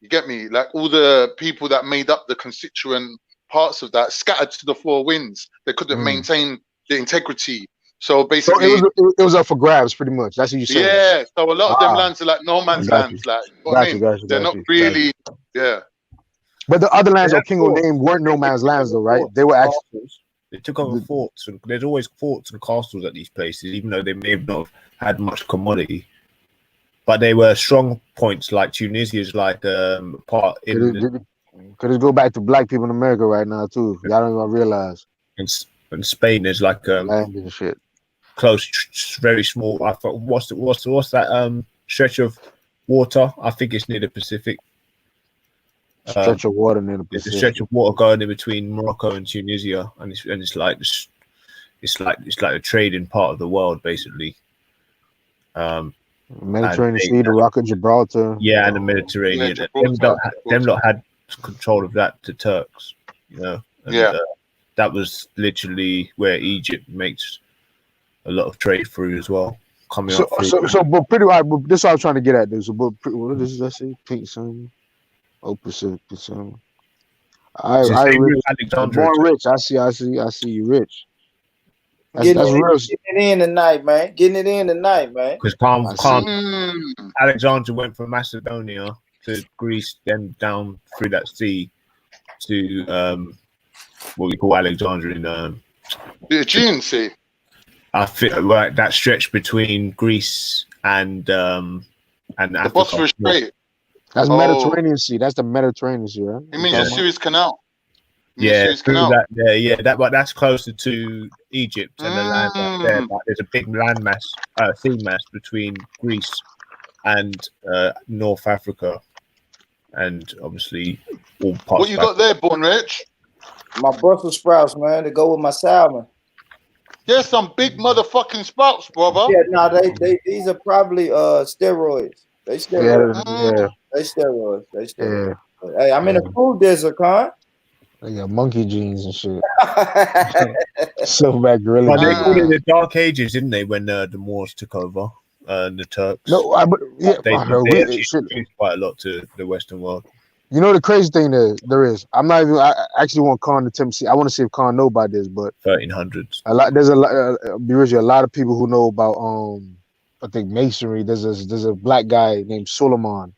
you get me? Like all the people that made up the constituent parts of that scattered to the 4 winds. They couldn't maintain the integrity. So basically, it was up for grabs, pretty much. That's what you said. Yeah. So a lot of them lands are like no man's lands. Like, what I mean, they're not really. Yeah. But the other lands or King of Name weren't no man's lands, though, right? They were actually. They took over forts. There's always forts and castles at these places, even though they may have not had much commodity. But they were strong points, like Tunisia's like part in. Could it go back to black people in America right now too? Y'all don't even realize. In Spain, there's like land and shit. Close, very small. I thought, what's that stretch of water? I think it's near the Pacific. Stretch of water near the Pacific. There's a stretch of water going in between Morocco and Tunisia, and it's like a trading part of the world, basically. Mediterranean Sea, the Rock of Gibraltar. Yeah, and the Mediterranean. Them lot had control of that to Turks, you know. And, that was literally where Egypt makes a lot of trade through as well. But pretty right. But this is what I was trying to get at. This, but what is this? I say pink sun, Pacific sun. I born rich. I see you rich. Getting it in tonight, man. Because Alexander went from Macedonia to Greece, then down through that sea to what we call Alexandria in the Aegean Sea. I feel like that stretch between Greece and the Africa. Bosphorus Strait. That's Mediterranean Sea. That's the Mediterranean Sea, right? It means the Suez Canal. But that's closer to Egypt and the land up there. But there's a big sea mass between Greece and North Africa, and obviously all parts. What you got there, Born Rich? My Brussels sprouts, man, to go with my salmon. There's some big motherfucking sprouts, brother. Yeah, no, these are probably steroids. They steroids. They steroids. Yeah. Hey, I'm in a food desert, huh? They got monkey genes and shit. Silverback gorilla. They called it the Dark Ages, didn't they? When the Moors took over and the Turks. No, they introduced quite a lot to the Western world. You know the crazy thing there is. I'm not even. I actually want Khan to tell me. I want to see if Khan know about this, but 1300s. There's a lot of people who know about I think masonry. There's a black guy named Suleiman,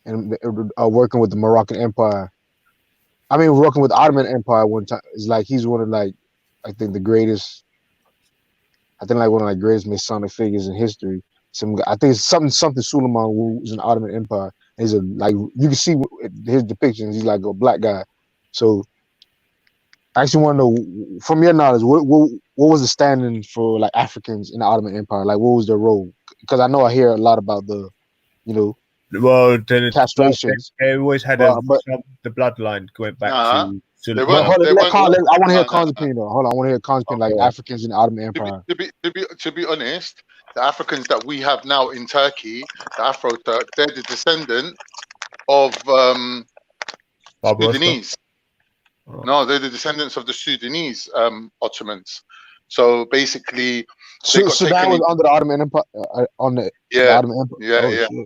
and working with the Moroccan Empire. I mean, working with the Ottoman Empire one time. It's like he's one of I think the greatest. I think one of the greatest Masonic figures in history. I think it's something Suleiman, who was in the Ottoman Empire. He's you can see his depictions. He's like a black guy. So I actually want to know, from your knowledge, what was the standing for Africans in the Ottoman Empire? What was their role? Because I know I hear a lot about the, well, castrations. They always had the bloodline going back to. I want to hear Khan's opinion. Hold on, I want to hear Khan's opinion. Africans in the Ottoman Empire. To be honest, the Africans that we have now in Turkey, the Afro-Turk, they're the descendant of Sudanese. No, they're the descendants of the Sudanese Ottomans. So basically, Sudan was under the Ottoman Empire. The Ottoman Empire.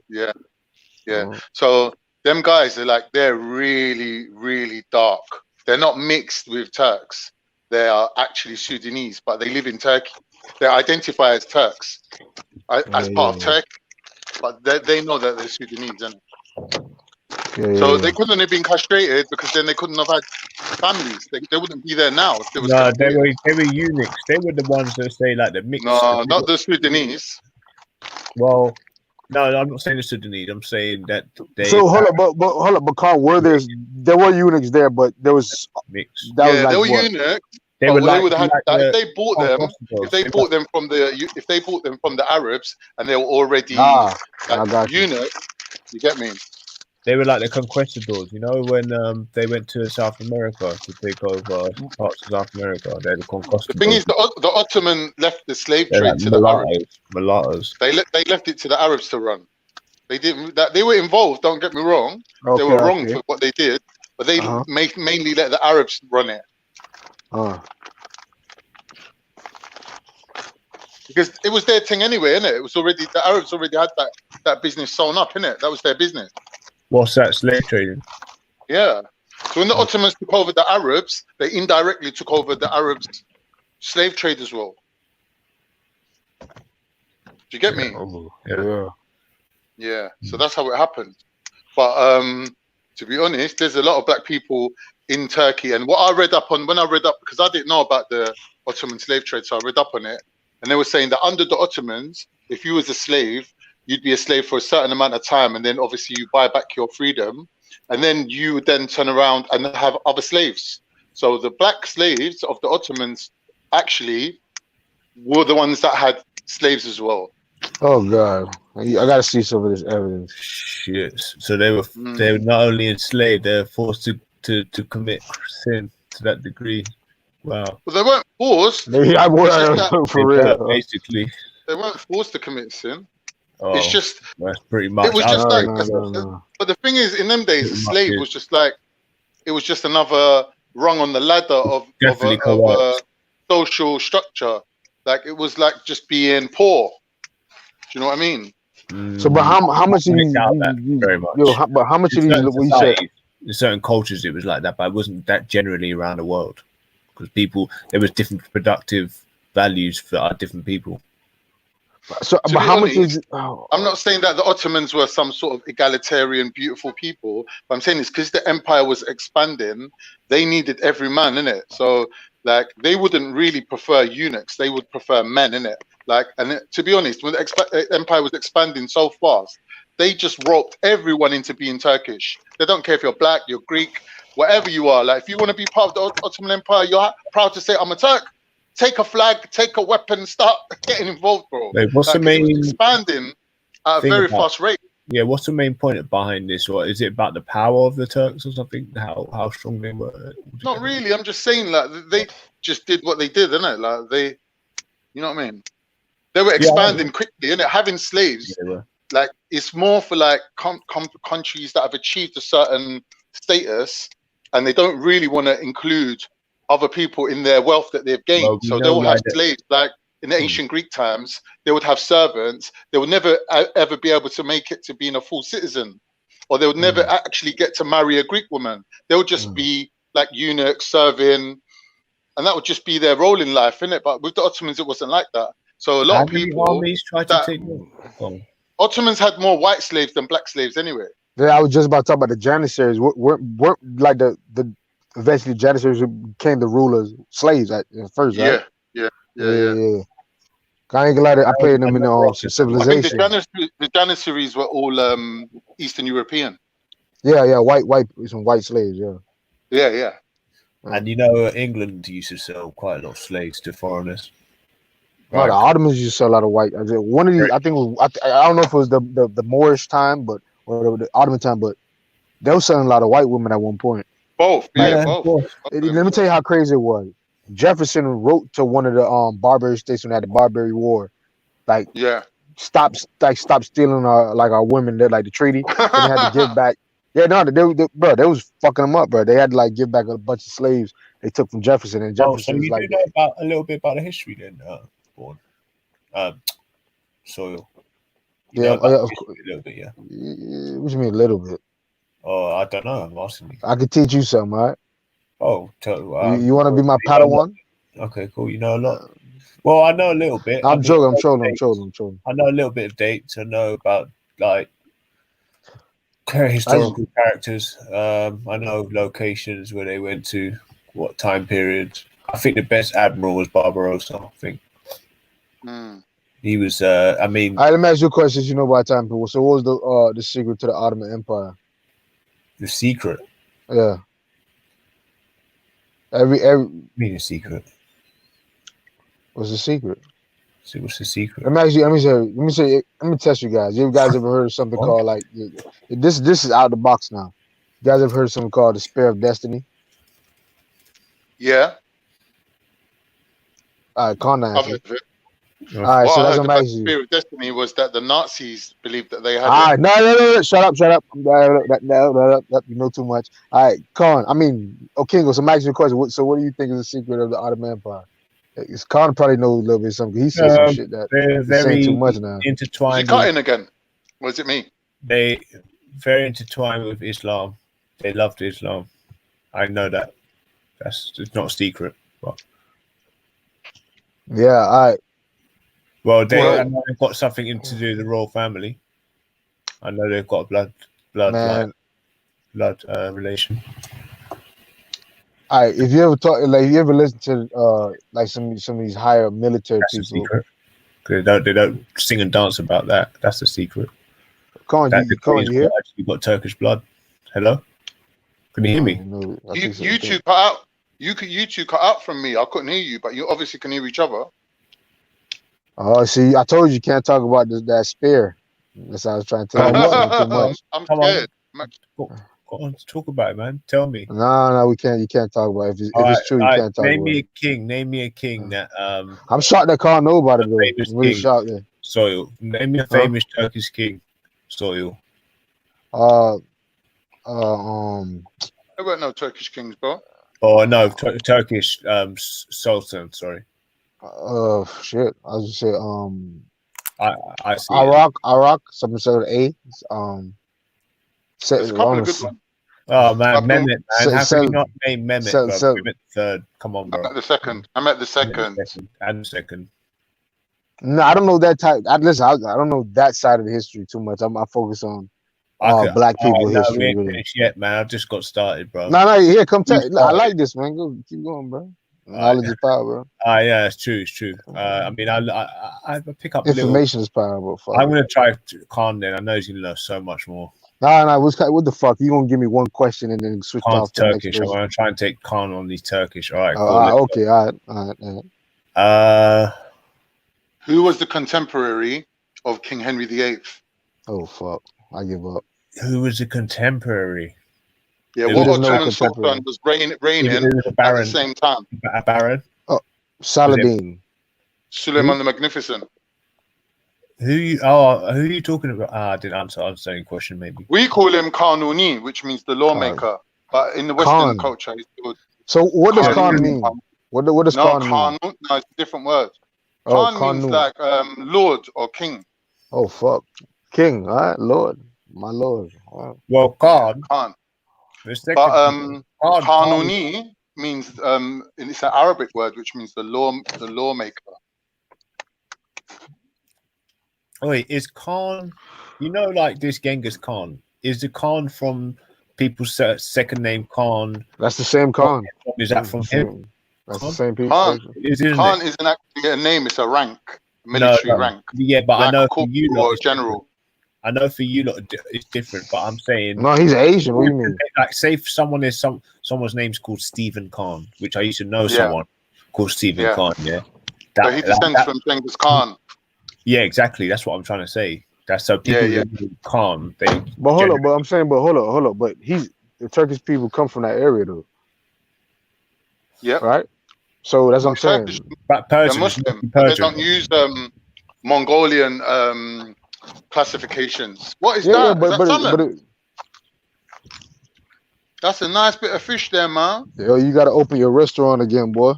Yeah. So them guys are they're really, really dark. They're not mixed with Turks. They are actually Sudanese, but they live in Turkey. They identify as Turks, as part of Turkey, but they know that they're Sudanese. So they couldn't have been castrated, because then they couldn't have had families. They wouldn't be there now. If they were eunuchs. They were the ones that say the mixed. No, not the Sudanese. Well, no, I'm not saying the Sudanese. I'm saying that they. So hold up, but Carl, there were eunuchs there, but there was mixed. There were eunuchs. They would have had if they bought them. If they bought them from the Arabs, and they were already eunuchs, you get me? They were like the conquistadors, when they went to South America to take over parts of South America. They're the conquistadors. The thing is, the Ottoman left the slave trade to the Arabs. Mulattoes. They left it to the Arabs to run. They didn't. They were involved. Don't get me wrong. They were wrong for what they did, but they mainly let the Arabs run it. Because it was their thing anyway, innit? It was already, the Arabs already had that business sewn up, innit? That was their business. What's that, slave trading? Yeah. So when the Ottomans took over the Arabs, they indirectly took over the Arabs' slave trade as well. you get me? Yeah. So that's how it happened. But to be honest, there's a lot of black people in Turkey. And what I read up on, because I didn't know about the Ottoman slave trade, so I read up on it. And they were saying that under the Ottomans, if you was a slave, you'd be a slave for a certain amount of time. And then obviously you buy back your freedom. And then you would then turn around and have other slaves. So the black slaves of the Ottomans actually were the ones that had slaves as well. Oh God, I gotta see some of this evidence. Shit. So they were not only enslaved, they were forced to commit sin to that degree. Wow. Well, they weren't forced. For real, basically. They weren't forced to commit sin. Oh, it's just that's pretty much. It was just But the thing is, in them days, a slave was just like it was just another rung on the ladder of a social structure. Like it was like just being poor. Do you know what I mean? So, but how much of these? Very much. But how much of these? What you said? In certain cultures, it was like that, but it wasn't that generally around the world because there was different productive values for different people. So, but how much is? I'm not saying that the Ottomans were some sort of egalitarian, beautiful people. But I'm saying it's because the empire was expanding. They needed every man, innit? So, like, they wouldn't really prefer eunuchs. They would prefer men, innit? Like, and to be honest, when the empire was expanding so fast, they just roped everyone into being Turkish. They don't care if you're black, you're Greek, whatever you are. Like, if you want to be part of the Ottoman Empire, you're proud to say, I'm a Turk. Take a flag, take a weapon, start getting involved, bro. Wait, what's the main expanding at a very fast rate? Yeah, what's the main point behind this? Or is it about the power of the Turks or something? How strong they were? Not really. I'm just saying, like, they just did what they did, innit? Like, they, you know what I mean? They were expanding quickly, innit? Having slaves, like, it's more for like countries that have achieved a certain status, and they don't really want to include other people in their wealth that they've gained. Well, so they'll have slaves, like in the ancient Greek times, they would have servants. They would never ever be able to make it to being a full citizen, or they would never actually get to marry a Greek woman. They would just be like eunuchs serving, and that would just be their role in life, innit? But with the Ottomans, it wasn't like that. So a lot of people armies tried to take them. Ottomans had more white slaves than black slaves anyway. Yeah, I was just about to talk about the Janissaries. Weren't like the eventually Janissaries became the rulers, slaves at first, right? Yeah. I ain't glad I played them in the civilization. I think the Janissaries were all Eastern European. Yeah, some white slaves, Yeah. And you know, England used to sell quite a lot of slaves to foreigners. Right. The Ottomans used to sell a lot of white. One of these, I think, I don't know if it was the Moorish time, or the Ottoman time, but they were selling a lot of white women at one point. Both. Both. Let me tell you how crazy it was. Jefferson wrote to one of the Barbary states when they had the Barbary War, like, stop stealing our women. They're like the treaty. And they had to give back. Yeah, no, they was fucking them up, bro. They had to like give back a bunch of slaves they took from Jefferson, and Jefferson so you do know a little bit about the history then, Born. Soil. You know a little bit, yeah. What you mean a little bit? Oh, I don't know. I'm asking you. I could teach you something, all right? Oh, you want to be my Padawan? Okay, cool. You know a lot. Well, I know a little bit. I'm trolling. I know a little bit of dates. I know about like historical characters. I know locations where they went to, what time periods. I think the best admiral was Barbarossa. I think he was. I mean, let me ask you a question. You know about time period. So, what was the secret to the Ottoman Empire? The secret. Yeah. Every mean a secret. What's the secret? See, what's the secret? Let me test you guys. You guys ever heard of something called like this? This is out of the box now. You guys ever heard of something called the Spear of Destiny? Yeah. All right, Con. All right, so that's what the Spear of Destiny was that the Nazis believed that they had. All right, no, shut up. No, you know too much. All right, Con. Okingo. So, Max, your question. So, what do you think is the secret of the Ottoman Empire? Con probably knows a little bit something. He said some shit that he's saying too much now. Intertwined. Is he cutting again? Or is it me? They very intertwined with Islam. They loved Islam. I know that. It's not a secret. But... Yeah, all right. Well, I know they've got something to do with the royal family. I know they've got a blood relation. All right, if you ever talk, like, you ever listen to like some of these higher military people, they don't sing and dance about that. That's the secret. You hear? Actually got Turkish blood. Hello, can you hear me? No, you two cut out. You two cut out from me. I couldn't hear you, but you obviously can hear each other. Oh, see, I told you can't talk about that spear. That's what I was trying to tell you. Too much. I'm scared. Go on, talk about it, man. Tell me. No, we can't. You can't talk about it. If it's true, you can't talk about it. Name me a king that. I'm shocked that Carl know about it though. I'm really shocked. Yeah. Soil. Name me a famous Turkish king. Soil. There weren't no Turkish kings, bro. Oh no, Turkish sultan. Sorry. Shit. I was just say I see Iraq. Something sort of A. There's a couple of good ones. Oh man, Mehmet, man. How can you not name Mehmet, bro? Mehmet third. Come on, bro. I'm at the second. And second. No, I don't know that type. I don't know that side of the history too much. I focus on black people history. We ain't finished yet, man. I've just got started, bro. No, here, come tell. I like this, man. Go, keep going, bro. Knowledge is power, bro. Yeah, it's true. I mean, I pick up information is power, bro. I'm gonna try Khan then. I know he's gonna know so much more. No. What the fuck? You gonna give me one question and then switch Khan's off to Turkish. I'm gonna try and take Khan on these Turkish. All right. Okay. All right. Who was the contemporary of King Henry VIII? Oh fuck! I give up. Who was the contemporary? Yeah, what Ottoman Sultan was reigning at the same time? A baron? Oh, Saladin. Suleiman the Magnificent. Who are you talking about? I didn't answer the same question, maybe. We call him Kanuni, which means the lawmaker. But in the Western culture, he's called. So what does Khan mean? What does Khan mean? No, it's a different word. Khan means like lord or king. Oh fuck. King, all right, lord. My lord. Wow. Well, Khan. But Kanuni means it's an Arabic word which means the lawmaker. Oh wait, is Khan, like this Genghis Khan, is the Khan from people's second name Khan? That's the same Khan. Is that from him? That's the same people. Khan isn't actually a name, it's a rank, military rank. Yeah, but like I know for you lot, general. I know for you lot it's different, but I'm saying no, he's Asian. What do you mean? Like, say if someone's name's called Stephen Khan, which I used to know someone called Stephen Khan. Yeah, so he descends from Genghis Khan. Yeah, exactly. That's what I'm trying to say. That's so people Khan. But hold up. But the Turkish people come from that area though. Yeah. Right. So that's what I'm saying. But they're Muslim. They don't use Mongolian classifications. What is that? That's a nice bit of fish there, man. Yo, you got to open your restaurant again, boy.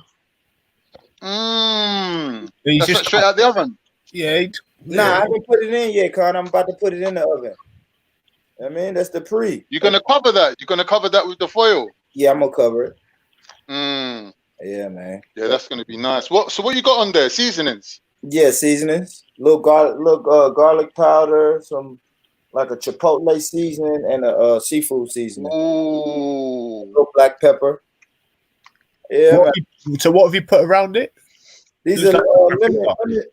That's just straight out the oven. Yeah. Nah, I haven't put it in yet, Con. I'm about to put it in the oven. I mean, that's the pre. You're gonna cover that. You're gonna cover that with the foil. Yeah, I'm gonna cover it. Yeah, man. Yeah, that's gonna be nice. So what you got on there? Seasonings? Yeah, seasonings. Little garlic powder, some like a chipotle seasoning, and a seafood seasoning. Ooh. Little black pepper. Yeah. So what have you put around it? These are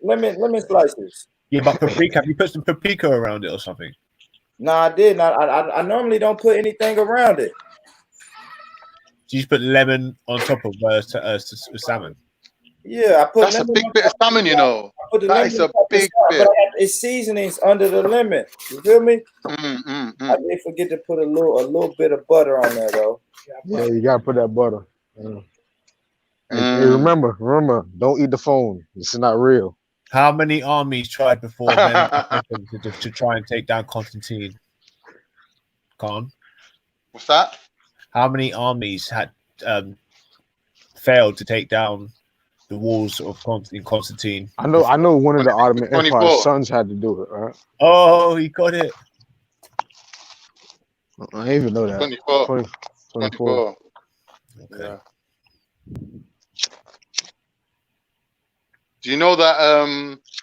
lemon slices. Yeah, but paprika. Have you put some paprika around it or something? No, I didn't. I normally don't put anything around it. You just put lemon on top of salmon. Yeah, I put. That's a big bit of salmon, you know. That is a big bit. It's seasonings under the lemon. You feel me? I did forget to put a little bit of butter on there though. Yeah, you gotta put that butter. Hey, remember, don't eat the phone. This is not real. How many armies tried before to try and take down Constantine? Khan? What's that? How many armies had failed to take down the walls of Constantine? I know one of the Ottoman Empire's sons had to do it, right? Oh, he got it. I didn't even know that. 24. Okay. Yeah. Do you know that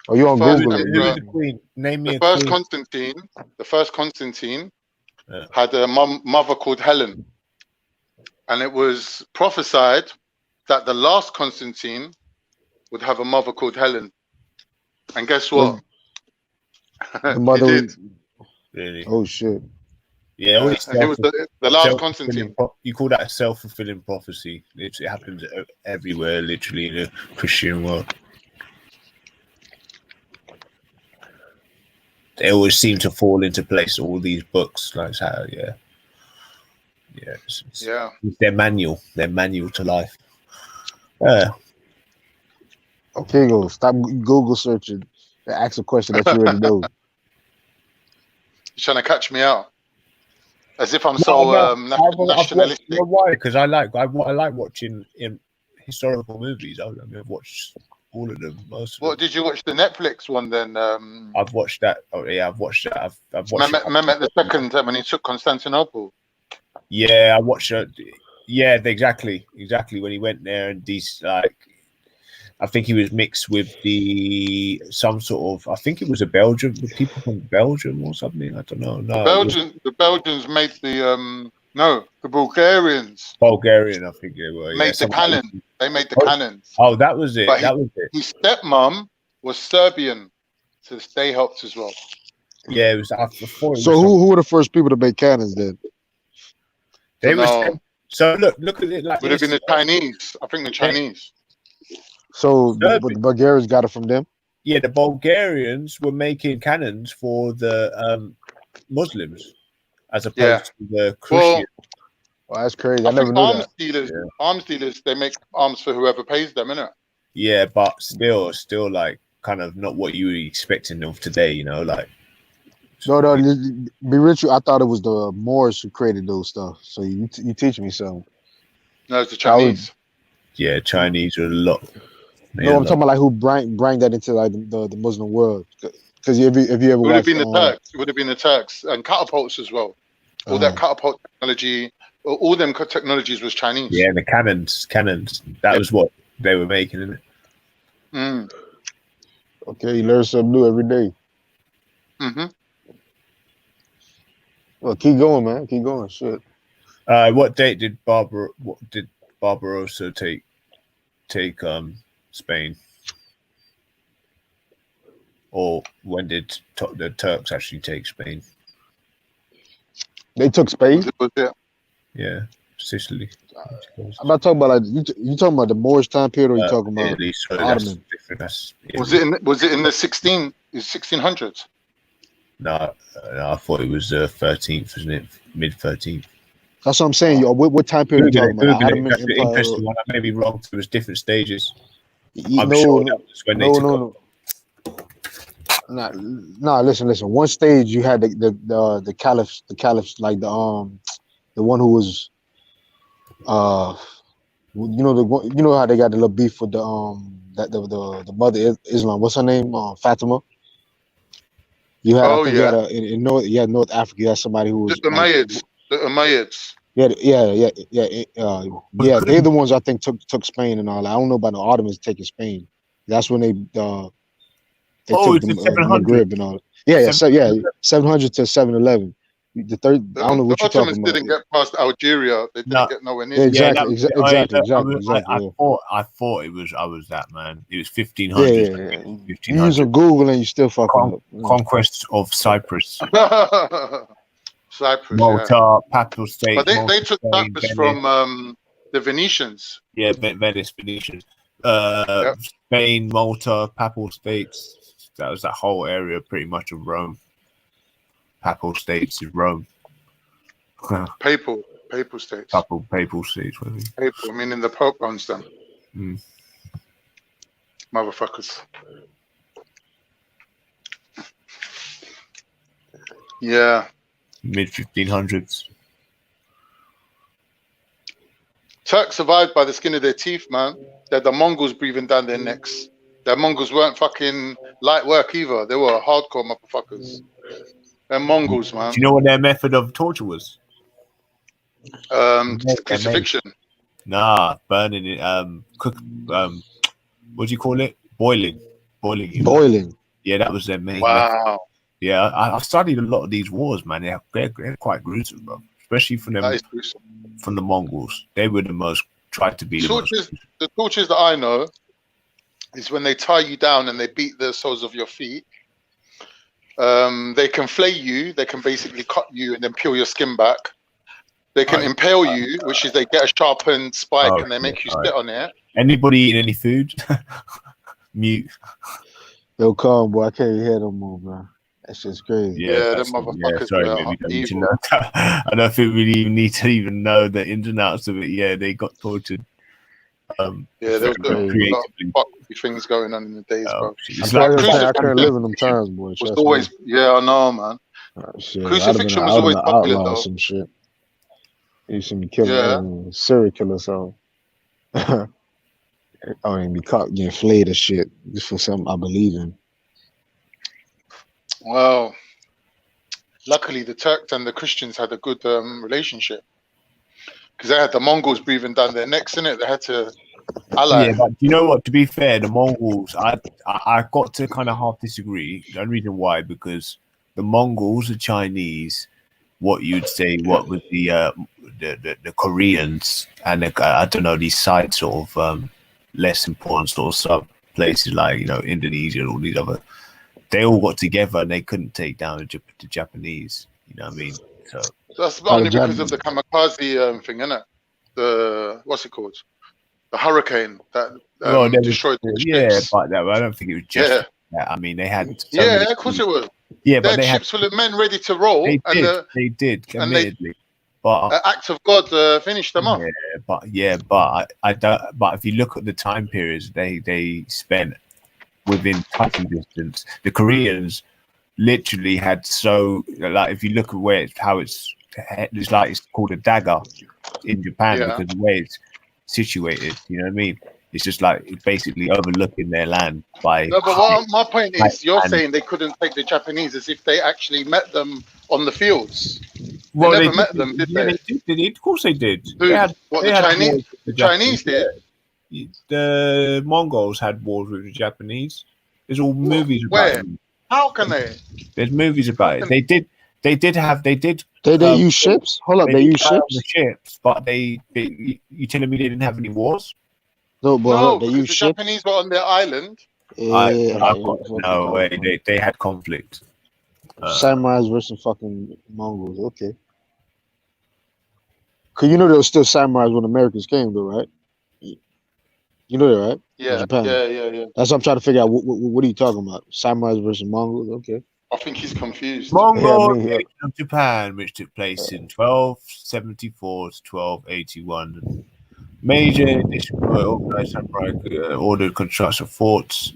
Oh, you on Google? Who was the queen? Name me the first queen. The first Constantine had a mother called Helen, and it was prophesied that the last Constantine would have a mother called Helen. And guess what? The mother did. Really? Oh shit! Yeah, he was the last Constantine. You call that a self-fulfilling prophecy? It happens everywhere, literally, in the Christian world. They always seem to fall into place. All these books, like how, it's their manual to life. Okay, go stop Google searching. Ask a question that you already know. You're trying to catch me out, as if I'm nationalistic. You know why? Because I like watching historical movies. I've watched all of them. What did you watch the Netflix one then? I've watched that. Oh yeah, I've watched that. I've watched. Remember the second time when he took Constantinople? Yeah, I watched it. Yeah, exactly. When he went there and these I think he was mixed with some sort of. I think it was a Belgian. People from Belgium or something. I don't know. No, the Belgians made the the Bulgarians. Bulgarian, I think they were. Made the cannon. They made the cannons. Oh, that was it. But that was it. His stepmom was Serbian, so they helped as well. Yeah, it was. I thought so who were the first people to make cannons then? They were. So look at it. Like would have been the Chinese. I think the Chinese. So the Bulgarians got it from them? Yeah, the Bulgarians were making cannons for the Muslims as opposed to the Christians. Well, that's crazy. I never knew that. Arms dealers, they make arms for whoever pays them, innit? Yeah, but still like kind of not what you were expecting of today, you know, like. No, be rich. I thought it was the Moors who created those stuff. So you teach me something. No, it's the Chinese. Yeah, Chinese are a lot. No, I'm talking about like who bring that into like the Muslim world. Because if you ever it would have been the Turks. It would have been the Turks and catapults as well. All that catapult technology, all them technologies was Chinese. Yeah, the cannons. That was what they were making, isn't it? Okay, you learn something new every day. Mm-hmm. Well, keep going, man. Keep going. Shit. What date did Barbarossa take Spain? Or when did the Turks actually take Spain? They took Spain? Yeah, Sicily. I'm not talking about like you talking about the Moorish time period, or you talking about Ottoman? Was it in the 1600s? No, I thought it was 13th, wasn't it? Mid 13th. That's what I'm saying. What time period are you talking about? Ottoman Empire. Interesting one. I may be wrong. There was different stages. No. Listen. One stage you had the caliphs, like the one who was you know how they got the little beef with the mother Islam. What's her name? Fatima. You had in North Africa. You had somebody who was the Umayyads. The Umayyads. Yeah. They're the ones I think took Spain and all that. I don't know about the Ottomans taking Spain. That's when they took the Maghreb and all that. Yeah, 700 to 711. The third, I don't know what you're talking about. The Ottomans didn't get past Algeria. They didn't get nowhere near. Exactly. I thought it was. I was that man. It was 1500. Yeah. You using Google and you still fucking conquest of Cyprus. Cyprus, Malta, Papal State. But they took Cyprus from the Venetians. Yeah, Venice, Venetians. Spain, Malta, Papal States. That was that whole area pretty much of Rome. Papal States of Rome. Papal States. Papal States. Papal, meaning the Pope owns them. Motherfuckers. Yeah. Mid 1500s. Turks survived by the skin of their teeth, man. They're the Mongols breathing down their necks. The Mongols weren't fucking light work either. They were hardcore motherfuckers. They're Mongols, man. Do you know what their method of torture was? Crucifixion. Nah, burning it. What do you call it? Boiling. Boiling. Yeah, that was their main. Wow. Method. Yeah, I've studied a lot of these wars, man. They're quite gruesome, bro. Especially from them, from the Mongols. They were the most tried to be the tortures that I know is when they tie you down and they beat the soles of your feet. They can flay you. They can basically cut you and then peel your skin back. They can impale you, which is they get a sharpened spike and they make you sit on it. Anybody eating any food? Mute. Yo, calm, boy. I can't even hear no more, man. That shit's crazy. Yeah, them motherfuckers. I don't think we even need to even know the ins and outs of it. Yeah, they got tortured. There was a lot of things going on in the days, bro. I can't live in them times, boy. Was always, I know, man. Crucifixion was always popular, though. Some shit. You should be killing serial killer, so I don't even be caught getting flayed or shit just for something I believe in. Well, luckily the Turks and the Christians had a good relationship because they had the Mongols breathing down their necks, innit? They had to ally. Yeah, but you know what? To be fair, the Mongols, I got to kind of half disagree. The only reason why, because the Mongols, the Chinese, what you'd say, what was the Koreans, and I don't know, these sides sort of less important sort of sub places like Indonesia and all these other. They all got together and they couldn't take down the Japanese. You know what I mean? So that's only because of the kamikaze thing, isn't it? The what's it called? The hurricane that destroyed the ships. Yeah, but I don't think it was just that. I mean, they had. Of course it was. Yeah, they but had ships full of men ready to roll. They did, admittedly. But the act of God finished them off. Yeah, but I don't. But if you look at the time periods they spent within touching distance, the Koreans literally had if you look at how it's like it's called a dagger in Japan because the way it's situated. You know what I mean? It's just like basically overlooking their land by. No, but my point is, you're saying they couldn't take the Japanese as if they actually met them on the fields. Well, they never met them, did they? They did. Of course they did. The Chinese? The Chinese did. The Mongols had wars with the Japanese. There's all movies about it. How can they? There's movies about it. They did. They use ships? Hold up, they use ships? But you telling me they didn't have any wars? No, they used ships. The Japanese were on their island. No way. They had conflict. Samurais versus fucking Mongols. Okay. Cause there was still samurais when Americans came, though, right? You know that, right? Yeah. Japan. Yeah. That's what I'm trying to figure out. What are you talking about? Samurais versus Mongols? Okay. I think he's confused. Mongol invasion of Japan, which took place in 1274 to 1281. Major organized samurai ordered construction of forts.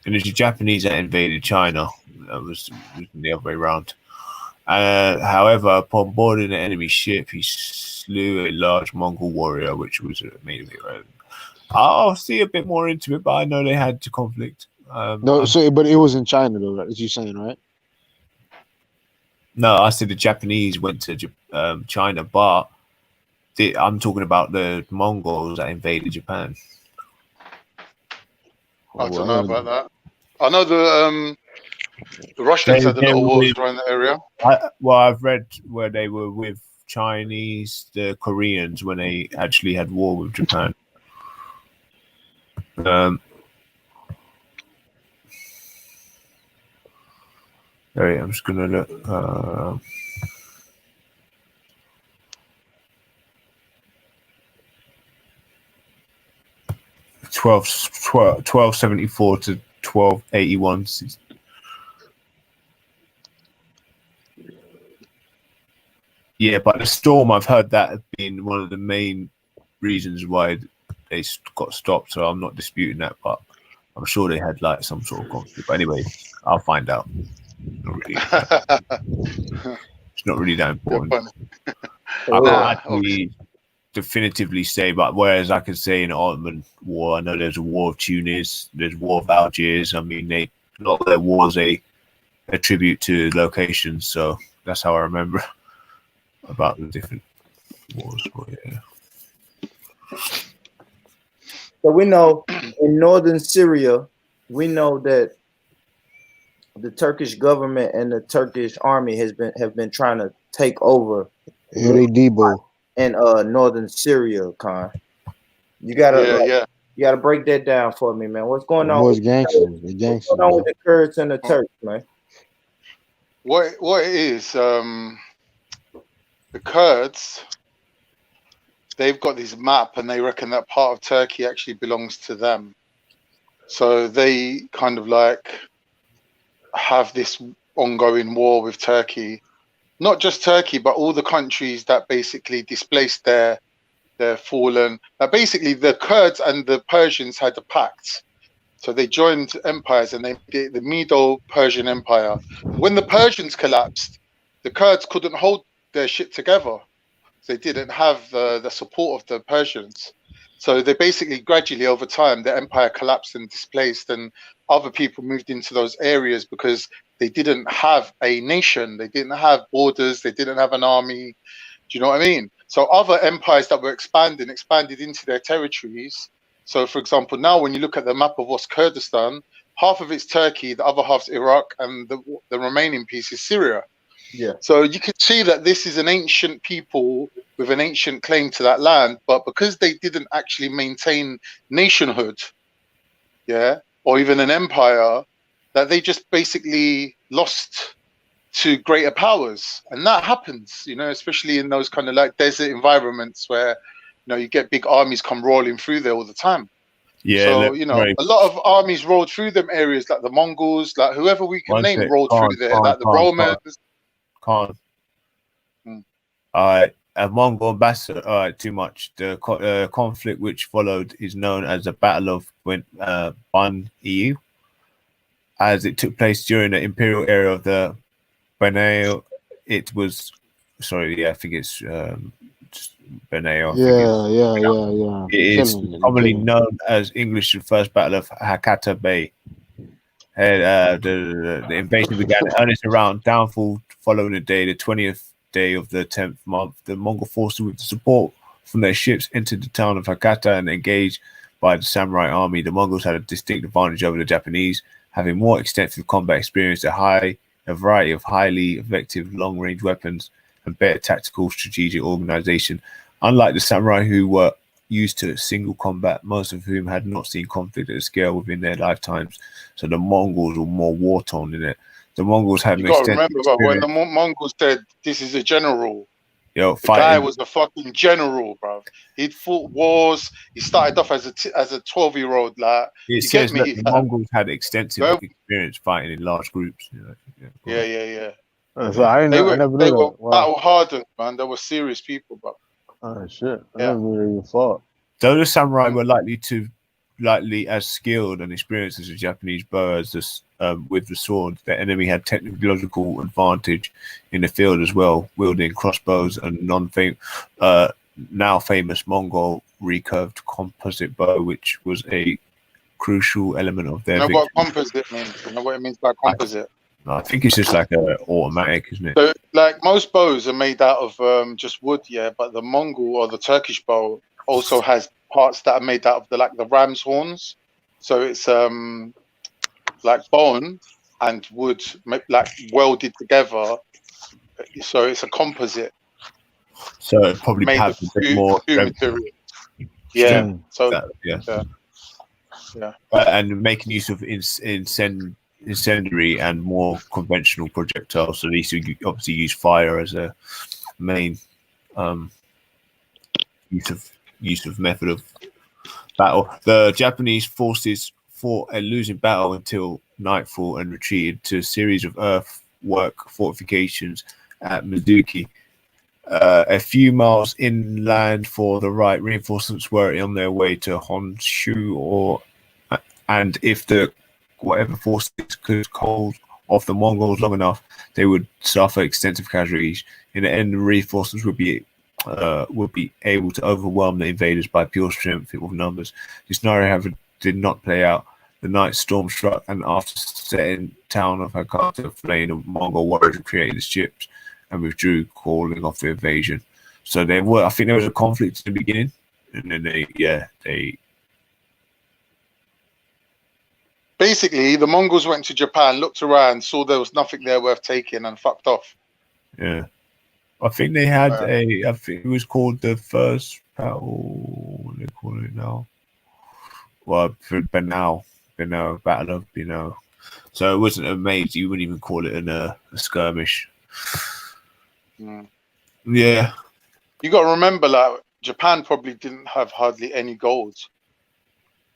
And it was the Japanese that invaded China. That was the other way around. However, upon boarding an enemy ship, he slew a large Mongol warrior, which was immediately irrelevant. I'll see a bit more into it, but I know they had to conflict. But it was in China, though, right? As you're saying, right? No, I said the Japanese went to China, but I'm talking about the Mongols that invaded Japan. I don't know about that. I know the Russians had a lot of wars around the area. I've read where they were with Chinese, the Koreans, when they actually had war with Japan. I'm just gonna look. 1274 to 1281. Yeah, but the storm, I've heard that have been one of the main reasons why they got stopped. So I'm not disputing that, but I'm sure they had like some sort of conflict. But anyway, I'll find out. Not really. It's not really that important. I can't actually definitively say, but whereas I could say in the Ottoman War, I know there's a war of Tunis, there's a war of Algiers. I mean, a lot of their wars a tribute to locations, so that's how I remember about the different wars. But yeah. So we know in northern Syria, we know that the Turkish government and the Turkish army have been trying to take over in northern Syria, Khan. You gotta you gotta break that down for me, man. What's going on? What's going on with the Kurds and the Turks, man? What it is, the Kurds, they've got this map and they reckon that part of Turkey actually belongs to them. So they kind of like have this ongoing war with Turkey. Not just Turkey, but all the countries that basically displaced their fallen. Basically, the Kurds and the Persians had a pact. So they joined empires and they did the Medo-Persian Empire. When the Persians collapsed, the Kurds couldn't hold their shit together. They didn't have the support of the Persians. So they basically gradually over time, the empire collapsed and displaced, and other people moved into those areas because they didn't have a nation. They didn't have borders. They didn't have an army. Do you know what I mean? So other empires that were expanded into their territories. So, for example, now when you look at the map of what's Kurdistan, half of it's Turkey, the other half's Iraq, and the remaining piece is Syria. Yeah. So you can see that this is an ancient people with an ancient claim to that land, but because they didn't actually maintain nationhood, or even an empire, that they just basically lost to greater powers. And that happens, especially in those kind of like desert environments where, you get big armies come rolling through there all the time. Yeah. So, a lot of armies rolled through them areas, like the Mongols, like whoever we can name rolled through there, like the Romans. Khan. A Mongol ambassador. Too much. The conflict which followed is known as the Battle of Ban EU, as it took place during the imperial era of the Banao. It was, I think it's Banao. Yeah. It is commonly known as English the First Battle of Hakata Bay. And the invasion began in earnest around downfall following the day, the 20th day of the 10th month. The Mongol forces, with the support from their ships, entered the town of Hakata and engaged by the samurai army. The Mongols had a distinct advantage over the Japanese, having more extensive combat experience, a variety of highly effective long-range weapons, and better tactical strategic organization. Unlike the samurai, who were used to single combat, most of whom had not seen conflict at a scale within their lifetimes. So the Mongols were more war-torn in it. The Mongols had You got to remember, bro, when the Mongols said, this is a general, the guy was a fucking general, bro. He'd fought wars. He started off as a 12-year-old. Like, it says that the Mongols had extensive experience fighting in large groups. Yeah. So I never knew they that. were battle hardened, man. They were serious people, bro. Oh shit! I never really fought. Though the samurai were likely as skilled and experienced as the Japanese bow with the sword, the enemy had technological advantage in the field as well, wielding crossbows and now famous Mongol recurved composite bow, which was a crucial element of their victory. What composite means? You know what it means by composite? I think it's just like an automatic, isn't it? So, like most bows are made out of just wood, but the Mongol or the Turkish bow also has parts that are made out of the ram's horns. So it's like bone and wood like welded together. So it's a composite. So it probably has a bit more material. Yeah. So and making use of incendiary and more conventional projectiles. So these obviously use fire as a main use of method of battle. The Japanese forces fought a losing battle until nightfall and retreated to a series of earthwork fortifications at Mizuki. A few miles inland for the right, reinforcements were on their way to Honshu, and if whatever forces could hold off the Mongols long enough, they would suffer extensive casualties. In the end, the reinforcements would be able to overwhelm the invaders by pure strength of numbers. This scenario, however, did not play out. The night storm struck, and after setting town of Hakata aflame, the Mongol warriors created the ships and withdrew, calling off the invasion. So I think there was a conflict at the beginning, and then they basically, the Mongols went to Japan, looked around, saw there was nothing there worth taking, and fucked off. Yeah. I think they had I think it was called the first battle. What do they call it now? Well, for Banao, Battle of Banao. So it wasn't a maze. You wouldn't even call it a skirmish. Yeah. You got to remember, like, Japan probably didn't have hardly any gold.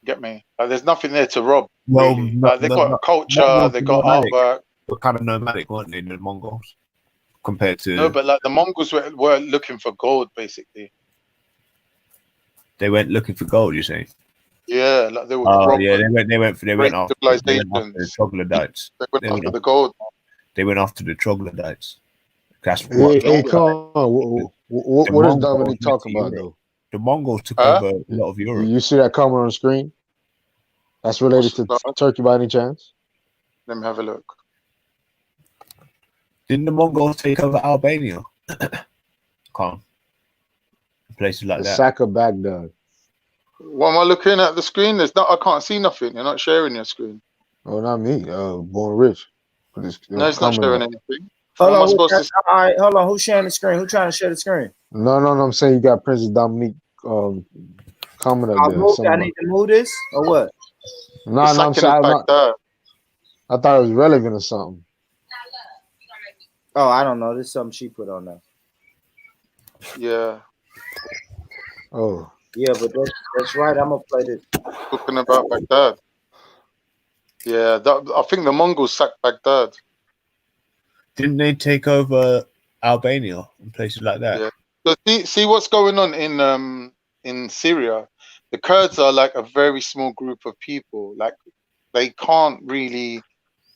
Get me? Like, there's nothing there to rob. Well, really. Like, they got culture, they got artwork. But kind of nomadic, weren't they, the Mongols? Compared to no, but like the Mongols were looking for gold, basically. They went looking for gold. You say? Yeah, like they were. Oh yeah, they went after the troglodytes. They went after the gold. They went after the troglodytes. That's what. Hey, come on. What is Dominic talking about though? The Mongols took over a lot of Europe. You see that coming on the screen? That's related to Turkey by any chance? Let me have a look. Didn't the Mongols take over Albania? Places like that. The sack of Baghdad. What am I looking at the screen? There's not. I can't see nothing. You're not sharing your screen. Oh, not me. Born Rich. No, it's not showing anything. Hold on. Hold on. Who's sharing the screen? Who's trying to share the screen? No. I'm saying you got Princess Dominique comment up there. I need to move this or what? No, I'm saying I thought it was relevant or something. Oh, I don't know. This is something she put on there. Yeah. Oh. Yeah, but that's right. I'm gonna play this. Talking about Baghdad. Yeah, I think the Mongols sacked Baghdad. Didn't they take over Albania and places like that? Yeah. So see what's going on in Syria. The Kurds are like a very small group of people. Like they can't really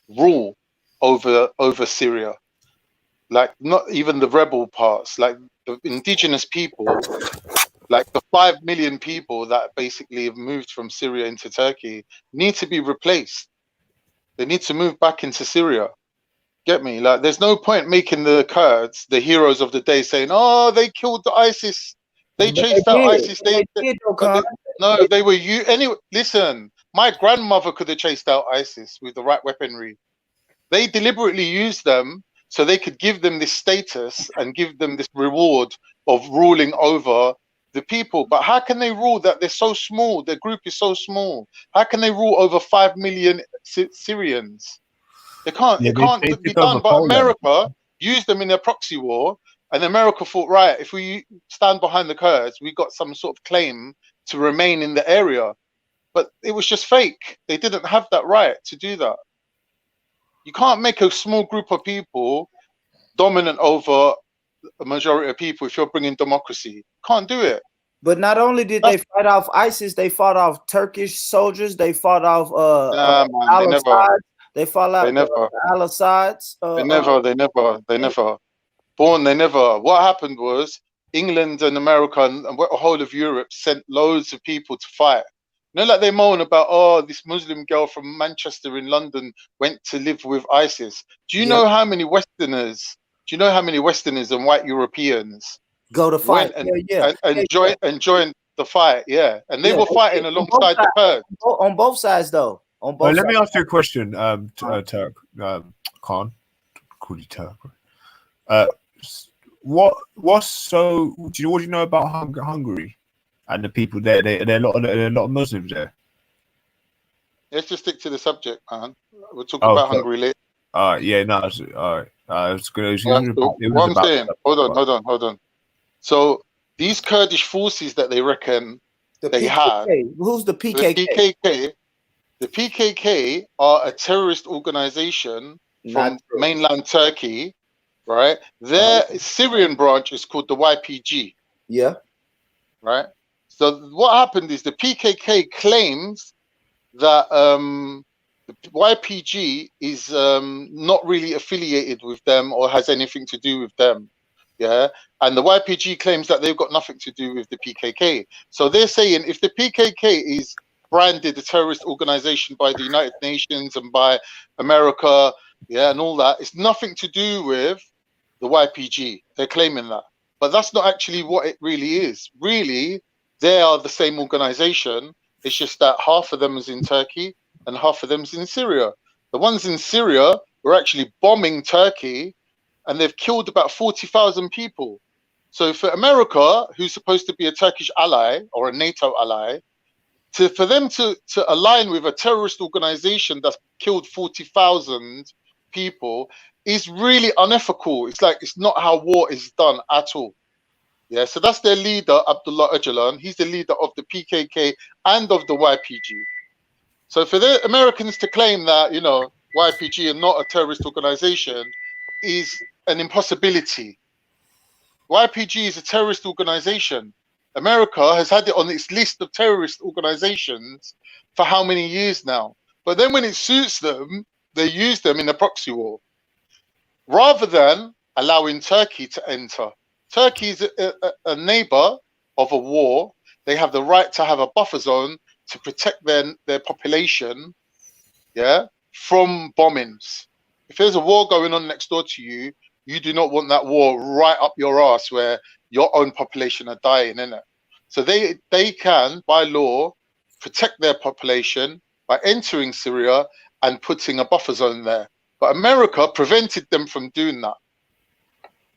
rule over Syria. Like not even the rebel parts. Like the indigenous people, like the 5 million people that basically have moved from Syria into Turkey, need to be replaced. They need to move back into Syria. Get me? Like, there's no point making the Kurds the heroes of the day, saying, "Oh, they killed the ISIS. They chased out ISIS." They were you anyway. Listen, my grandmother could have chased out ISIS with the right weaponry. They deliberately used them so they could give them this status and give them this reward of ruling over the people. But how can they rule that they're so small? Their group is so small. How can they rule over 5 million Syrians? They can't. It can't be done. But America used them in their proxy war, and America thought, right, if we stand behind the Kurds, we got some sort of claim to remain in the area. But it was just fake. They didn't have that right to do that. You can't make a small group of people dominant over a majority of people if you're bringing democracy. Can't do it. But not only did they fight off ISIS, they fought off Turkish soldiers. They fought off Al-Assad. They fought off Al-Assad's. They never. What happened was England and America and the whole of Europe sent loads of people to fight. You know, like they moan about, oh, this Muslim girl from Manchester in London went to live with ISIS. Do you know how many Westerners? Do you know how many Westerners and white Europeans go to fight and join the fight? Yeah, and they were fighting alongside the Kurds on both sides, though. On both. Let me ask you a question, Turk Khan. Call you Turk. What do you know about Hungary and the people there? There are a lot of Muslims there. Let's just stick to the subject, man. We'll talk about Hungary later. Yeah, no, all right. I was going to. What I'm saying, hold on. So these Kurdish forces that they reckon they have. Who's the PKK? The PKK are a terrorist organization from mainland Turkey, right? Their Syrian branch is called the YPG. Yeah. Right? So what happened is the PKK claims that the YPG is not really affiliated with them or has anything to do with them. Yeah. And the YPG claims that they've got nothing to do with the PKK. So they're saying if the PKK is branded a terrorist organization by the United Nations and by America, yeah, and all that, it's nothing to do with the YPG. They're claiming that. But that's not actually what it really is. Really, they are the same organization. It's just that half of them is in Turkey and half of them's in Syria. The ones in Syria were actually bombing Turkey, and they've killed about 40,000 people. So for America, who's supposed to be a Turkish ally or a NATO ally, for them to align with a terrorist organization that's killed 40,000 people is really unethical. It's like, it's not how war is done at all. Yeah, so that's their leader, Abdullah Öcalan. He's the leader of the PKK and of the YPG. So for the Americans to claim that, you know, YPG are not a terrorist organization is an impossibility. YPG is a terrorist organization. America has had it on its list of terrorist organizations for how many years now? But then when it suits them, they use them in a proxy war. Rather than allowing Turkey to enter. Turkey is a neighbor of a war. They have the right to have a buffer zone to protect their population, yeah, from bombings. If there's a war going on next door to you, you do not want that war right up your ass where your own population are dying, innit? So they can, by law, protect their population by entering Syria and putting a buffer zone there. But America prevented them from doing that.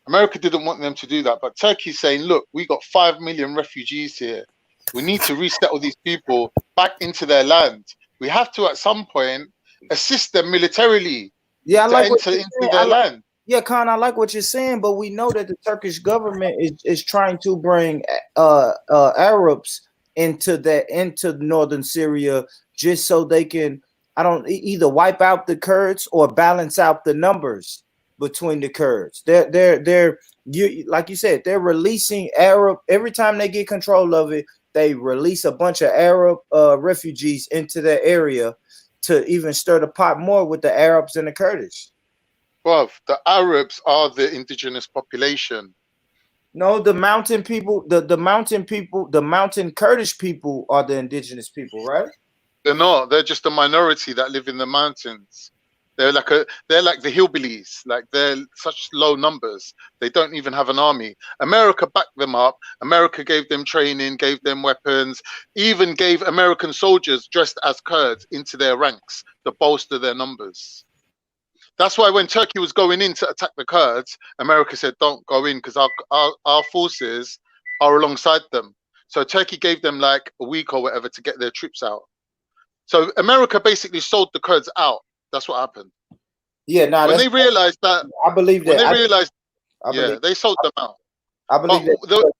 America didn't want them to do that. But Turkey's saying, look, we got 5 million refugees here. We need to resettle these people back into their land. We have to, at some point, assist them militarily to enter into their land. Yeah, Khan, I like what you're saying, but we know that the Turkish government is trying to bring Arabs into northern Syria just so they can either wipe out the Kurds or balance out the numbers between the Kurds. They're like you said, they're releasing Arab every time they get control of it. They release a bunch of Arab refugees into that area to even stir the pot more with the Arabs and the Kurdish. Well, the Arabs are the indigenous population. No, the mountain people, the mountain people, the mountain Kurdish people are the indigenous people, right? They're not. They're just a minority that live in the mountains. They're like the hillbillies. Like, they're such low numbers. They don't even have an army. America backed them up. America gave them training, gave them weapons, even gave American soldiers dressed as Kurds into their ranks to bolster their numbers. That's why when Turkey was going in to attack the Kurds, America said, don't go in because our forces are alongside them. So Turkey gave them like a week or whatever to get their troops out. So America basically sold the Kurds out. That's what happened. Yeah, now when they realized that, I believe that. When they realized, they sold them out. I believe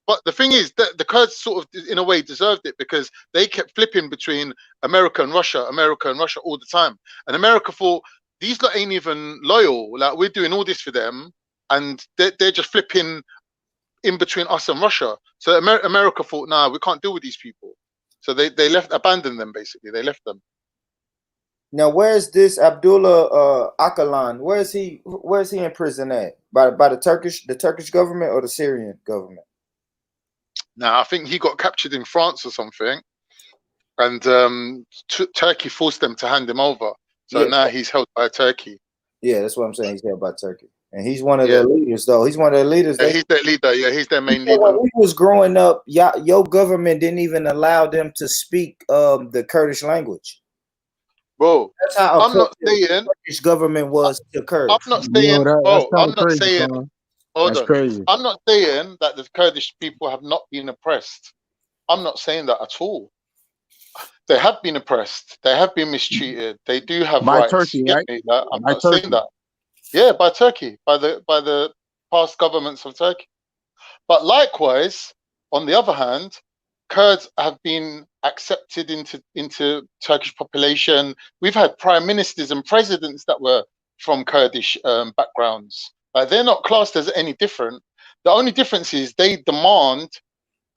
but the thing is that the Kurds sort of, in a way, deserved it because they kept flipping between America and Russia all the time. And America thought, these lot ain't even loyal. Like, we're doing all this for them, and they're just flipping in between us and Russia. So America thought, nah, we can't deal with these people. So they abandoned them, basically. They left them. Now, where's this Abdullah Öcalan? Where's he in prison at? By the Turkish government or the Syrian government? Now, I think he got captured in France or something, and Turkey forced them to hand him over. So now he's held by Turkey. Yeah, that's what I'm saying. He's held by Turkey. And he's one of their leaders, though. He's one of their leaders. Yeah, he's their leader. Yeah, he's their main leader. When we was growing up, your government didn't even allow them to speak the Kurdish language. Bro, that's how I'm not saying the Turkish government was to Kurds. I'm not saying, I'm not saying, hold on. Crazy. I'm not saying that the Kurdish people have not been oppressed. I'm not saying that at all. They have been oppressed. They have been mistreated. They do have rights. Turkey, right? I'm not saying that. Yeah, by Turkey, by the past governments of Turkey. But likewise, on the other hand, Kurds have been accepted into Turkish population. We've had prime ministers and presidents that were from Kurdish backgrounds. They're not classed as any different. The only difference is they demand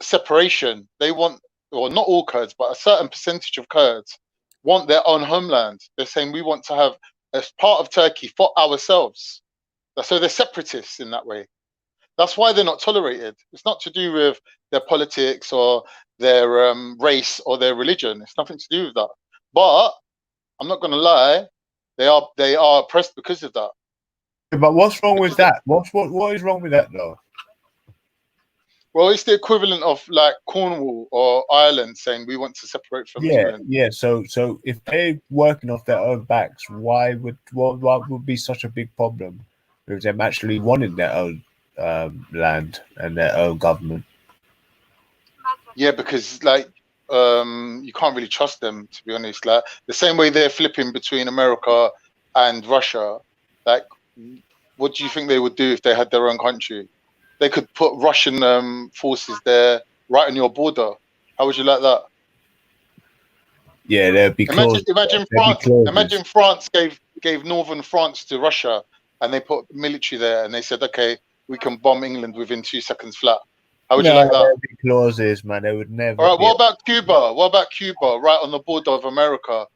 separation. They want, well, not all Kurds, but a certain percentage of Kurds want their own homeland. They're saying we want to have as part of Turkey for ourselves. So they're separatists in that way. That's why they're not tolerated. It's not to do with their politics or their race or their religion. It's nothing to do with that. But I'm not going to lie, they are oppressed because of that. But what's wrong with that? What is wrong with that, though? Well, it's the equivalent of like Cornwall or Ireland saying we want to separate from England. Yeah. So if they're working off their own backs, what would be such a big problem with them actually wanting their own land and their own government? Yeah, because like you can't really trust them, to be honest. Like the same way they're flipping between America and Russia. Like, what do you think they would do if they had their own country? They could put Russian forces there right on your border. How would you like that? Yeah, there'd be imagine France. Imagine France gave northern France to Russia, and they put military there, and they said, "Okay, we can bomb England within 2 seconds flat." How would you like that? There'd be clauses, man. They would never. All right. What about Cuba? What about Cuba, right on the border of America?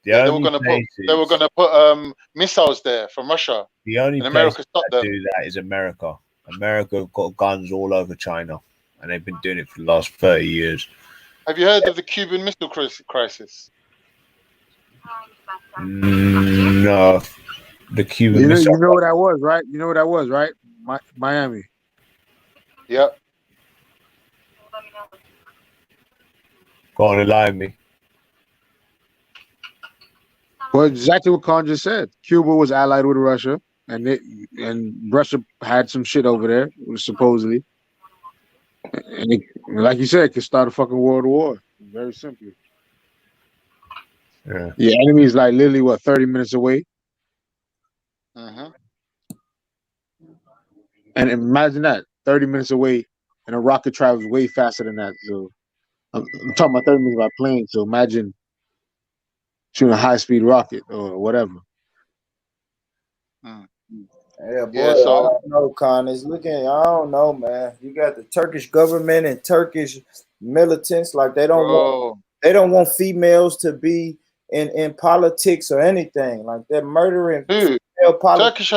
They were going to put missiles there from Russia. The only place that do that is America. America have got guns all over China, and they've been doing it for the last 30 years. Have you heard of the Cuban Missile Crisis? No. The Cuban Missile. You know what that was, right? You know what that was, right? Miami. Yep. Go on, enlighten me. Well, exactly what Khan just said. Cuba was allied with Russia, and Russia had some shit over there, supposedly. And like you said, it could start a fucking world war. Very simple. Yeah. Your enemy is like literally 30 minutes away. Mm-hmm. And imagine that, 30 minutes away, and a rocket travels way faster than that. So I'm talking about 30 minutes by plane. So imagine shooting a high-speed rocket or whatever. Yeah, boy, I don't know, Con. It's looking, I don't know, man. You got the Turkish government and Turkish militants, like they don't want females to be in politics or anything. Like they're murdering female politics.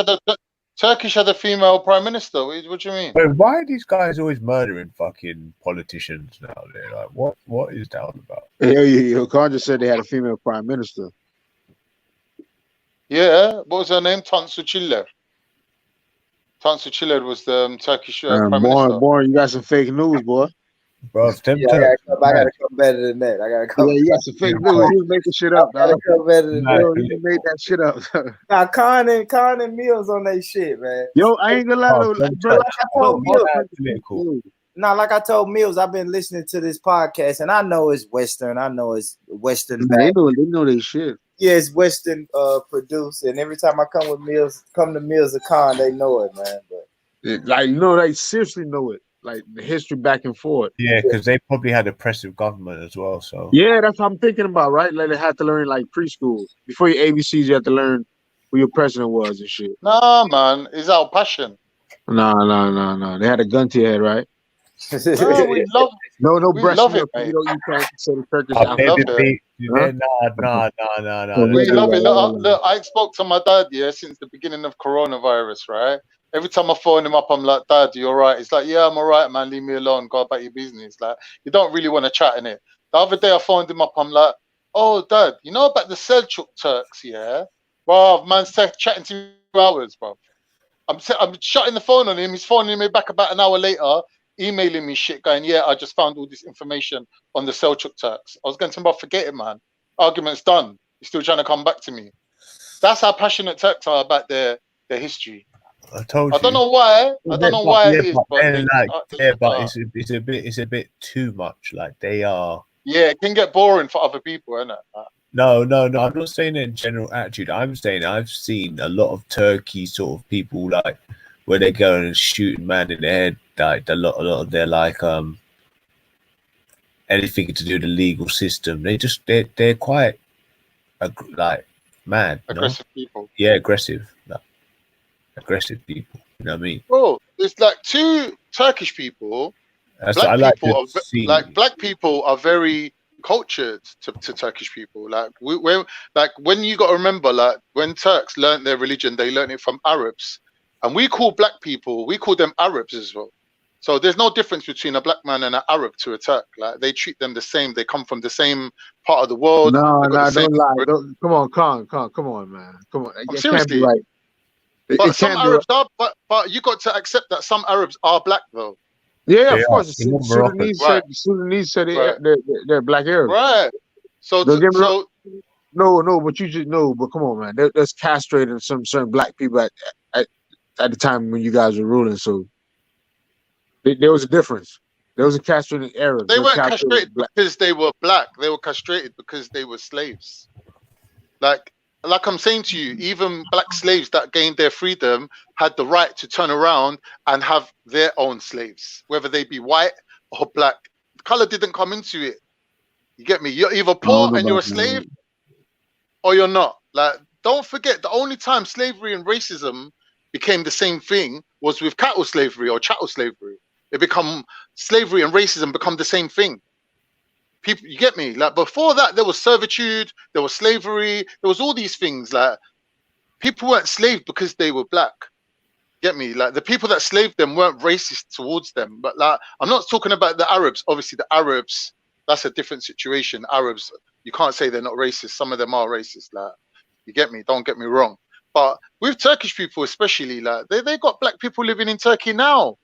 Turkish had a female prime minister. What do you mean? Wait, why are these guys always murdering fucking politicians now? Like, what is that all about? Yeah, Khan just said they had a female prime minister. Yeah, what was her name? Tansu Çiller. Tansu Çiller was the Turkish prime minister. Boy, you got some fake news, boy. Bro, I gotta come better than that. You got some fake news. You making shit up. I gotta come better than that. You made that shit up. Nah, Con and Mills on that shit, man. Yo, I ain't gonna lie, bro. Like I told Mills, I've been listening to this podcast, and I know it's Western. I know it's Western. They know they shit. Yeah, it's Western produced, and every time I come to Mills or Con, they know it, man. But they seriously know it. Like the history back and forth. Yeah, because they probably had oppressive government as well. So yeah, that's what I'm thinking about, right? Like they had to learn like preschool. Before your ABCs, you have to learn who your president was and shit. Nah, man, it's our passion. No. They had a gun to your head, right? No, we love it. No we breast love milk. It, You can't say the Turkish. I love it. No. We love it. Look, I spoke to my dad, since the beginning of coronavirus, right? Every time I phone him up, I'm like, Dad, you all right? It's like, yeah, I'm all right, man. Leave me alone. Go about your business. Like, you don't really want to chat in it. The other day I phoned him up. I'm like, oh, Dad, you know about the Selçuk Turks, yeah? Bro, man's chatting to me for hours, bro. I'm shutting the phone on him. He's phoning me back about an hour later, emailing me shit, going, yeah, I just found all this information on the Selçuk Turks. I was going to him, forget it, man. Argument's done. He's still trying to come back to me. That's how passionate Turks are about their history. I told you. I don't know why. It is. But it's a bit too much. Like they are. Yeah, it can get boring for other people, isn't it? No. I'm not saying it in general attitude. I'm saying I've seen a lot of Turkey sort of people like where they go and shoot a man in the head. Like a lot of their like anything to do with the legal system. They're quite like mad. Aggressive people. Yeah, aggressive. Like, aggressive people. You know what I mean? Bro, there's like two Turkish people. Black people are very cultured to Turkish people. Like when you got to remember, like when Turks learned their religion, they learned it from Arabs, and we call black people, we call them Arabs as well. So there's no difference between a black man and an Arab to a Turk. Like they treat them the same. They come from the same part of the world. No, don't lie. Come on, Khan. Come on, man. Come on. It can't be right. But some Arabs are, but you got to accept that some Arabs are black though. Yeah, of course. Sudanese said they're black Arabs. Right. So no, but you just know. But come on, man. That's castrating some certain black people at the time when you guys were ruling. So there was a difference. There was a castrating Arabs. They weren't castrated because they were black. They were castrated because they were slaves. Like I'm saying to you, even black slaves that gained their freedom had the right to turn around and have their own slaves, whether they be white or black. Color didn't come into it. You get me? You're either poor and you're a slave, or you're not. Like, don't forget, the only time slavery and racism became the same thing was with cattle slavery or chattel slavery. It become slavery and racism become the same thing. People, you get me? Like, before that, there was servitude, there was slavery, there was all these things. Like, people weren't slaved because they were black. Get me? Like, the people that slaved them weren't racist towards them. But like, I'm not talking about the Arabs. Obviously, the Arabs, that's a different situation. Arabs, you can't say they're not racist. Some of them are racist. Like, you get me? Don't get me wrong. But with Turkish people, especially, like, they got black people living in Turkey now.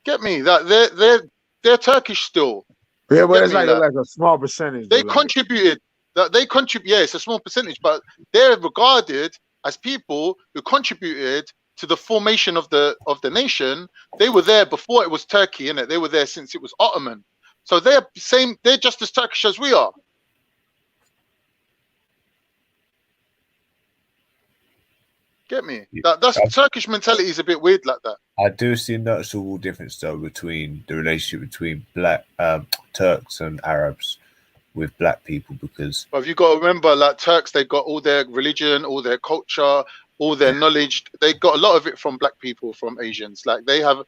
Get me? Like, they're Turkish still. Yeah, but it's like a small percentage. They contributed. They contribute. Yeah, it's a small percentage, but they're regarded as people who contributed to the formation of the nation. They were there before it was Turkey, innit? They were there since it was Ottoman. So they're just as Turkish as we are. Get me? That's Turkish mentality is a bit weird like that. I do see a noticeable difference though between the relationship between black Turks and Arabs with black people, because but you got to remember, like, Turks, they got all their religion, all their culture, all their knowledge. They got a lot of it from black people, from Asians. Like, they have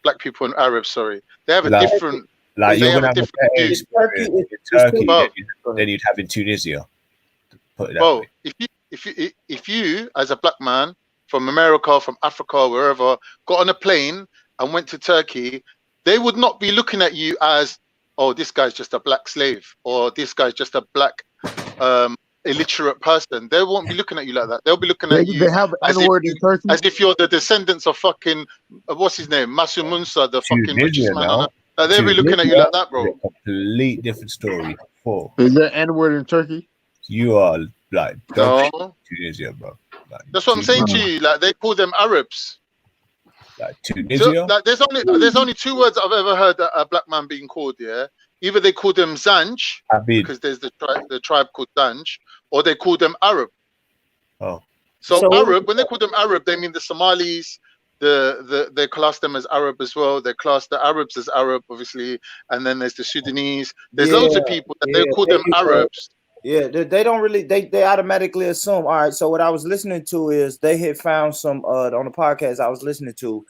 black people and Arabs. Sorry, they have a different. Like, you're gonna have a better experience in Turkey than you'd have in Tunisia. Put it that way. If you as a black man from America, from Africa, wherever, got on a plane and went to Turkey, they would not be looking at you as, oh, this guy's just a black slave, or this guy's just a black illiterate person. They won't be looking at you like that. They'll be looking at you as if you're the descendants of fucking what's his name, Masum Musa, the fucking richest man. They'll be looking at you like that, bro. A complete different story. Is there N-word in Turkey? You are like Tunisia, bro. Like, that's what I'm saying to you. Like, they call them Arabs. Like Tunisia. So, like, there's only two words I've ever heard that a black man being called. Yeah, either they call them Zanj because there's the tribe called Zanj, or they call them Arab. Oh. So Arab, when they call them Arab, they mean the Somalis. They class them as Arab as well. They class the Arabs as Arab, obviously, and then there's the Sudanese. There's loads of people that they call them Arabs. Yeah, they don't really, they automatically assume. All right, so what I was listening to is they had found some on the podcast I was listening to.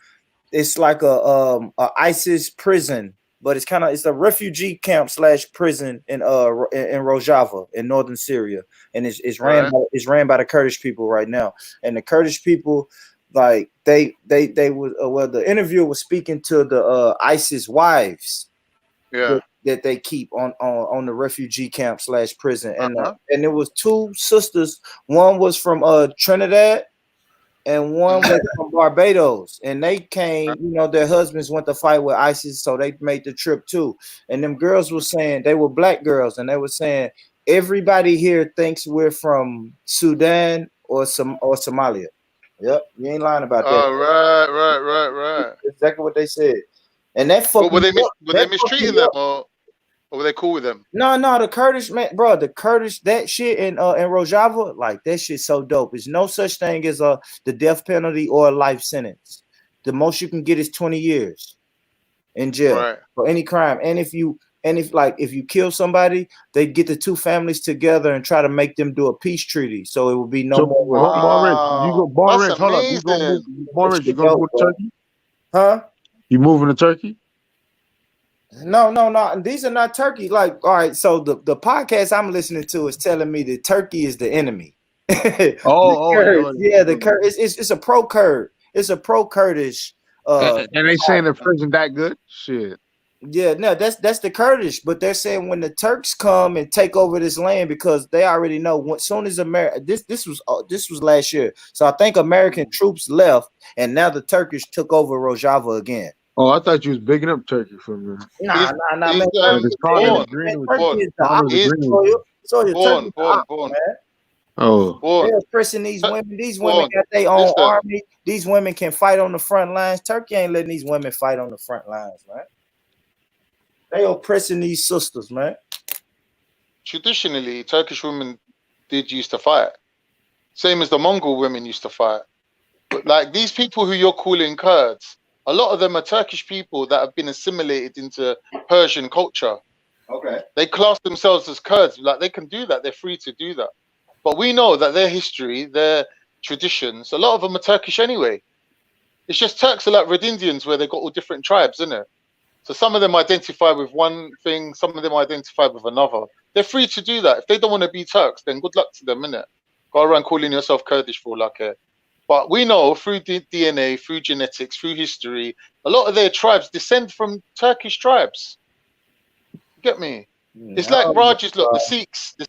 It's like a ISIS prison, but it's a refugee camp / prison in Rojava in northern Syria, and it's ran by the Kurdish people right now. And the Kurdish people, like, they was the interviewer was speaking to the ISIS wives. Yeah. That they keep on the refugee camp / prison, and there was two sisters. One was from Trinidad, and one was from Barbados. And they came, their husbands went to fight with ISIS, so they made the trip too. And them girls were saying, they were black girls, and they were saying, everybody here thinks we're from Sudan or Somalia. Yep, you ain't lying about that. Oh, right. That's exactly what they said. And that were they mistreating them, or were they cool with them? No, the Kurdish, man, bro, the Kurdish, that shit in Rojava, like, that shit's so dope. There's no such thing as the death penalty or a life sentence. The most you can get is 20 years in jail for any crime. And if you kill somebody, they get the two families together and try to make them do a peace treaty. So it will be no more. Barrett, hold up. You gonna go to Turkey? Huh? You moving to Turkey? No. These are not Turkey. Like, all right, so the podcast I'm listening to is telling me that Turkey is the enemy. The Kurd. It's a pro-Kurd. It's a pro-Kurdish. And they saying the prison that good? Shit. Yeah, no, that's the Kurdish, but they're saying when the Turks come and take over this land, because they already know as soon as this was last year, so I think American troops left, and now the Turkish took over Rojava again. Oh, I thought you was bigging up Turkey for me. Nah, man. Born. Oh, they're oppressing these women. These women got their own army. These women can fight on the front lines. Turkey ain't letting these women fight on the front lines, man. They oppressing these sisters, man. Traditionally, Turkish women did used to fight. Same as the Mongol women used to fight. But like these people who you're calling Kurds, a lot of them are Turkish people that have been assimilated into Persian culture. Okay. They class themselves as Kurds. Like they can do that. They're free to do that. But we know that their history, their traditions, a lot of them are Turkish anyway. It's just Turks are like Red Indians where they got all different tribes, isn't it? So some of them identify with one thing, some of them identify with another. They're free to do that. If they don't want to be Turks, then good luck to them, innit? Go around calling yourself Kurdish for all I care. But we know through DNA, through genetics, through history, a lot of their tribes descend from Turkish tribes. You get me? It's like Raj's, look, the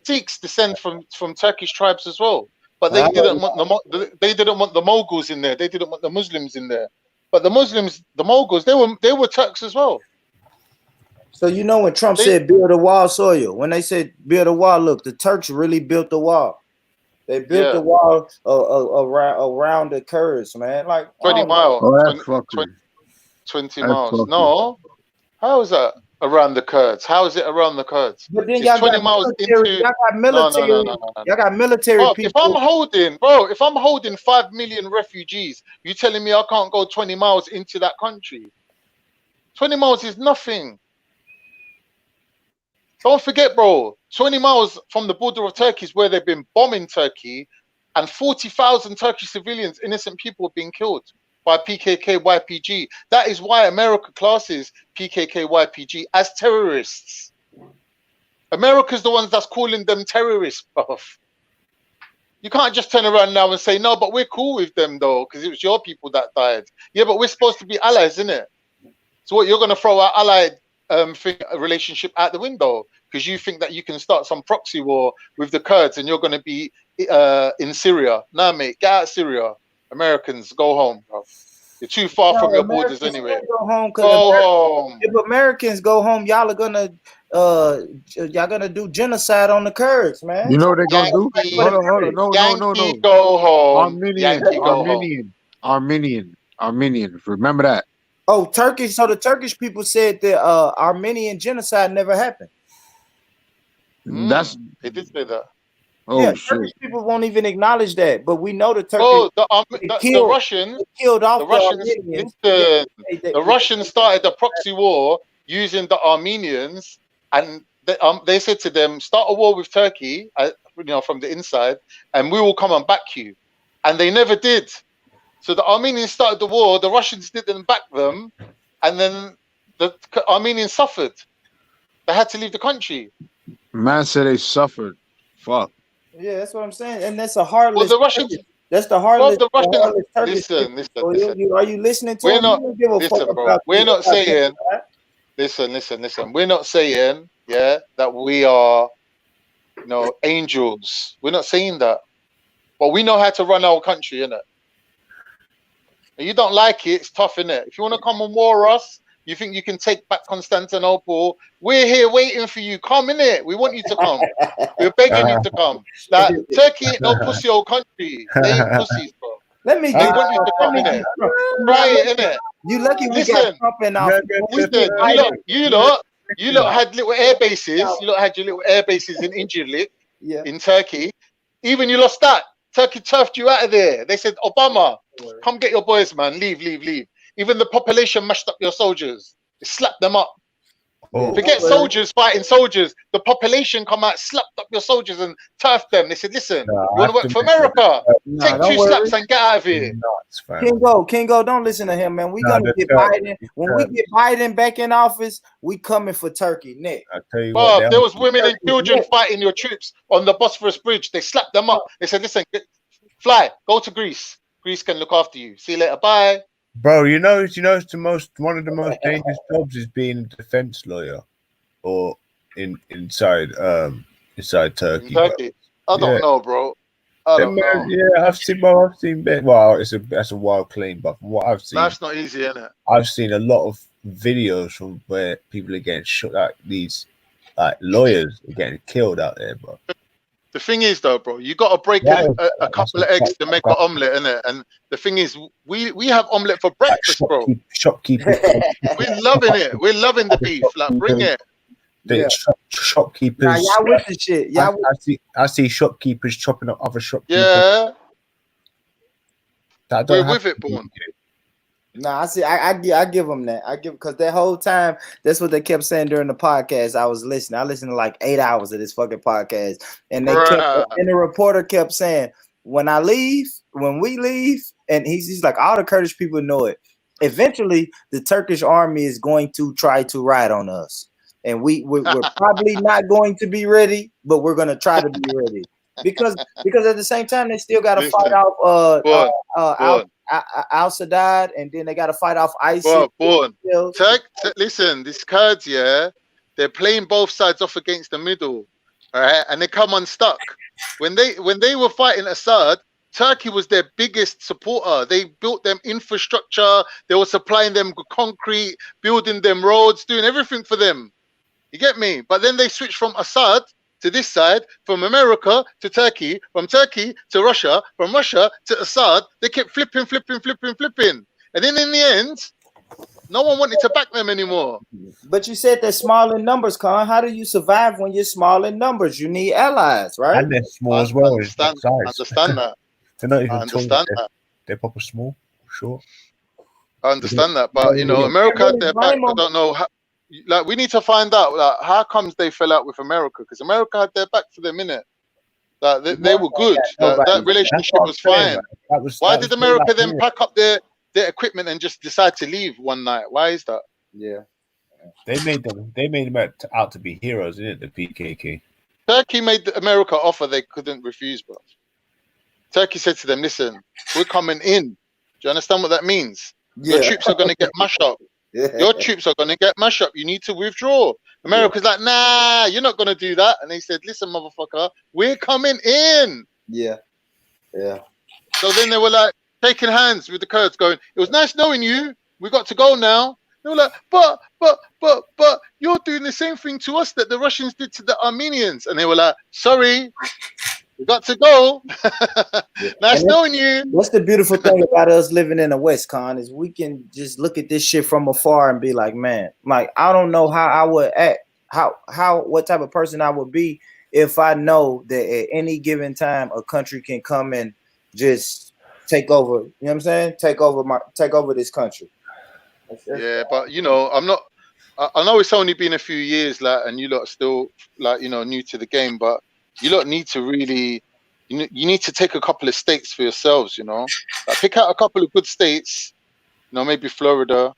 Sikhs descend from Turkish tribes as well. But they didn't want the Mongols in there. They didn't want the Muslims in there. But the Muslims, the Mongols, they were Turks as well. So you know when Trump said build a wall, Sawyer, when they said build a wall, look, the Turks really built the wall. They built the wall around the Kurds, man. Like 20 miles. Oh, that's 20 miles. No. How is that around the Kurds? How is it around the Kurds? But then y'all 20 miles into y'all got military. No. Y'all got military people. If I'm holding 5 million refugees, you telling me I can't go 20 miles into that country? 20 miles is nothing. Don't forget, bro, 20 miles from the border of Turkey is where they've been bombing Turkey, and 40,000 Turkish civilians, innocent people, have been killed by PKK, YPG. That is why America classes PKK, YPG as terrorists. America's the ones that's calling them terrorists, bruv. You can't just turn around now and say, no, but we're cool with them, though, because it was your people that died. Yeah, but we're supposed to be allies, innit? So what, you're going to throw our allied relationship out the window because you think that you can start some proxy war with the Kurds and you're going to be in Syria? Nah, mate, get out of Syria. Americans, go home, bro. You're too far from your borders anyway. Go home. Home. If Americans go home, y'all gonna do genocide on the Kurds, man. You know what they're gonna do? Hold on. No. Go home. Armenian. Remember that. Oh, Turkish. So the Turkish people said that Armenian genocide never happened. They did say that. Oh, yeah, shit. Turkish people won't even acknowledge that, but we know the Turkish. Oh, the Russians killed off the Russians. The Russians started a proxy war using the Armenians, and they said to them, "Start a war with Turkey, from the inside, and we will come and back you." And they never did. So the Armenians started the war, the Russians didn't back them, and then the Armenians suffered. They had to leave the country. Man said they suffered. Fuck. Yeah, that's what I'm saying. And that's a heartless. Well, the Russians. That's the heartless. The Russians. Listen. Are you listening to? We're not. Listen, bro. We're not saying. Listen. We're not saying, that we are, angels. We're not saying that. But we know how to run our country, innit? You don't like it, it's tough, innit? If you want to come and war us, you think you can take back Constantinople, we're here waiting for you. Come, innit? We want you to come. We're begging you to come. Like, Turkey ain't no pussy old country. They ain't pussies, bro. Let me they want you to come, innit? Try it, innit? You lucky we got Trump in our you lot had little air bases. You lot had your little air bases in Incirlik, in Turkey. Even you lost that. Turkey turfed you out of there. They said, Obama, come get your boys, man. Leave. Even the population mashed up your soldiers. They slapped them up. Forget soldiers fighting soldiers. The population come out, slapped up your soldiers and turfed them. They said, listen, you want to work for America? Take 2 slaps and get out of here. Kingo, don't listen to him, man. We're going to get Biden. When we get Biden back in office, we coming for Turkey, Nick. I tell you what, there was women and children fighting your troops on the Bosphorus Bridge. They slapped them up. They said, listen, fly, go to Greece. Greece can look after you. See you later. Bye. Bro, one of the most dangerous jobs is being a defense lawyer, or inside Turkey. I don't know, bro. I don't know. Yeah, I've seen. Well, that's a wild claim, but from what I've seen, that's not easy, isn't it? I've seen a lot of videos from where people are getting shot. Like these, like lawyers are getting killed out there, bro. The thing is, though, bro, you got to break a couple of eggs to make an omelette, innit? And the thing is, we have omelette for breakfast, bro. Shopkeepers. We're loving it. We're loving the beef. Like, bring it. Shopkeepers. Nah, y'all with the shit. I see shopkeepers chopping up other shopkeepers. Yeah. We're with it, Born. Nah, I see. I give them that. Because that whole time, that's what they kept saying during the podcast. I was listening. I listened to like 8 hours of this fucking podcast, and the reporter kept saying, when we leave, and he's like, all the Kurdish people know it. Eventually, the Turkish army is going to try to ride on us, and we're probably not going to be ready, but we're going to try to be ready because at the same time they still got to fight off Al-Saddad, and then they got to fight off ISIS. Listen, these Kurds, they're playing both sides off against the middle, all right, and they come unstuck. When they were fighting Assad, Turkey was their biggest supporter. They built them infrastructure. They were supplying them concrete, building them roads, doing everything for them. You get me? But then they switched from Assad to this side, from America to Turkey, from Turkey to Russia, from Russia to Assad. They kept flipping. And then in the end, no one wanted to back them anymore. But you said they're small in numbers, Khan. How do you survive when you're small in numbers? You need allies, right? And they're small as well. I understand that. They're not even I understand tall. that. They're proper small, short. I understand that, but you know, America had their back. I don't know how. Like, we need to find out, like, how comes they fell out with America? Because America had their back for them, innit? Like, they were good. That relationship was fine. Why did America then pack up their equipment and just decide to leave one night? Why is that? Yeah, they made them out to be heroes, didn't it? The PKK. Turkey made America offer they couldn't refuse, bro. Turkey said to them, "Listen, we're coming in. Do you understand what that means? Your troops are going to get mashed up. Your troops are going to get mashed up. You need to withdraw." America's like, "Nah, you're not going to do that." And they said, "Listen, motherfucker, we're coming in." Yeah. So then they were like shaking hands with the Kurds, going, "It was nice knowing you. We got to go now." They were like, but you're doing the same thing to us that the Russians did to the Armenians. And they were like, "Sorry, we got to go." Nice knowing you. What's the beautiful thing about us living in the West, Con, is we can just look at this shit from afar and be like, man, like, I don't know how I would act, what type of person I would be if I know that at any given time a country can come and just take over. You know what I'm saying? Take over this country. Yeah, but you know, I know it's only been a few years, like, and you lot are still, like, you know, new to the game, but you lot need to really, you need to take a couple of states for yourselves, you know, like, pick out a couple of good states, you know, maybe Florida,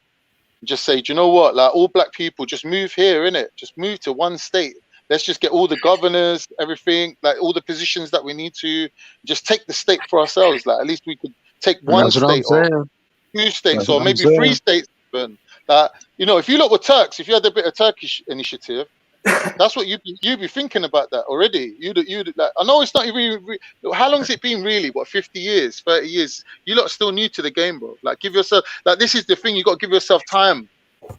and just say, do you know what, like, all black people, just move here, innit? Just move to one state. Let's just get all the governors, everything, like all the positions that we need to, just take the state for ourselves. Like, at least we could take one state or 2 states or maybe 3 states. You know, if you look with Turks, if you had a bit of Turkish initiative, that's what you'd be thinking about that already. You'd like, I know it's not even. How long has it been really? What, 50 years, 30 years? You lot are still new to the game, bro. Like, give yourself, like, this is the thing. You got to give yourself time. You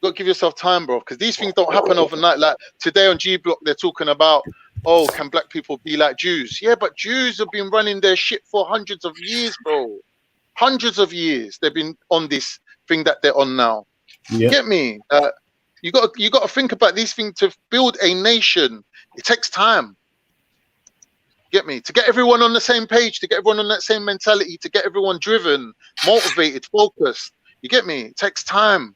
got to give yourself time, bro, because these things don't happen overnight. Like today on G Block, they're talking about, oh, can black people be like Jews? Yeah, but Jews have been running their shit for hundreds of years, bro. Hundreds of years they've been on this thing that they're on now. You get me? You got to think about these things. To build a nation, it takes time. Get me? To get everyone on the same page, to get everyone on that same mentality, to get everyone driven, motivated, focused. You get me? It takes time.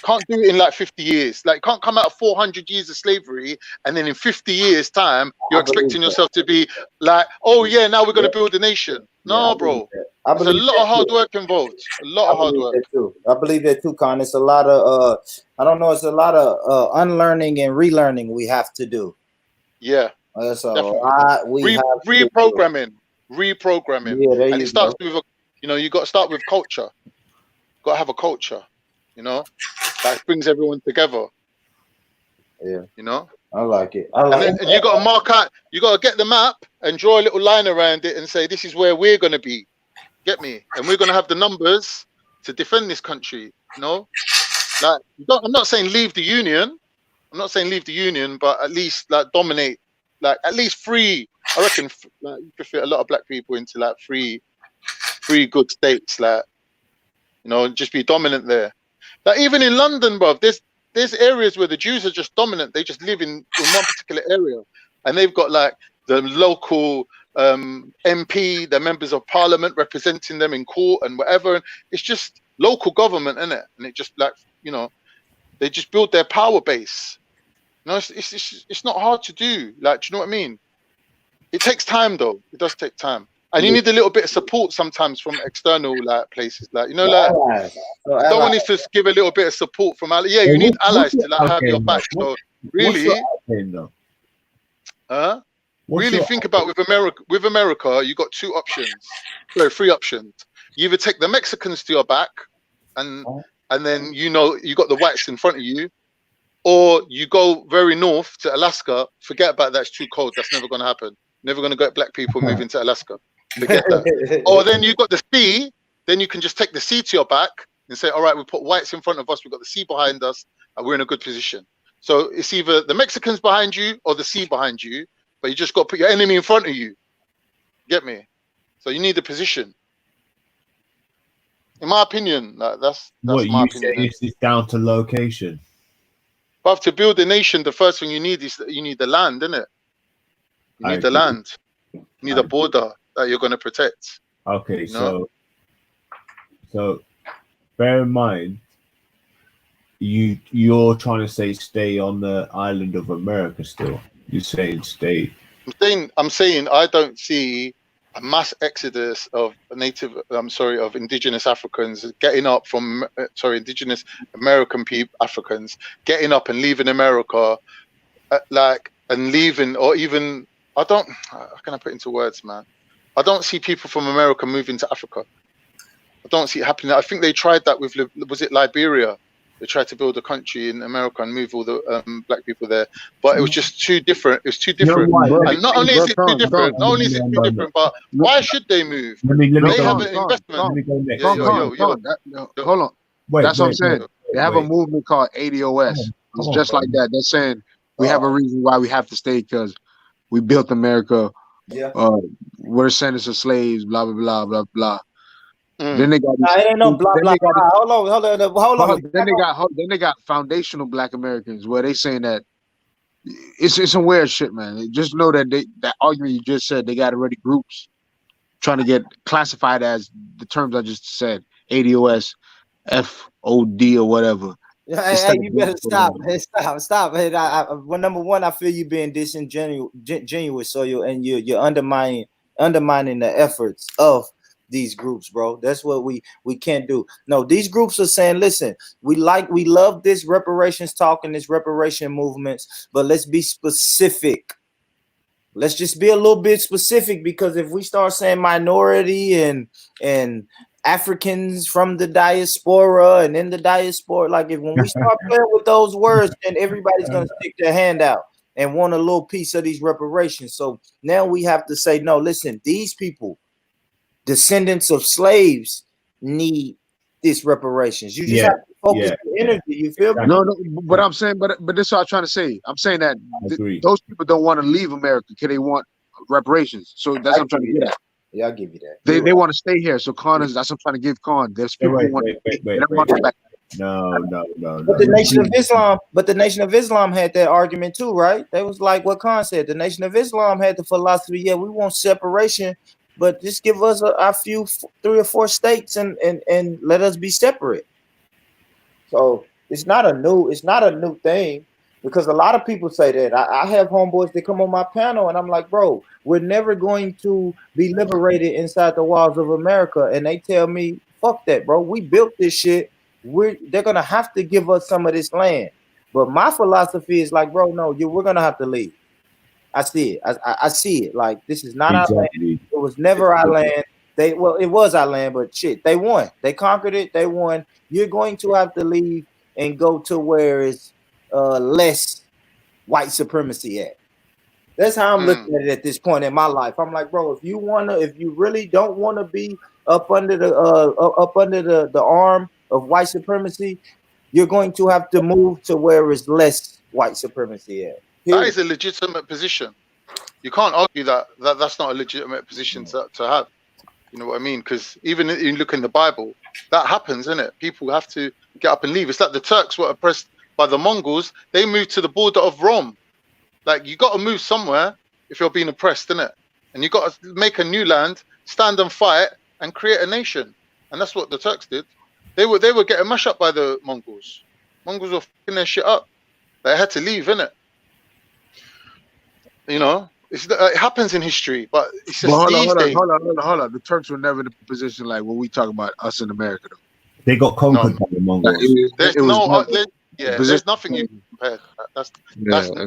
Can't do it in like 50 years. Like, can't come out of 400 years of slavery and then in 50 years time you're expecting yourself to be like, oh yeah, now we're going to build a nation. No, bro. There's a lot of hard work involved. A lot of hard work. I believe that too, Con. It's a lot of I don't know, it's a lot of unlearning and relearning we have to do. Yeah. That's a lot we have reprogramming. Yeah, and it starts with you know, you got to start with culture. Got to have a culture, you know, that brings everyone together. Yeah. You know, I like it. And you got to mark out. You got to get the map and draw a little line around it and say this is where we're going to be. Get me? And we're going to have the numbers to defend this country. You know, like I'm not saying leave the union. I'm not saying leave the union, but at least like dominate. Like at least free. I reckon like, you could fit a lot of black people into like free good states. Like, you know, just be dominant there. Like even in London, bro, there's areas where the Jews are just dominant. They just live in one particular area, and they've got like the local MP, the members of parliament representing them in court and whatever. And it's just local government, isn't it? And it just like, you know, they just build their power base. You know, it's not hard to do. Like, do you know what I mean? It takes time though. It does take time. And you need a little bit of support sometimes from external like places, like, you know, like someone needs to give a little bit of support from allies. Yeah, you need allies to like have your back. So really, really think about with America. With America, you got three options. You either take the Mexicans to your back, and then you know you got the whites in front of you, or you go very north to Alaska. Forget about that; it's too cold. That's never going to happen. Never going to get black people moving to Alaska. Forget that. Or then you got the sea, then you can just take the sea to your back and say, all right, we put whites in front of us, we've got the sea behind us, and we're in a good position. So it's either the Mexicans behind you or the sea behind you, but you just got to put your enemy in front of you. Get me? So you need a position. In my opinion, that's what my you opinion. say is down to location. But to build a nation, the first thing you need is you need the land, isn't it? You need the land. You need a border that you're going to protect. Okay, so bear in mind, you're trying to say stay on the island of America still. You're saying stay. I'm saying I don't see a mass exodus of indigenous Africans getting up from indigenous American Africans getting up and leaving America, and leaving, or even how can I put into words, man? I don't see people from America moving to Africa. I don't see it happening. I think they tried that with, was it Liberia? They tried to build a country in America and move all the black people there, but it was just too different. It was too different. And not only is it too different, but why should they move? They have an investment. Hold on. That's what I'm saying. They have a movement called ADOS. It's just like that. They're saying we have a reason why we have to stay because we built America. Yeah. We're descendants of slaves. Blah blah blah blah blah. Then they got. It ain't no blah blah blah. Hold on. Then they got foundational Black Americans where they saying that it's some weird shit, man. Just know that that argument you just said, they got already groups trying to get classified as the terms I just said, ADOS, FOD or whatever. Hey, you better stop. Hey, stop. Hey, well, number one, I feel you being disingenuous, so you're undermining the efforts of these groups, bro. That's what we can't do. No, these groups are saying, listen, we love this reparations talk and this reparation movements, but let's be specific. Let's just be a little bit specific, because if we start saying minority and Africans from the diaspora and in the diaspora, like when we start playing with those words, then everybody's gonna stick their hand out and want a little piece of these reparations. So now we have to say, no, listen, these people, descendants of slaves, need this reparations. You just have to focus the energy. You feel me? No, but I'm saying, but this is what I'm trying to say. I'm saying that those people don't want to leave America because they want reparations. So that's what I'm trying to get at. Yeah, I'll give you that. They want to stay here. So Khan is, that's what I'm trying to give Khan. There's people who want to come back. No. But the Nation of Islam had that argument too, right? They was like what Khan said. The Nation of Islam had the philosophy, yeah, we want separation, but just give us a few 3 or 4 states and let us be separate. So it's not a new thing, because a lot of people say that. I have homeboys that come on my panel and I'm like, bro, we're never going to be liberated inside the walls of America. And they tell me, fuck that, bro. We built this shit. They're gonna have to give us some of this land. But my philosophy is like, bro, no, we're gonna have to leave. I see it. I see it. Like, this is not our land. It was never our land. It was our land, but shit, they won. They conquered it. They won. You're going to have to leave and go to where it's less white supremacy at? That's how I'm looking at it at this point in my life. I'm like, bro, if you really don't want to be up under the arm of white supremacy, you're going to have to move to where it's less white supremacy at. That is a legitimate position. You can't argue that's not a legitimate position to have. You know what I mean? Because even if you look in the Bible, that happens, isn't it? People have to get up and leave. It's like the Turks were oppressed by the Mongols. They moved to the border of Rome. Like, you got to move somewhere if you're being oppressed, innit? And you got to make a new land, stand and fight, and create a nation. And that's what the Turks did. They were getting mashed up by the Mongols. Mongols were fucking their shit up. They had to leave, innit? You know, it happens in history, but it's just hold on. The Turks were never in a position like what we talk about us in America, though. They got conquered by the Mongols. There's nothing you can compare. That's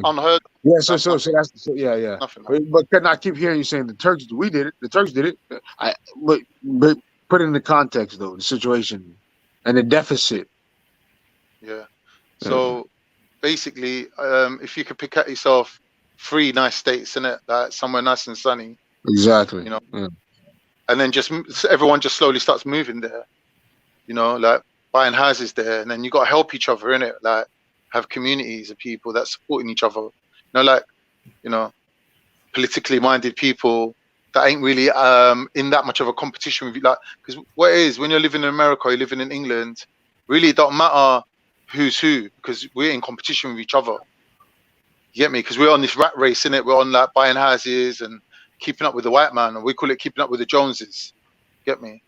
unheard of. Yeah, yeah. But can I keep hearing you saying the Turks? We did it. The Turks did it. But put it in the context though, the situation and the deficit. Yeah. So basically, if you could pick out yourself 3 nice states in it, like somewhere nice and sunny. Exactly. You know, and then everyone just slowly starts moving there. You know, like buying houses there, and then you got to help each other in it. Like, have communities of people that supporting each other. You know, like, you know, politically minded people that ain't really in that much of a competition with you. Like, because what it is, when you're living in America, you're living in England, really it don't matter who's who, because we're in competition with each other. You get me? Because we're on this rat race, innit? We're on like buying houses and keeping up with the white man, and we call it keeping up with the Joneses. You get me?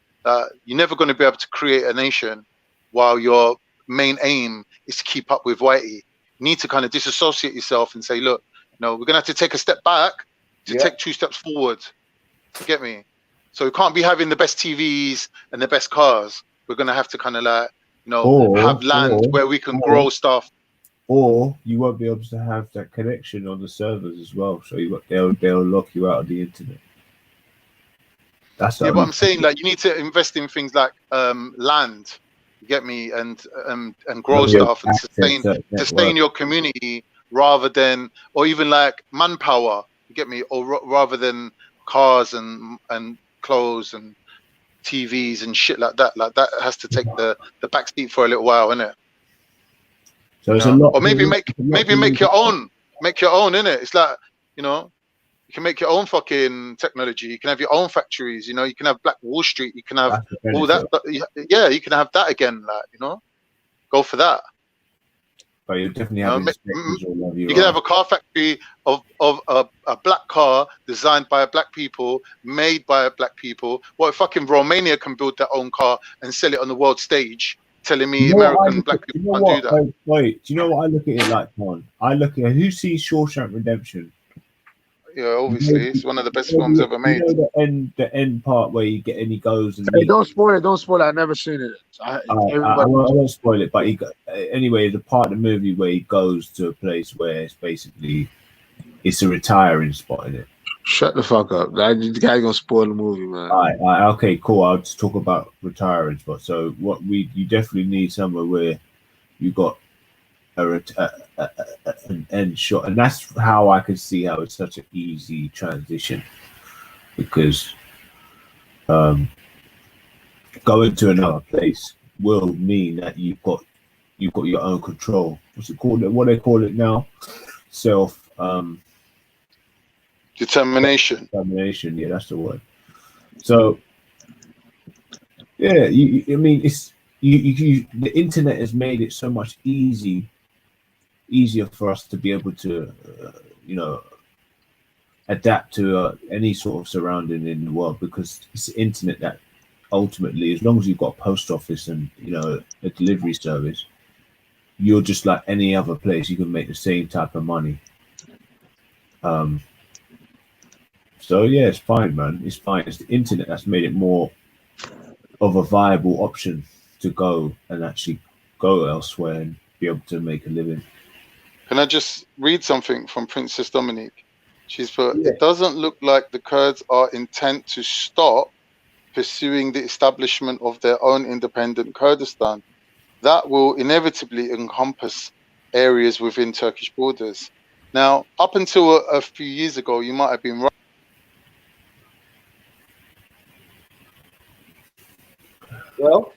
You're never going to be able to create a nation while your main aim is to keep up with whitey. You need to kind of disassociate yourself and say, look, we're going to have to take a step back to take 2 steps forward. You get me? So we can't be having the best TVs and the best cars. We're going to have to kind of like, have land where we can grow stuff. Or you won't be able to have that connection on the servers as well. So they'll lock you out of the internet. That's but I'm saying, like, you need to invest in things like land. You get me? And grow stuff and sustain your community rather than, or even like manpower. You get me? Or rather than cars and clothes and TVs and shit like that. Like, that has to take the back seat for a little while, innit? So it's a lot. Or maybe make your own. Make your own, innit? It's like, you can make your own fucking technology. You can have your own factories. You can have Black Wall Street. You can have all that. Yeah, you can have that again. Like, go for that. But you definitely have. You can have a car factory of a black car designed by black people, made by black people. What if fucking Romania can build their own car and sell it on the world stage? Telling me American black people can't do that. Wait, do you know what I look at it like, Con? I look at who sees Shawshank Redemption. Yeah, obviously, it's one of the best films ever made. The end part where he goes and don't spoil it. I've never seen it. I won't spoil it, but anyway, the part of the movie where he goes to a place where it's a retiring spot in it. Shut the fuck up. The guy's gonna spoil the movie, man. Okay, cool. I'll just talk about retiring spot. So you definitely need somewhere where you got an end shot, and that's how I can see how it's such an easy transition, because going to another place will mean that you've got your own control. What's it called? What they call it now? Determination. Yeah, that's the word. So, yeah, I mean, it's the internet has made it so much easier for us to be able to, adapt to any sort of surrounding in the world, because it's the internet that ultimately, as long as you've got a post office and a delivery service, you're just like any other place. You can make the same type of money. So yeah, it's fine, man. It's fine. It's the internet that's made it more of a viable option to go and actually go elsewhere and be able to make a living. Can I just read something from Princess Dominique? She's put, It doesn't look like the Kurds are intent to stop pursuing the establishment of their own independent Kurdistan. That will inevitably encompass areas within Turkish borders. Now, up until a few years ago, you might have been right. Well,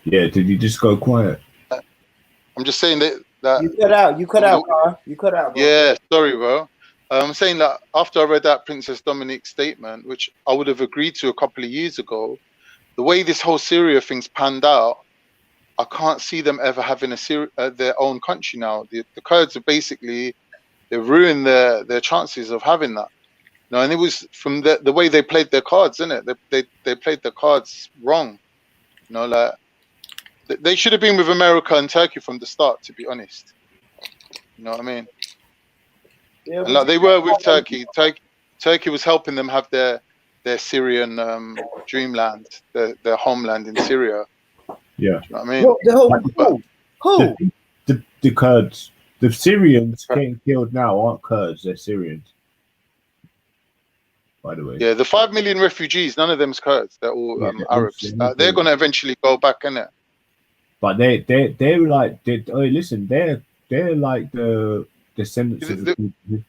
yeah. Did you just go quiet? I'm just saying that you cut out. You cut out, Con. You cut out, bro. Yeah, sorry, bro. I'm saying that after I read that Princess Dominique's statement, which I would have agreed to a couple of years ago, the way this whole Syria thing's panned out, I can't see them ever having their own country now. The Kurds are basically, they've ruined their chances of having that. No, and it was from the way they played their cards, isn't it? They played their cards wrong. You know, like they should have been with America and Turkey from the start, to be honest. You know what I mean? Yeah, and like they were with Turkey. Turkey was helping them have their Syrian dreamland, their homeland in Syria. Yeah. You know what I mean? Who? The Kurds. The Syrians getting killed now aren't Kurds, they're Syrians. By the way. Yeah, the 5 million refugees, none of them's Kurds. They're all Arabs. They're going to eventually go back, innit? But they're like, listen, they're like the descendants of the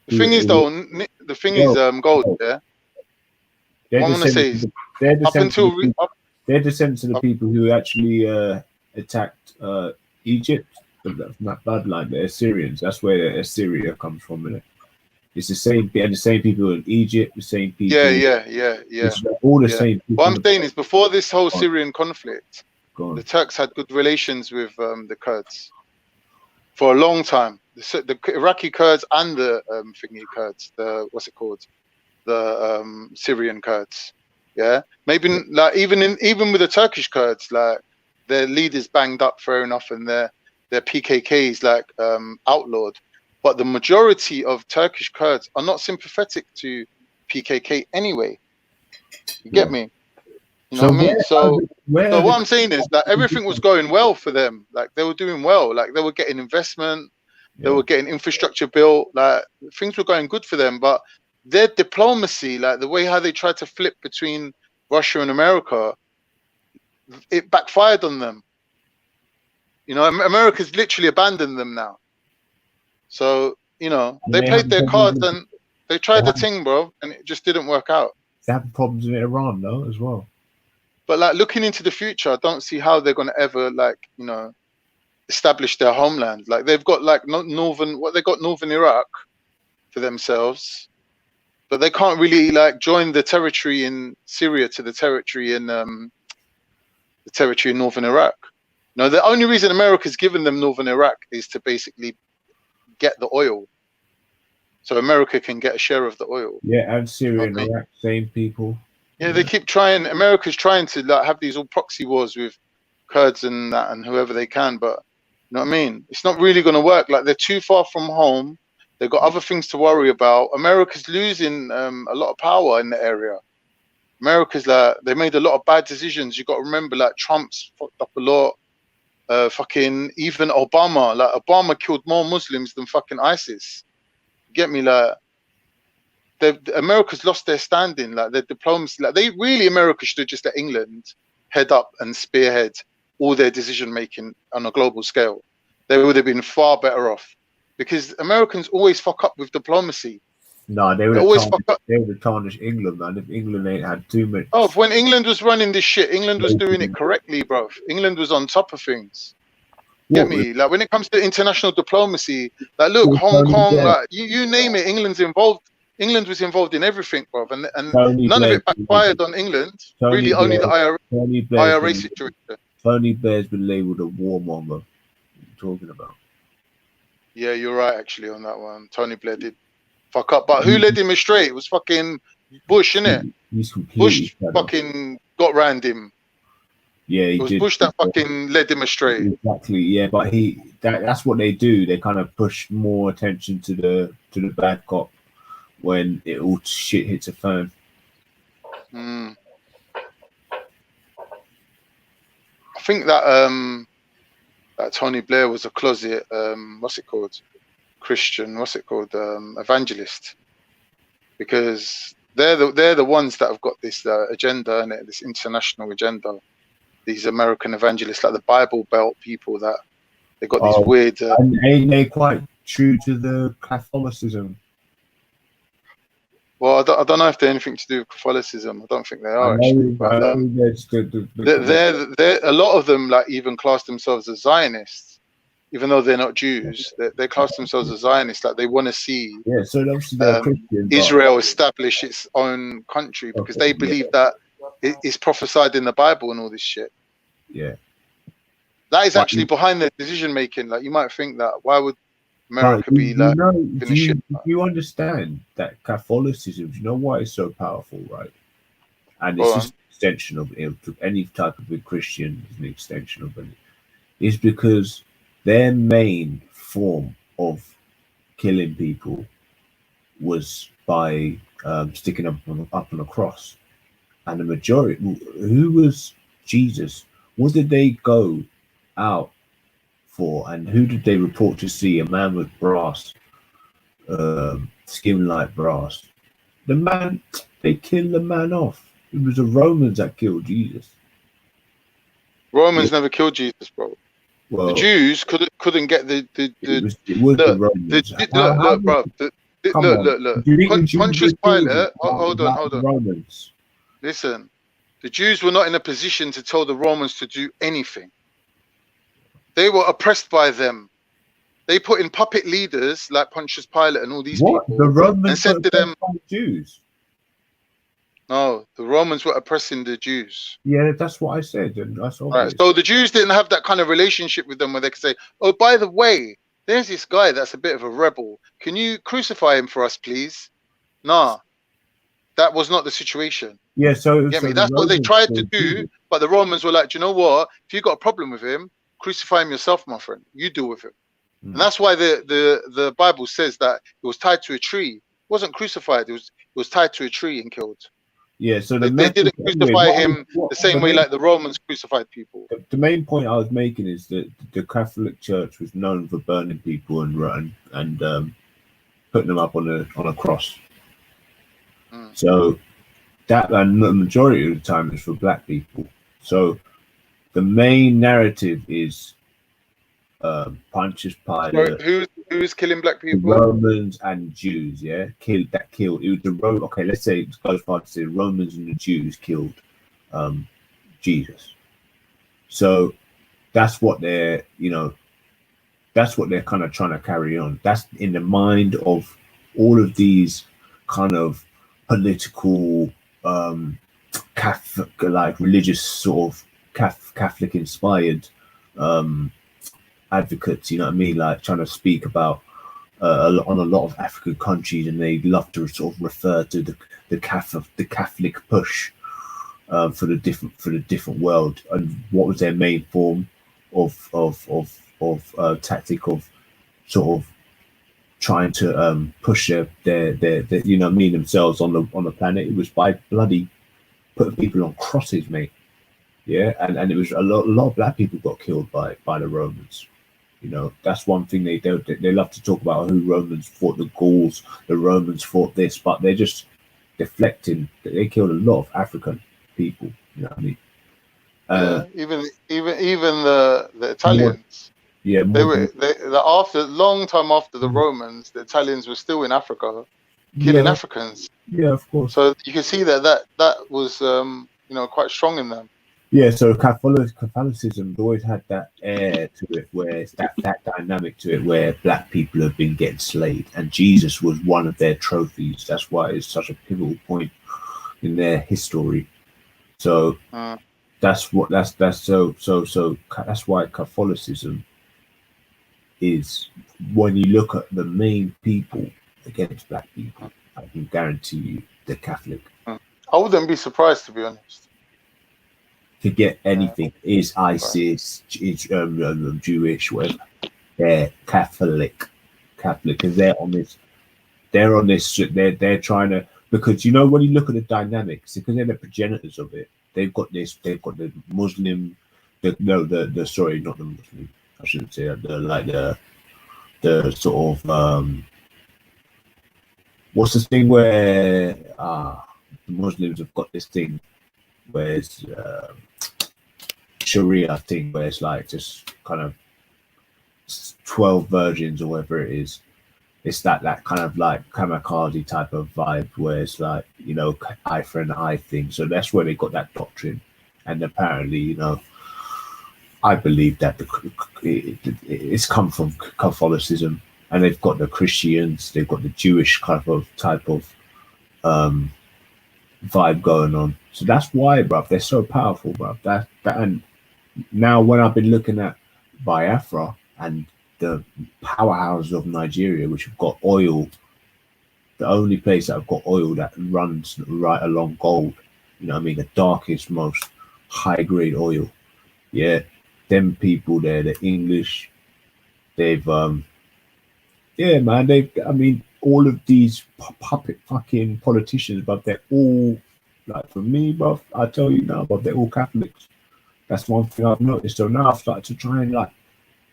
thing is, though, the thing is, Gold, yeah? What I want to say is, they're descendants of the people who actually attacked Egypt. That bloodline, the Assyrians. That's where Assyria comes from, isn't it? It's the same, and the same people in Egypt, the same people. Yeah. All the same people. What I'm saying is, before this whole Syrian conflict, the Turks had good relations with the Kurds for a long time. The Iraqi Kurds and the Kurds, what's it called? The Syrian Kurds. Yeah, maybe like even with the Turkish Kurds, like their leaders banged up, fair enough, and their PKKs like outlawed. But the majority of Turkish Kurds are not sympathetic to PKK anyway. You get me? You know what I mean? So what I'm saying is that everything was going well for them. Like they were doing well. Like they were getting investment. They were getting infrastructure built. Like things were going good for them. But their diplomacy, like the way how they tried to flip between Russia and America, it backfired on them. You know, America's literally abandoned them now. So, you know, they played their cards and they tried the thing, bro, and it just didn't work out. They have problems in Iran, though, as well. But, like, looking into the future, I don't see how they're going to ever, like, you know, establish their homeland. Like, they've got, like, northern Iraq for themselves, but they can't really, like, join the territory in Syria to the territory in northern Iraq. No, the only reason America's given them northern Iraq is to basically get the oil, so America can get a share of the oil. Yeah, and Syria and Iraq, same people. Yeah, they keep trying. America's trying to like have these all proxy wars with Kurds and that and whoever they can, but you know what I mean? It's not really going to work. Like they're too far from home. They've got other things to worry about. America's losing a lot of power in the area. America's like they made a lot of bad decisions. You got to remember, like Trump's fucked up a lot. Fucking even Obama, like Obama killed more Muslims than fucking ISIS. Get me? Like America's lost their standing, like their diplomacy. Like America should have just let England head up and spearhead all their decision making on a global scale. They would have been far better off because Americans always fuck up with diplomacy. No, they would have tarnished England, man. If England ain't had too much. Oh, when England was running this shit, England was doing it correctly, bro. England was on top of things. Get me? Like when it comes to international diplomacy, like look, Hong Kong, like you name it, England's involved. England was involved in everything, bro, and none of it backfired on England. Really, only the IRA situation. Tony Blair's been labelled a warmonger. What are you talking about? Yeah, you're right, actually, on that one. Tony Blair did fuck up, but who led him astray? It was fucking Bush, innit? Bush fucking got round him. Yeah, it was Bush that fucking led him astray. Exactly, yeah, but that's what they do. They kind of push more attention to the bad cop when it all shit hits a fan. I think that that Tony Blair was a closet what's it called? Christian, evangelist, because they're the ones that have got this agenda and this international agenda. These American evangelists, like the Bible Belt people, that they got these weird. Ain't they quite true to the Catholicism. Well, I don't know if they're anything to do with Catholicism. I don't think they are. They're a lot of them like even class themselves as Zionists, even though they're not Jews. They class themselves as Zionists, like they want to see so obviously they're Christian, Israel establish its own country because they believe that it's prophesied in the Bible and all this shit. Yeah, that is actually behind their decision making. Like you might think that why would America be like? Do you understand that Catholicism? Do you know why it's so powerful, right? And it's just an extension of it. Any type of a Christian is an extension of it. It's because their main form of killing people was by sticking up on a cross, and the majority. Who was Jesus? What did they go out for, and who did they report to see? A man with brass, skin like brass. The man, they killed the man off. It was the Romans that killed Jesus. Romans never killed Jesus, bro. Well, the Jews couldn't get the Romans. Pontius Pilate. Hold on. Romans. Listen, the Jews were not in a position to tell the Romans to do anything. They were oppressed by them. They put in puppet leaders like Pontius Pilate and all these people, the Romans and said to them, Jews. No, the Romans were oppressing the Jews. Yeah, that's what I said. And that's all. Right. So the Jews didn't have that kind of relationship with them where they could say, "Oh, by the way, there's this guy that's a bit of a rebel. Can you crucify him for us, please?" Nah, that was not the situation. Yeah, so get me? That's what they tried to do, but the Romans were like, "Do you know what? If you got a problem with him, crucify him yourself, my friend. You deal with him." And that's why the Bible says that it was tied to a tree. It wasn't crucified. It was tied to a tree and killed. Yeah, so they didn't crucify him the same way like the Romans crucified people. The main point I was making is that the Catholic Church was known for burning people and putting them up on a cross. So that, and the majority of the time, is for black people. So the main narrative is Pontius Pilate. So who's killing black people? Romans and Jews, yeah, killed. It was the Roman. Okay, let's say it goes far to say the Romans and the Jews killed Jesus. So that's what they're kind of trying to carry on. That's in the mind of all of these kind of political, Catholic, like religious sort of Catholic inspired advocates, you know what I mean, like trying to speak about on a lot of African countries, and they love to sort of refer to the Catholic push for the different world, and what was their main form of tactic of sort of trying to push their you know what I mean, themselves on the planet. It was by bloody putting people on crosses, mate. Yeah, and it was a lot of black people got killed by the Romans. You know, that's one thing they don't. They love to talk about who Romans fought the Gauls, the Romans fought this, but they're just deflecting. They killed a lot of African people. You know what I mean? Even the Italians. Yeah, they after long time after the Romans, the Italians were still in Africa, killing Africans. Yeah, of course. So you can see that was quite strong in them. Yeah, so Catholicism always had that air to it, where it's that dynamic to it, where black people have been getting slayed, and Jesus was one of their trophies. That's why it's such a pivotal point in their history. So that's why Catholicism is, when you look at the main people against black people, I can guarantee you they're Catholic. I wouldn't be surprised, to be honest. To get anything is ISIS, is Jewish, whatever. They're Catholic, because they're on this. They're trying to, because you know, when you look at the dynamics, because they're the progenitors of it. They've got the Muslim, sorry, not the Muslim. I shouldn't say that. The sort of what's this thing where the Muslims have got this thing where it's Sharia thing, where it's like just kind of 12 virgins or whatever it is. It's that kind of like kamikaze type of vibe where it's like, you know, eye for an eye thing. So that's where they got that doctrine. And apparently, you know, I believe that it's come from Catholicism, and they've got the Christians, they've got the Jewish type of vibe going on. So that's why, bruv, they're so powerful, bruv. That and now when I've been looking at Biafra and the powerhouses of Nigeria, which have got oil, the only place that have got oil that runs right along gold, you know what I mean, the darkest, most high grade oil. Yeah, them people there, the English, they've yeah, man, I mean, all of these puppet fucking politicians, but they're all, like, for me, bruv, I tell you now, but they're all Catholics. That's one thing I've noticed. So now I've started to try and like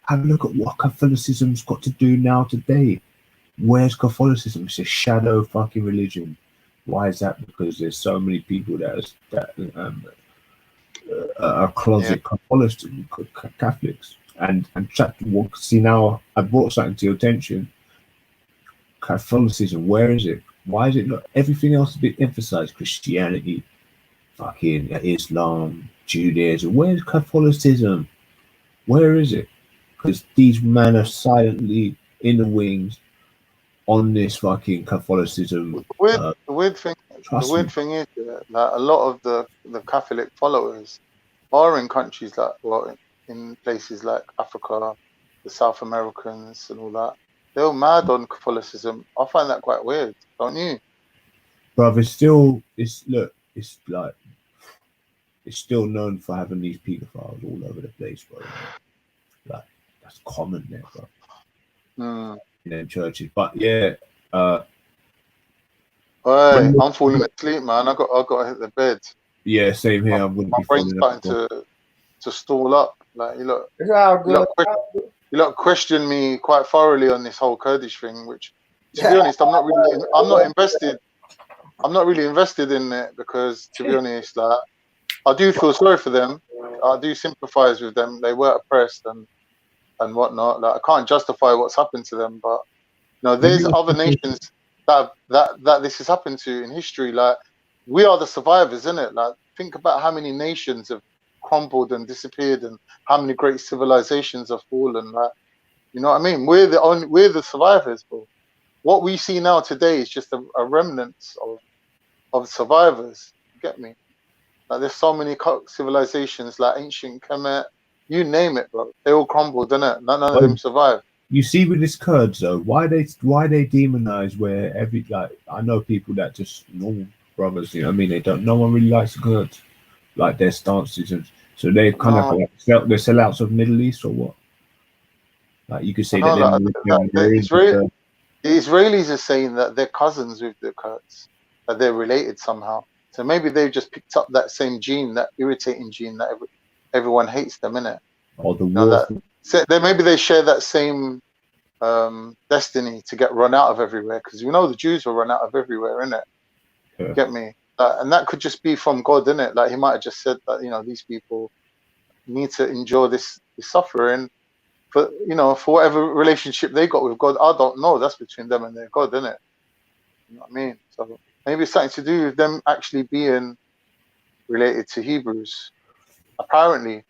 have a look at what Catholicism's got to do now today. Where's Catholicism? It's a shadow fucking religion. Why is that? Because there's so many people that are closet Catholics. And see, now I brought something to your attention. Catholicism, where is it? Why is it not everything else a bit emphasized? Christianity, fucking Islam, Judaism. Where's Catholicism? Where is it? Because these men are silently in the wings on this fucking Catholicism. The weird thing is that a lot of the Catholic followers are in countries like, well, in places like Africa, the South Americans and all that. They're all mad on Catholicism. I find that quite weird, don't you? Bruv, it's still known for having these pedophiles all over the place, bro. Like, that's common there, bro. In them churches. But yeah, I'm falling asleep, man. I got to hit the bed. Yeah, same here. My brain's starting to stall up. Like, you lot questioned me quite thoroughly on this whole Kurdish thing, which, to be honest, I'm not really invested in it, because, to be honest, like, I do feel sorry for them. I do sympathize with them. They were oppressed and whatnot. Like, I can't justify what's happened to them, but you know, there's other nations that this has happened to in history. Like, we are the survivors, isn't it? Like, think about how many nations have crumbled and disappeared, and how many great civilizations have fallen. Like, you know what I mean? We're the survivors, bro. What we see now today is just a remnant of survivors. You get me? Like, there's so many civilizations, like ancient Kemet, you name it, bro. They all crumbled, didn't it? None of them survived. You see with this Kurds though, why they demonize where I know people that just normal brothers, you know what I mean? No one really likes the Kurds, like their stances, and so they kind of like they're sellouts of Middle East or what? Like, you could say the Israelis are saying that they're cousins with the Kurds, that they're related somehow. So maybe they've just picked up that same gene, that irritating gene that everyone hates them, innit? Or the maybe they share that same destiny to get run out of everywhere, because you know the Jews will run out of everywhere, innit? Yeah. Get me? And that could just be from God, innit? Like, he might have just said that, you know, these people need to endure this suffering for, you know, for whatever relationship they got with God. I don't know. That's between them and their God, innit? You know what I mean? So maybe it's something to do with them actually being related to Hebrews. Apparently,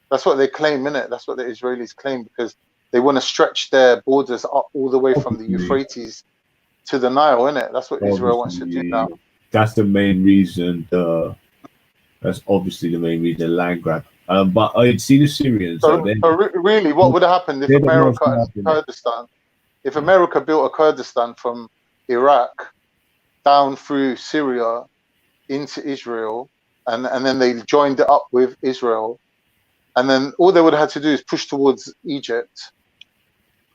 that's what they claim, innit? That's what the Israelis claim, because they want to stretch their borders up all the way from the Euphrates to the Nile, innit? That's what Israel wants to do now. That's the main reason. That's obviously the main reason, land grab. But I'd see the Syrians. So really, what would have happened if America and Kurdistan, if America built a Kurdistan from Iraq down through Syria into Israel, and then they joined it up with Israel, and then all they would have had to do is push towards Egypt.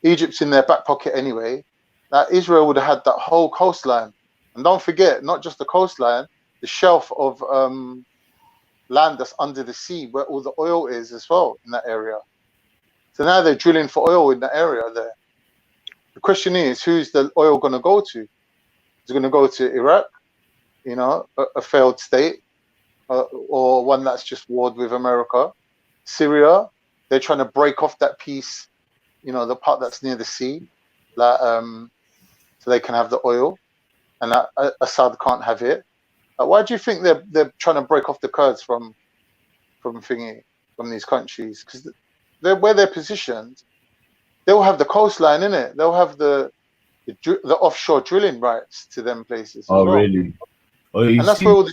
Egypt's in their back pocket anyway. That Israel would have had that whole coastline. And don't forget, not just the coastline, the shelf of land that's under the sea, where all the oil is as well in that area. So now they're drilling for oil in that area there. The question is, who's the oil going to go to? Is it going to go to Iraq, you know, a failed state, or one that's just warred with America? Syria, they're trying to break off that peace, the part that's near the sea, like so they can have the oil, and that Assad can't have it. Why do you think they're trying to break off the Kurds from these countries? Because where they're positioned, they'll have the coastline in it. They'll have the offshore drilling rights to them places. Oh, well. Really? Oh, and that's where all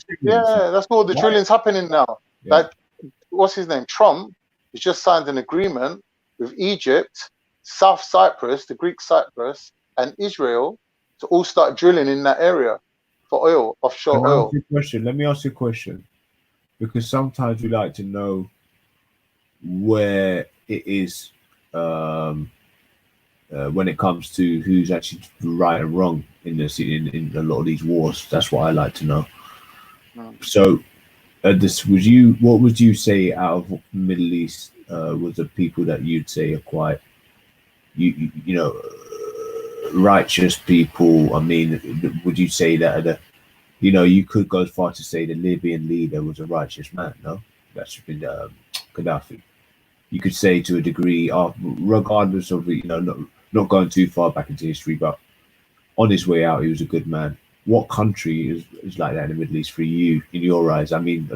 the drilling's happening now. Yeah. Like, what's his name? Trump has just signed an agreement with Egypt, South Cyprus, the Greek Cyprus, and Israel to all start drilling in that area for oil, offshore oil. Let me ask you a question, because sometimes we like to know where it is when it comes to who's actually right and wrong in a lot of these wars. That's what I like to know. So, what would you say out of Middle East was the people that you'd say are quite, righteous people? I mean, would you say that you could go as far to say the Libyan leader was a righteous man? No, that's been Gaddafi. You could say to a degree, regardless of not going too far back into history, but on his way out, he was a good man. What country is like that in the Middle East for you, in your eyes? I mean, to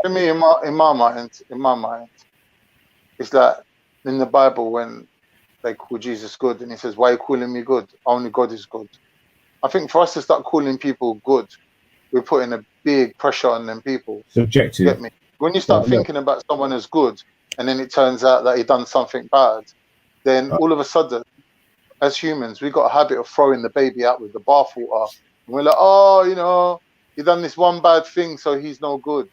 me, in my mind, it's like in the Bible when they call Jesus good, and he says, "Why are you calling me good? Only God is good." I think for us to start calling people good, we're putting a big pressure on them people. Subjective. Get me? When you start thinking about someone as good, and then it turns out that he done something bad, then all of a sudden, as humans, we got a habit of throwing the baby out with the bathwater. And we're like, he done this one bad thing, so he's no good.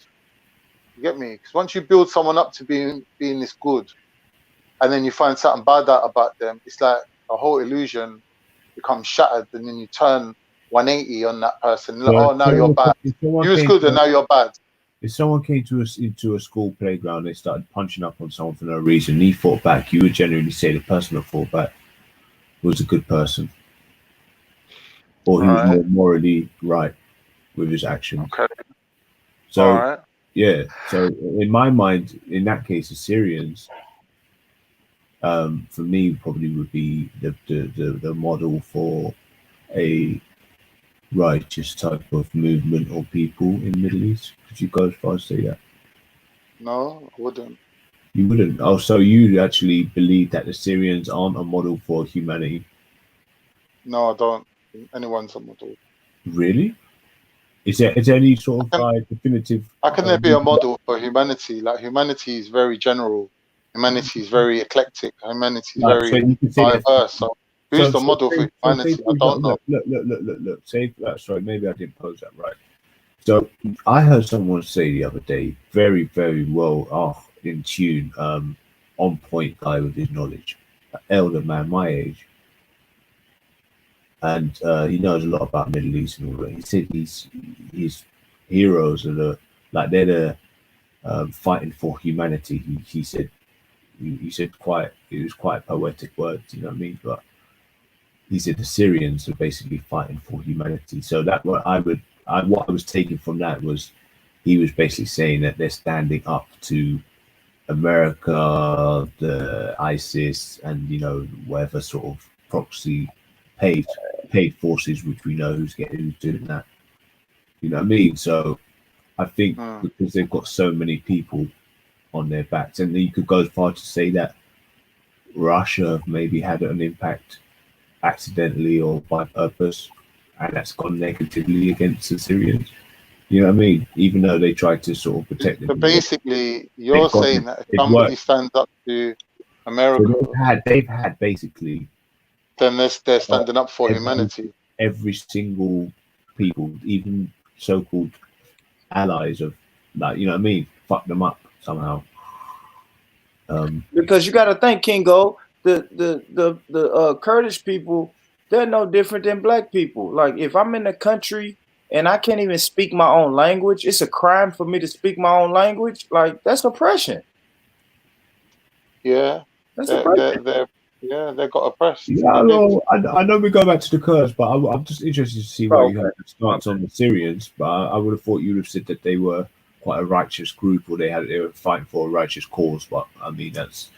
You get me? Because once you build someone up to being this good, and then you find something bad out about them, it's like a whole illusion becomes shattered, and then you turn 180 on that person. Like, now you're bad. You was good, and now you're bad. If someone came into a school playground, they started punching up on someone for no reason, and he fought back, you would generally say the person that fought back was a good person, or he was more morally right with his actions. Okay. So yeah, so in my mind, in that case, the Syrians, for me, probably would be the model for a righteous type of movement or people in the Middle East. Could you go as far as say that? No, I wouldn't. You wouldn't? Oh, so you actually believe that the Syrians aren't a model for humanity? No, I don't. Anyone's a model. Really? Is there any sort of definitive? How can there be a model for humanity? Like, humanity is very general. Humanity is very eclectic. Humanity is very diverse. So who's the model for humanity? I don't know. Look. Say that. Sorry, maybe I didn't pose that right. So I heard someone say the other day, very, very well, in tune, on point guy with his knowledge, an elder man my age, and he knows a lot about Middle East and all that. He said his heroes are they're the fighting for humanity. He said it was quite poetic words, you know what I mean? But he said the Syrians are basically fighting for humanity. So that what I was taking from that was he was basically saying that they're standing up to America, the ISIS, and whatever sort of proxy paid forces, which we know who's doing that. You know what I mean? So I think because they've got so many people on their backs, and you could go as far to say that Russia maybe had an impact accidentally or by purpose, and that's gone negatively against the Syrians. You know what I mean? Even though they tried to sort of protect them. So basically, you're saying that if somebody stands up to America, so they've had basically. Then they're standing up for humanity. Every single people, even so-called allies of, like, you know what I mean, fuck them up somehow. Because you got to think, Kingo, the Kurdish people, they're no different than black people. Like, if I'm in a country and I can't even speak my own language, it's a crime for me to speak my own language. Like, that's oppression. Yeah, that's oppression. They got oppressed. Yeah, I know we go back to the Kurds, but I'm just interested to see where you had the stance on the Syrians. But I would have thought you would have said that they were quite a righteous group, or they were fighting for a righteous cause. But I mean, that's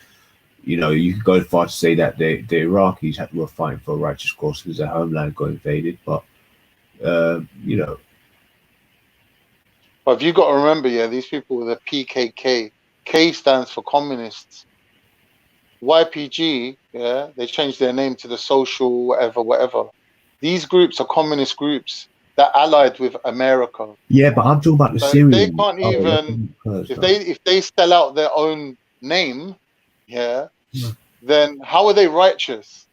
you know, you could go as far to say that the Iraqis were fighting for a righteous cause because their homeland got invaded, but you know. But you got to remember, yeah, these people were the PKK. K stands for communists. YPG, yeah, they changed their name to the social whatever. These groups are communist groups that allied with America. Yeah, but I'm talking about the Syrians. They can't even if they spell out their own name, yeah, then how are they righteous?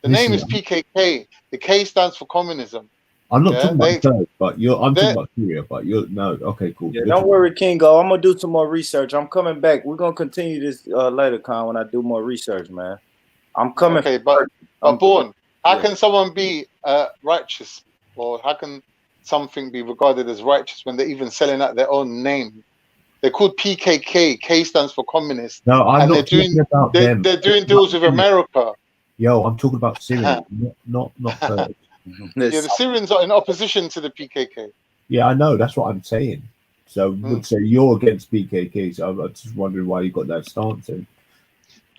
The name is PKK. The K stands for communism. I'm not talking about third, but I'm talking about Syria, but okay, cool. Yeah, don't worry, Kingo. I'm gonna do some more research. I'm coming back. We're gonna continue this later, Con, when I do more research, man. I'm coming. Okay, but Born, how can someone be righteous, or how can something be regarded as righteous when they're even selling out their own name? They're called PKK. K stands for communist. No, I'm not talking about them. They're doing deals with America. Yo, I'm talking about Syria, not third. Yeah, the Syrians are in opposition to the PKK. Yeah, I know. That's what I'm saying. So you're against PKK. So I'm just wondering why you got that stance in.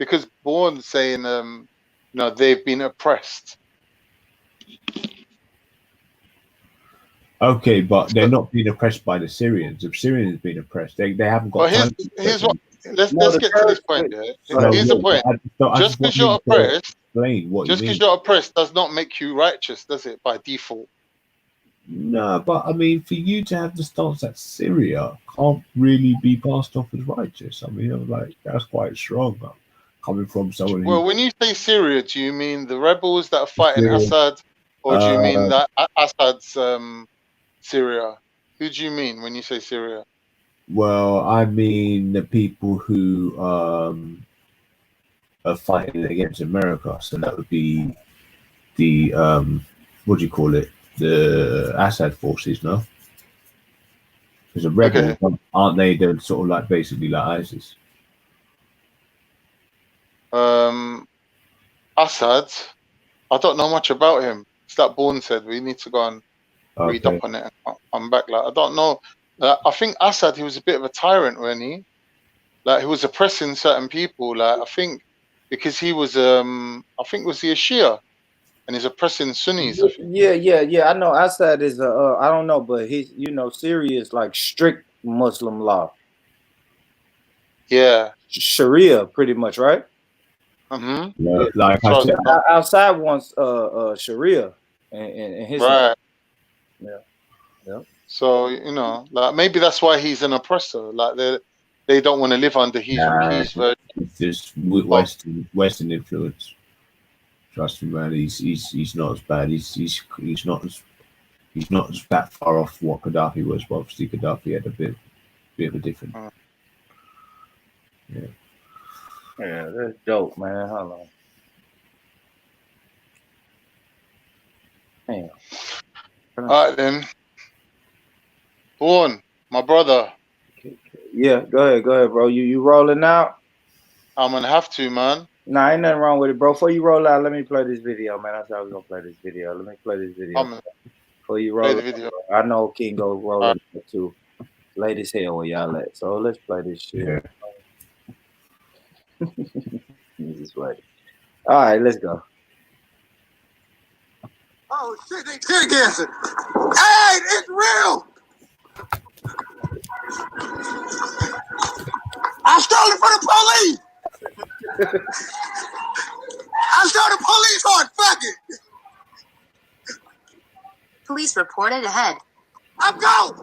Because Bourne's saying, no, they've been oppressed. Okay, but they're not being oppressed by the Syrians. If Syrians have been oppressed, they haven't got. Well, here's what. Let's get to this point. Yeah? Here's the point. Just because you're oppressed. Just because you're oppressed does not make you righteous, does it, by default? No, but I mean, for you to have the stance that Syria can't really be passed off as righteous, I mean, like, that's quite strong, coming from someone. Well, when you say Syria, do you mean the rebels that are fighting Assad, or do you mean that Assad's Syria? Who do you mean when you say Syria? Well, I mean the people who are fighting against America, so that would be the what do you call it? The Assad forces, no? Because the rebels, aren't they? They're sort of like basically like ISIS. Assad, I don't know much about him. It's that Bourne said. We need to go and read up on it. I'm back. Like, I don't know. I think Assad, he was a bit of a tyrant, wasn't he? Like, he was oppressing certain people. Like, I think because he was, I think was he a Shia, and he's oppressing Sunnis. Yeah. I know Assad is I don't know, but he's, you know, Syria is like strict Muslim law. Yeah. Sharia, pretty much, right? Mm-hmm. Yeah, like outside wants Sharia and his right. Yeah. So, you know, like maybe that's why he's an oppressor. Like they don't want to live under his version. It's just Western influence. Trust me, man. He's not as bad. He's not as that far off what Gaddafi was. But obviously, Gaddafi had a bit of a different. Yeah, that's dope, man. Hold on. Damn. All right, then. Bourne, my brother. Yeah, go ahead, bro. You rolling out? I'm gonna have to, man. Nah, ain't nothing wrong with it, bro. Before you roll out, let me play this video, man. I thought I was gonna play this video. Let me play this video. Before you roll the video. I know King go roll it too. Late as hell where y'all at. So let's play this shit. Yeah. This is right. All right, let's go. Oh shit, they tear gassing. Hey, it's real. I stole it from the police. I stole the police horn. Fuck it. Police reported ahead. I'm going.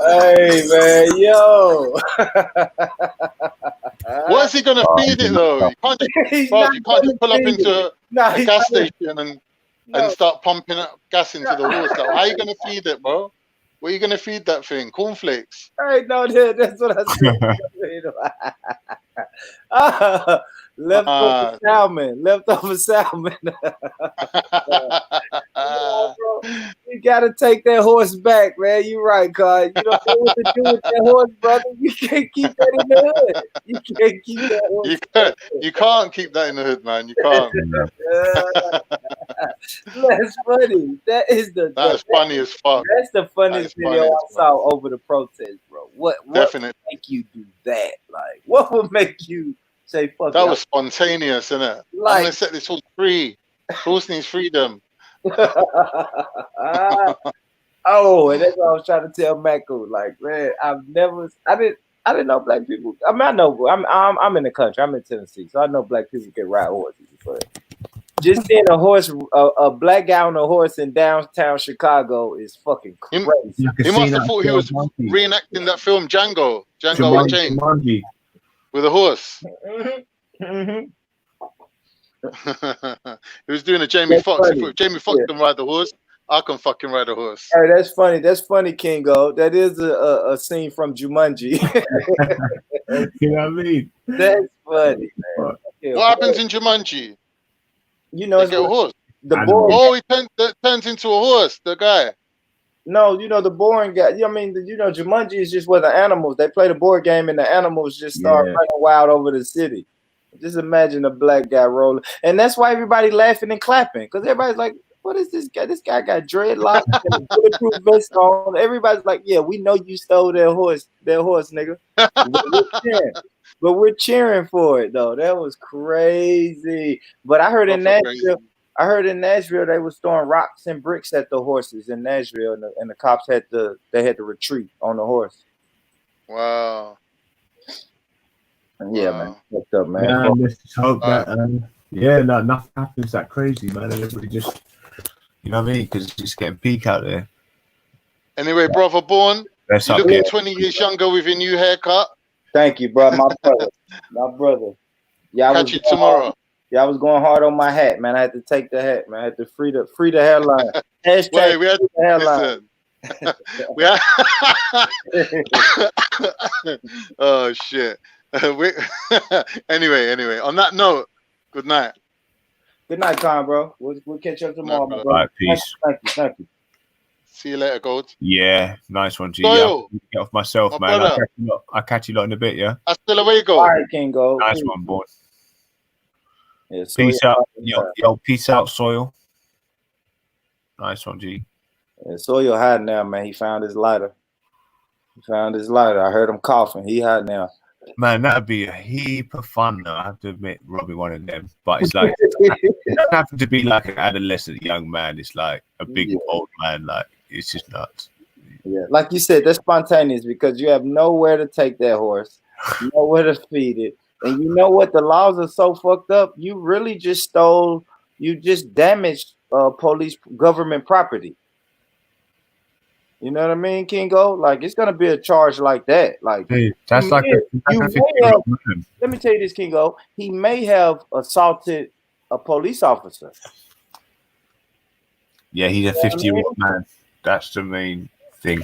Hey man, yo. What is he gonna feed it though? You can't just pull up into a gas station and start pumping up gas into the walls. Like, how are you gonna feed it, bro? What are you gonna feed that thing? Cornflakes. I know that's what I said. Leftover salmon. Leftover salmon. You gotta take that horse back, man. You're right, Card. You don't know what to do with that horse, brother. You can't keep that in the hood. You can't keep that horse. You can't keep that in the hood, man. You can't. That's funny. That's funny as fuck. That's the funniest video I saw over the protest, bro. What would make you do that? Like, what would make you say fuck that? Was spontaneous, isn't it? Like, I'm gonna set this horse free. Horse needs freedom. Oh, and that's what I was trying to tell Mako. Like, man, I didn't know black people. I mean, I know I'm in the country. I'm in Tennessee, so I know black people can ride horses. But just seeing a black guy on a horse in downtown Chicago is fucking crazy. He must have thought he was reenacting that film Django Unchained, with a horse. He was doing a Jamie Foxx. If Jamie Foxx can ride the horse, I can fucking ride a horse. Hey, that's funny. That's funny, Kingo. That is a scene from Jumanji. You know what I mean? That's funny, man. What happens in Jumanji? You know, they get a horse. The boring. Oh, he turns into a horse. The guy. No, you know the boring guy. I mean, Jumanji is just where the animals. They play the board game, and the animals just start running wild over the city. Just imagine a black guy rolling, and that's why everybody laughing and clapping because everybody's like, "What is this guy? This guy got dreadlocks and a bulletproof vest on." Everybody's like, "Yeah, we know you stole that horse, nigga." But we're cheering for it though. That was crazy. But I heard in Nashville, they was throwing rocks and bricks at the horses in Nashville, and the cops had to retreat on the horse. Wow. Yeah, man. What's up, man? Yeah, let's just hope that nothing happens that crazy, man. Everybody just, you know what I mean? Because it's just getting peak out there. Anyway, brother Born, you're looking 20 years younger with your new haircut. Thank you, bro. My brother. Yeah, catch you tomorrow. I was going hard on my hat, man. I had to take the hat, man. I had to free the hairline. Hashtag we had the hairline. Oh shit. Anyway, on that note, good night. Good night, Tom, bro. We'll catch up tomorrow, my bro. All right, peace. Thank you. See you later, Gold. Yeah, nice one, G. Yeah, get off myself, man. I'll catch you lot in a bit, yeah? Hasta luego. All right, Kingo. Nice one, boy. Yeah, peace out. Yo, peace out, Soil. Nice one, G. Yeah, Soil hiding now, man. He found his lighter. I heard him coughing. He hiding now. Man, that'd be a heap of fun, though. I have to admit, robbing one of them. But it's like, it doesn't have to be like an adolescent young man. It's like a big old man. Like, it's just nuts. Yeah, like you said, that's spontaneous because you have nowhere to take that horse, nowhere to feed it. And you know what? The laws are so fucked up. You really just damaged police government property. You know what I mean, Kingo? Like, it's gonna be a charge like that. Like, hey, that's let me tell you this, Kingo. He may have assaulted a police officer. Yeah, he's a 50-year-old man. That's the main thing.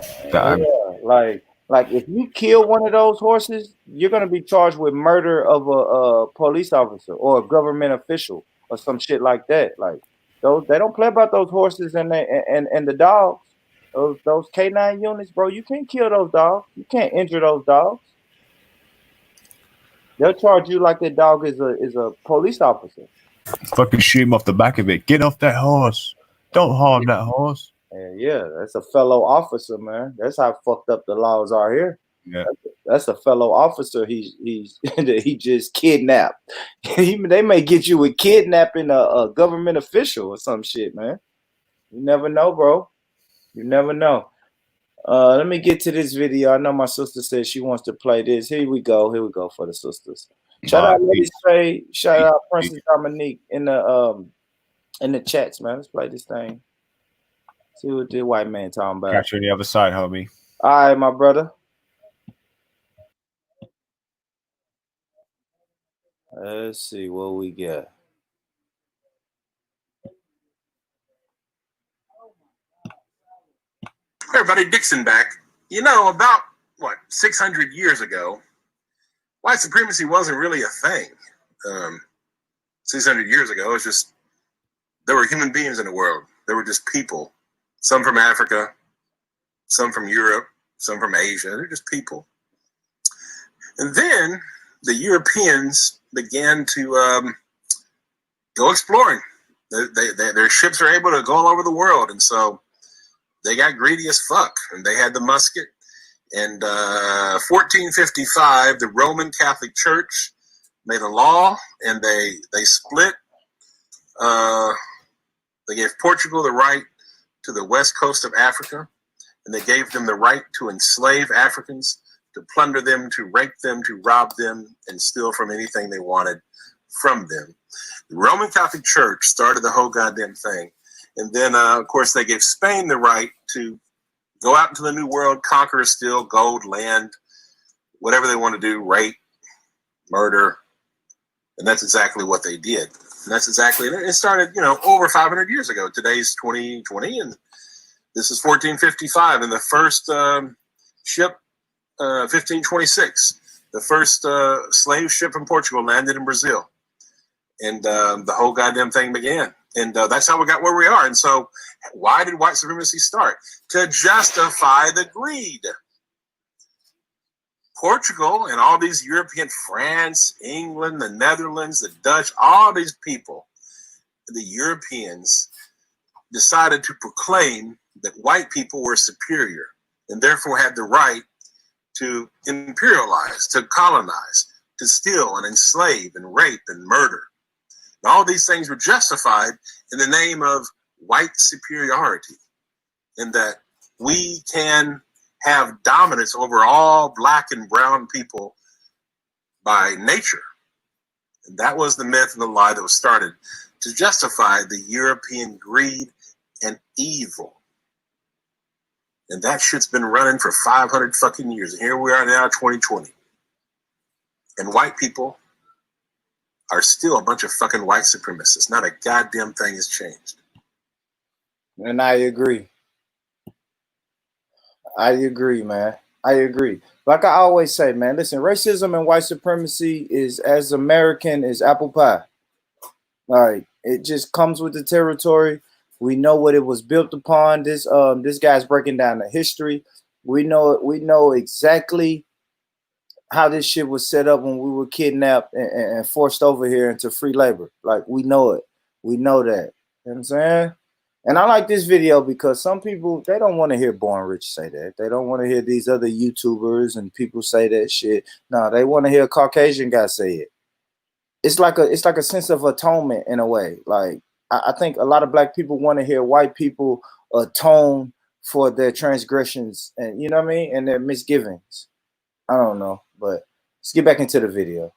Like if you kill one of those horses, you're gonna be charged with murder of a police officer or a government official or some shit like that. Like they don't play about those horses and the dogs. Those K9 units, bro, you can't kill those dogs. You can't injure those dogs. They'll charge you like that dog is a police officer. Fucking shoot him off the back of it. Get off that horse. Don't harm that horse. Yeah, that's a fellow officer, man. That's how fucked up the laws are here. Yeah, that's a fellow officer. He just kidnapped. They may get you with kidnapping a government official or some shit, man. You never know, bro. You never know. Let me get to this video. I know my sister said she wants to play this. Here we go for the sisters. Shout out Lady Stray. Shout out Princess Dominique in the chats, man. Let's play this thing. See what the white man talking about. Catch you on the other side, homie. All right, my brother. Let's see what we got. Everybody, Dixon back. You know, about, 600 years ago, white supremacy wasn't really a thing. 600 years ago, it was just, there were human beings in the world. There were just people. Some from Africa, some from Europe, some from Asia. They're just people. And then the Europeans began to go exploring. Their ships are able to go all over the world. And so they got greedy as fuck. And they had the musket. And 1455, the Roman Catholic Church made a law, and they split. They gave Portugal the right to the west coast of Africa, and they gave them the right to enslave Africans, to plunder them, to rape them, to rob them, and steal from anything they wanted from them. The Roman Catholic Church started the whole goddamn thing. And then, of course, they gave Spain the right to go out into the New World, conquer, steal gold, land, whatever they want to do, rape, murder. And that's exactly what they did. And that's exactly, it started, over 500 years ago. Today's 2020, and this is 1455. And the first ship, 1526, the first slave ship from Portugal landed in Brazil. And the whole goddamn thing began. And that's how we got where we are. And so why did white supremacy start? To justify the greed. Portugal and all these European, France, England, the Netherlands, the Dutch, all these people, the Europeans, decided to proclaim that white people were superior and therefore had the right to imperialize, to colonize, to steal and enslave and rape and murder. And all these things were justified in the name of white superiority, in that we can have dominance over all black and brown people by nature. And that was the myth and the lie that was started to justify the European greed and evil. And that shit's been running for 500 fucking years. And here we are now, 2020. And white people are still a bunch of fucking white supremacists. Not a goddamn thing has changed. And I agree. I agree, man. I agree. Like I always say, man, listen, racism and white supremacy is as American as apple pie. Like, it just comes with the territory. We know what it was built upon. This guy's breaking down the history. We know exactly how this shit was set up when we were kidnapped and forced over here into free labor. Like, we know it. We know that. You know what I'm saying? And I like this video because some people, they don't want to hear Born Rich say that. They don't want to hear these other YouTubers and people say that shit. No, they want to hear a Caucasian guy say it. It's like a sense of atonement in a way. Like, I think a lot of black people want to hear white people atone for their transgressions and, you know what I mean, and their misgivings. I don't know, but let's get back into the video.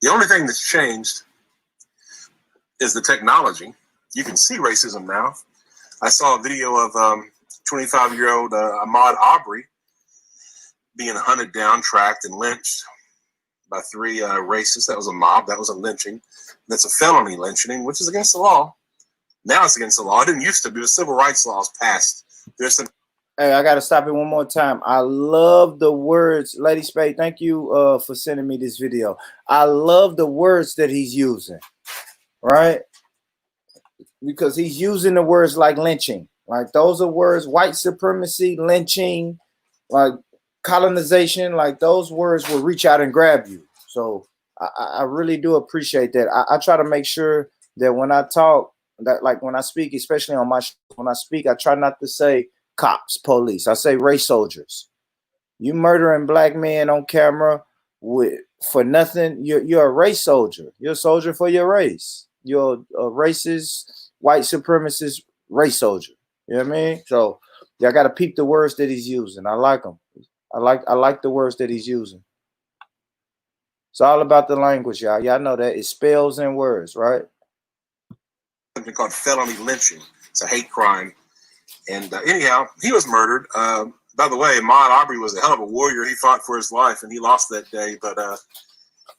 The only thing that's changed is the technology. You can see racism now. I saw a video of 25-year-old Ahmaud Arbery being hunted down, tracked, and lynched by 3 racists. That was a mob. That was a lynching. That's a felony lynching, which is against the law. Now it's against the law. It didn't used to be. The civil rights laws passed. There's some. Hey, I got to stop it one more time. I love the words. Lady Spade, thank you for sending me this video. I love the words that he's using, right? Because he's using the words like lynching. Like, those are words, white supremacy, lynching, like colonization. Like, those words will reach out and grab you. So I really do appreciate that. I try to make sure that when I talk, that like when I speak, especially on my show, when I speak, I try not to say cops, police. I say race soldiers. You murdering black men on camera for nothing. You're a race soldier. You're a soldier for your race. You're a racist, white supremacist race soldier. You know what I mean? So I got to peep the words that he's using. I like them. I like the words that he's using. It's all about the language, y'all. Y'all know that. It spells and words, right? Something called felony lynching. It's a hate crime. And anyhow, he was murdered. By the way, Ahmaud Arbery was a hell of a warrior. He fought for his life, and he lost that day. But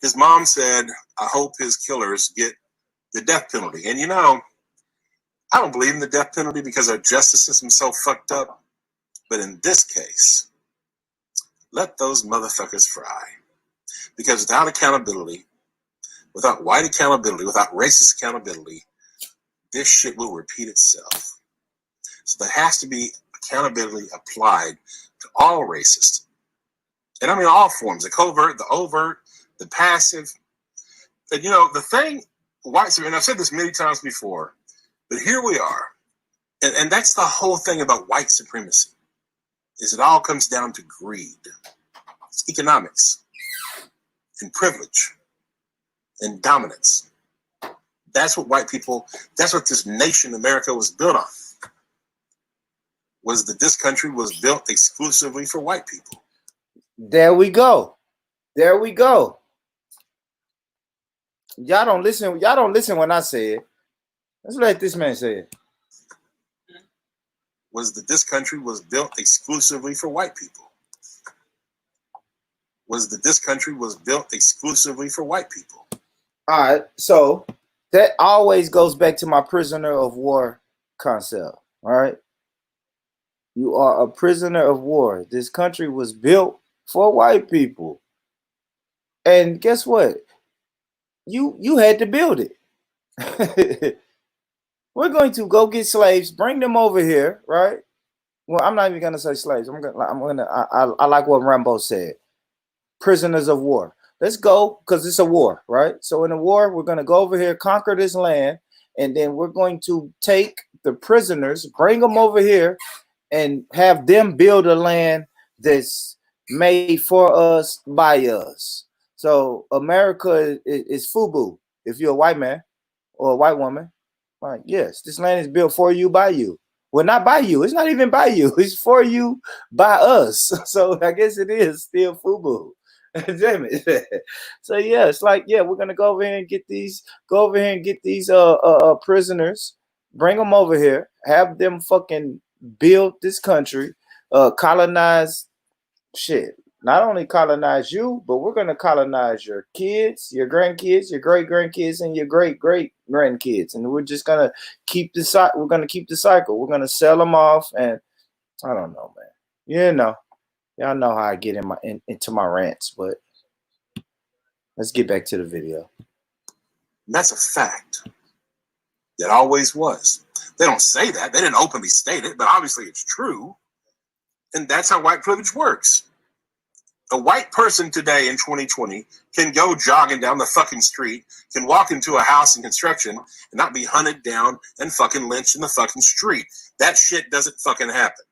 his mom said, I hope his killers get the death penalty. And, you know, I don't believe in the death penalty because our justice system is so fucked up. But in this case, let those motherfuckers fry. Because without accountability, without white accountability, without racist accountability, this shit will repeat itself. So there has to be accountability applied to all racists. And I mean all forms, the covert, the overt, the passive. And you know, the thing, white supremacy, and I've said this many times before, but here we are. And that's the whole thing about white supremacy, is it all comes down to greed. It's economics and privilege and dominance. That's what white people, that's what this nation, America, was built on. Was that this country was built exclusively for white people. There we go. There we go. Y'all don't listen. Y'all don't listen when I say it. Let's let this man say it. Was that this country was built exclusively for white people. Was that this country was built exclusively for white people. All right. So that always goes back to my prisoner of war concept. All right. You are a prisoner of war. This country was built for white people. And guess what? You had to build it. We're going to go get slaves, bring them over here, right? Well, I'm not even gonna say slaves. I like what Rambo said. Prisoners of war. Let's go, because it's a war, right? So in a war, we're gonna go over here, conquer this land, and then we're going to take the prisoners, bring them over here, and have them build a land that's made for us, by us. So America is FUBU. If you're a white man or a white woman, like, yes, this land is built for you, by you. Well, not by you. It's not even by you. It's for you, by us. So I guess it is still FUBU. Damn it. So yeah, it's like, yeah, we're gonna go over here and get these prisoners, bring them over here, have them fucking build this country, colonize shit. Not only colonize you, but we're gonna colonize your kids, your grandkids, your great grandkids, and your great great grandkids. And we're just gonna keep the cycle. We're gonna keep the cycle. We're gonna sell them off, and I don't know, man. You know, y'all know how I get into my rants, but let's get back to the video. And that's a fact. That always was. They don't say that. They didn't openly state it, but obviously it's true. And that's how white privilege works. A white person today in 2020 can go jogging down the fucking street, can walk into a house in construction and not be hunted down and fucking lynched in the fucking street. That shit doesn't fucking happen.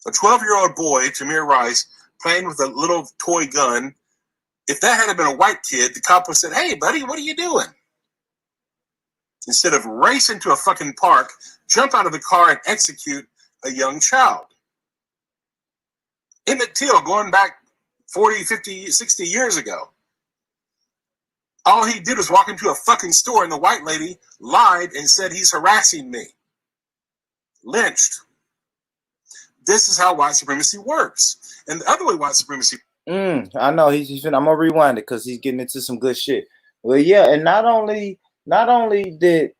A 12-year-old boy, Tamir Rice, playing with a little toy gun, if that had been a white kid, the cop would have said, "Hey, buddy, what are you doing?" Instead of racing to a fucking park, jump out of the car and execute a young child. Emmett Till, going back 40, 50, 60 years ago. All he did was walk into a fucking store and the white lady lied and said he's harassing me. Lynched. This is how white supremacy works. And the other way white supremacy... I know I'm gonna rewind it because he's getting into some good shit. Well, yeah, and not only did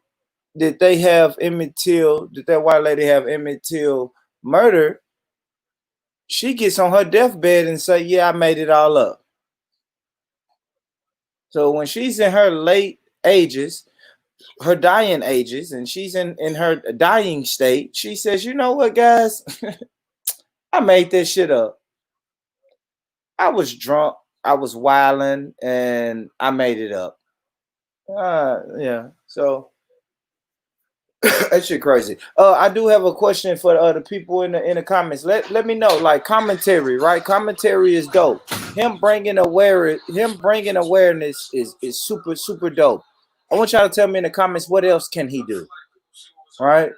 they have Emmett Till, did that white lady have Emmett Till murdered, she gets on her deathbed and say, "Yeah, I made it all up." So when she's in her late ages, her dying ages, and she's in her dying state, she says, "You know what, guys? I made this shit up. I was drunk, I was wilding, and I made it up." Yeah. So that shit crazy. I do have a question for the other people in the comments. Let me know, like, commentary, right? Commentary is dope. Him bringing awareness is super, super dope. I want y'all to tell me in the comments, what else can he do, right?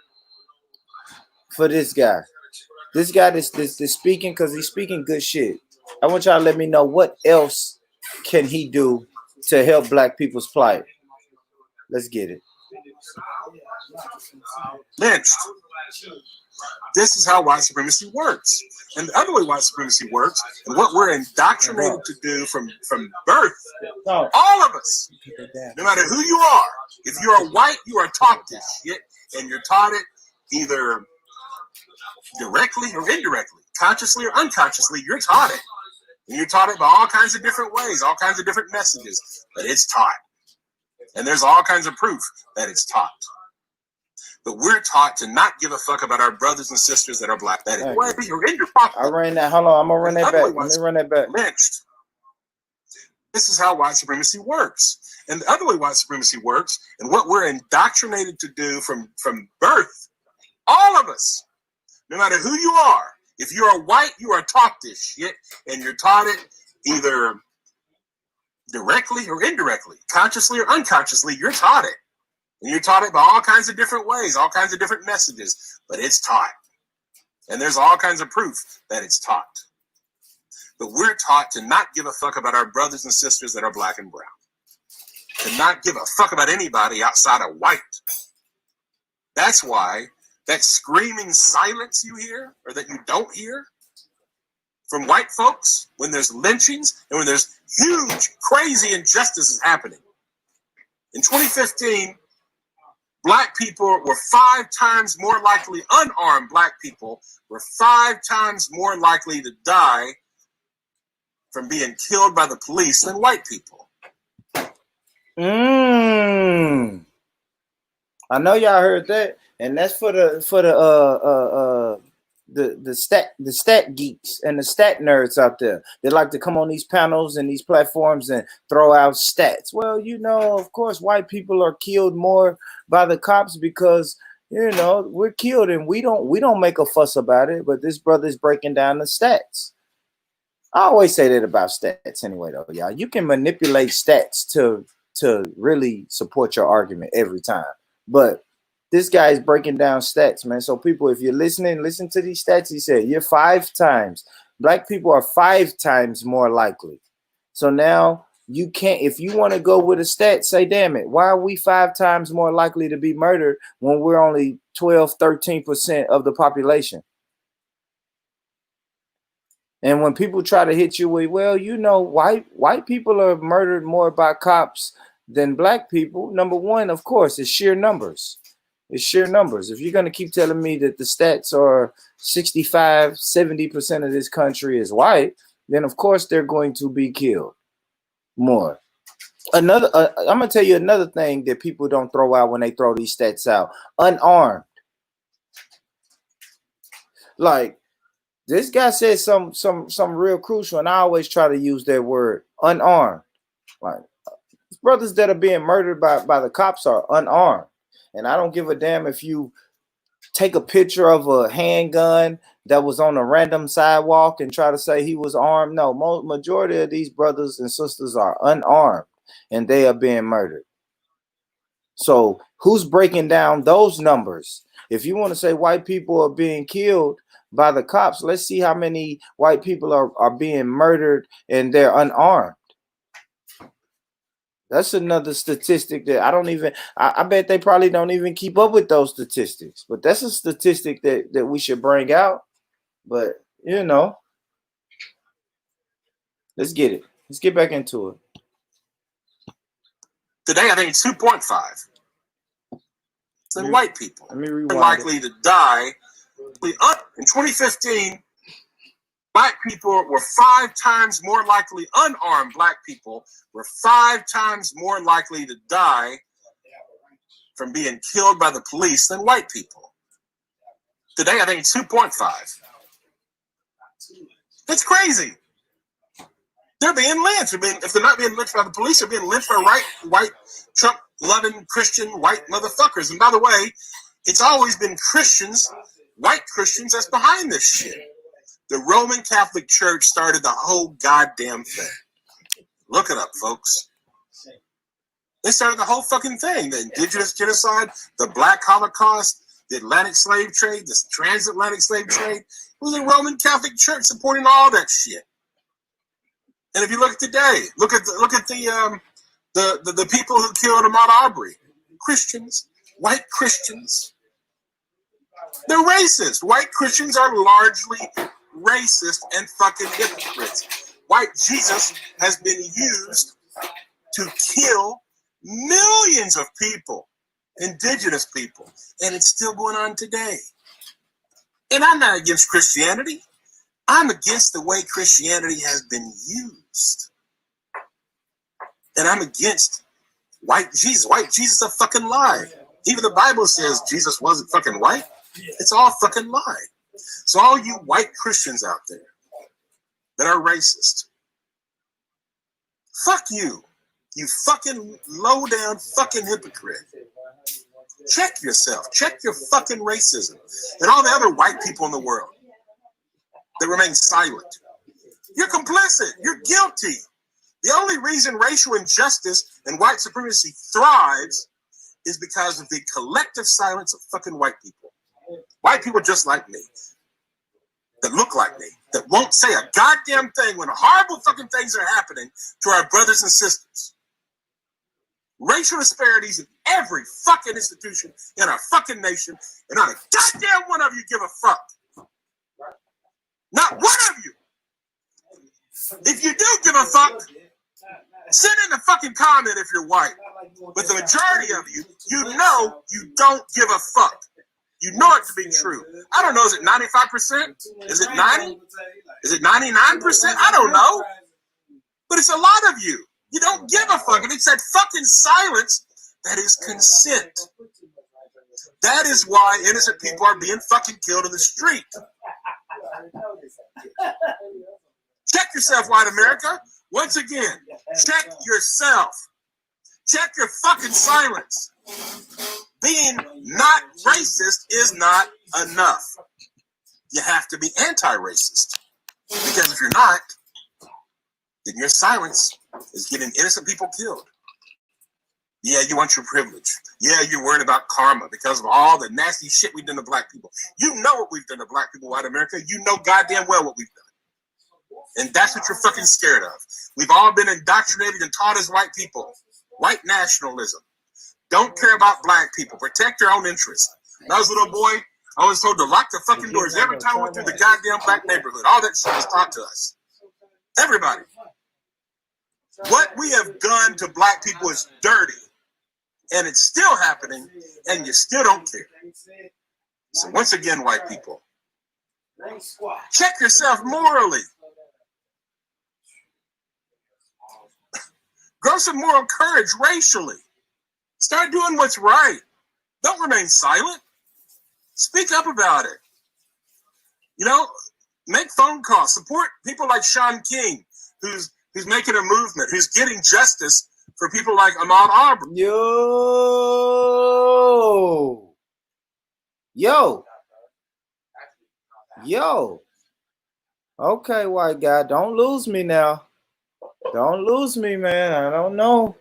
For this guy that's speaking, because he's speaking good shit. I want y'all to let me know what else can he do to help black people's plight. Let's get it. lynched. This is how white supremacy works. And the other way white supremacy works, and what we're indoctrinated to do from birth, all of us, no matter who you are, if you're a white, you are taught this shit, and you're taught it either directly or indirectly, consciously or unconsciously, you're taught it. And you're taught it by all kinds of different ways, all kinds of different messages, but it's taught. And there's all kinds of proof that it's taught. But we're taught to not give a fuck about our brothers and sisters that are black. That is why you're in your pocket. I ran that. Hold on, I'm gonna run that back. Let me run that back. Lynched. This is how white supremacy works. And the other way white supremacy works, and what we're indoctrinated to do from birth, all of us, no matter who you are, if you're a white, you are taught this shit, and you're taught it either directly or indirectly, consciously or unconsciously, you're taught it. And you're taught it by all kinds of different ways, all kinds of different messages, but it's taught. And there's all kinds of proof that it's taught. But we're taught to not give a fuck about our brothers and sisters that are black and brown. To not give a fuck about anybody outside of white. That's why that screaming silence you hear, or that you don't hear, from white folks, when there's lynchings and when there's huge, crazy injustices happening. In 2015, black people were 5 times more likely, unarmed black people were 5 times more likely to die from being killed by the police than white people. I know y'all heard that, and that's for the stat geeks and the stat nerds out there. They like to come on these panels and these platforms and throw out stats. Well, you know, of course, white people are killed more by the cops because, you know, we're killed and we don't make a fuss about it. But this brother's breaking down the stats. I always say that about stats anyway, though, y'all. You can manipulate stats to really support your argument every time. But this guy is breaking down stats, man. So people, if you're listening, listen to these stats. He said, you're 5 times. Black people are 5 times more likely. So now you can't, if you want to go with a stat, say, damn it, why are we 5 times more likely to be murdered when we're only 12, 13% of the population? And when people try to hit you with, well, you know, white people are murdered more by cops than black people. Number one, of course, is sheer numbers. It's sheer numbers. If you're going to keep telling me that the stats are 65, 70% of this country is white, then of course they're going to be killed more. I'm going to tell you another thing that people don't throw out when they throw these stats out. Unarmed. Like, this guy said some real crucial, and I always try to use that word, unarmed. Like, brothers that are being murdered by the cops are unarmed. And I don't give a damn if you take a picture of a handgun that was on a random sidewalk and try to say he was armed. No, majority of these brothers and sisters are unarmed, and they are being murdered. So who's breaking down those numbers? If you want to say white people are being killed by the cops, let's see how many white people are being murdered and they're unarmed. That's another statistic that I bet they probably don't even keep up with those statistics. But that's a statistic that we should bring out. But, you know, let's get it. Let's get back into it. Today, I think it's 2.5. Than white people. Let me rewind. They're likely to die. In 2015, black people were 5 times more likely, unarmed black people were 5 times more likely to die from being killed by the police than white people. Today, I think it's 2.5. That's crazy. They're being lynched. If they're not being lynched by the police, they're being lynched by white Trump-loving Christian white motherfuckers. And by the way, it's always been Christians, white Christians, that's behind this shit. The Roman Catholic Church started the whole goddamn thing. Look it up, folks. They started the whole fucking thing. The indigenous genocide, the Black Holocaust, the Atlantic slave trade, the transatlantic slave trade. It was the Roman Catholic Church supporting all that shit. And if you look at today, look at the people who killed Ahmaud Arbery. Christians, white Christians, they're racist. White Christians are largely racist and fucking hypocrites. White Jesus has been used to kill millions of people, indigenous people, and it's still going on today. And I'm not against Christianity. I'm against the way Christianity has been used. And I'm against white Jesus. White Jesus is a fucking lie. Even the Bible says Jesus wasn't fucking white. It's all fucking lie. So all you white Christians out there that are racist, fuck you. You fucking low down fucking hypocrite. Check yourself. Check your fucking racism. And all the other white people in the world that remain silent. You're complicit. You're guilty. The only reason racial injustice and white supremacy thrives is because of the collective silence of fucking white people. White people just like me, that look like me, that won't say a goddamn thing when horrible fucking things are happening to our brothers and sisters. Racial disparities in every fucking institution in our fucking nation, and not a goddamn one of you give a fuck. Not one of you. If you do give a fuck, send in the fucking comment if you're white. But the majority of you, you know you don't give a fuck. You know it to be true. I don't know, is it 95%? Is it 90? Is it 99%? I don't know. But it's a lot of you. You don't give a fuck. And it's that fucking silence that is consent. That is why innocent people are being fucking killed in the street. Check yourself, white America. Once again, check yourself. Check your fucking silence. Being not racist is not enough. You have to be anti-racist. Because if you're not, then your silence is getting innocent people killed. Yeah, you want your privilege. Yeah, you're worried about karma because of all the nasty shit we've done to black people. You know what we've done to black people, white America. You know goddamn well what we've done. And that's what you're fucking scared of. We've all been indoctrinated and taught as white people. White nationalism. Don't care about black people. Protect your own interests. When I was a little boy, I was told to lock the fucking doors every time I went through the goddamn black neighborhood. All that shit was taught to us. Everybody. What we have done to black people is dirty. And it's still happening, and you still don't care. So once again, white people, check yourself morally. Grow some moral courage racially. Start doing what's right. Don't remain silent. Speak up about it. You know, make phone calls. Support people like Sean King, who's making a movement, who's getting justice for people like Ahmaud Arbery. Yo. Okay, white guy, don't lose me now. Don't lose me, man. I don't know.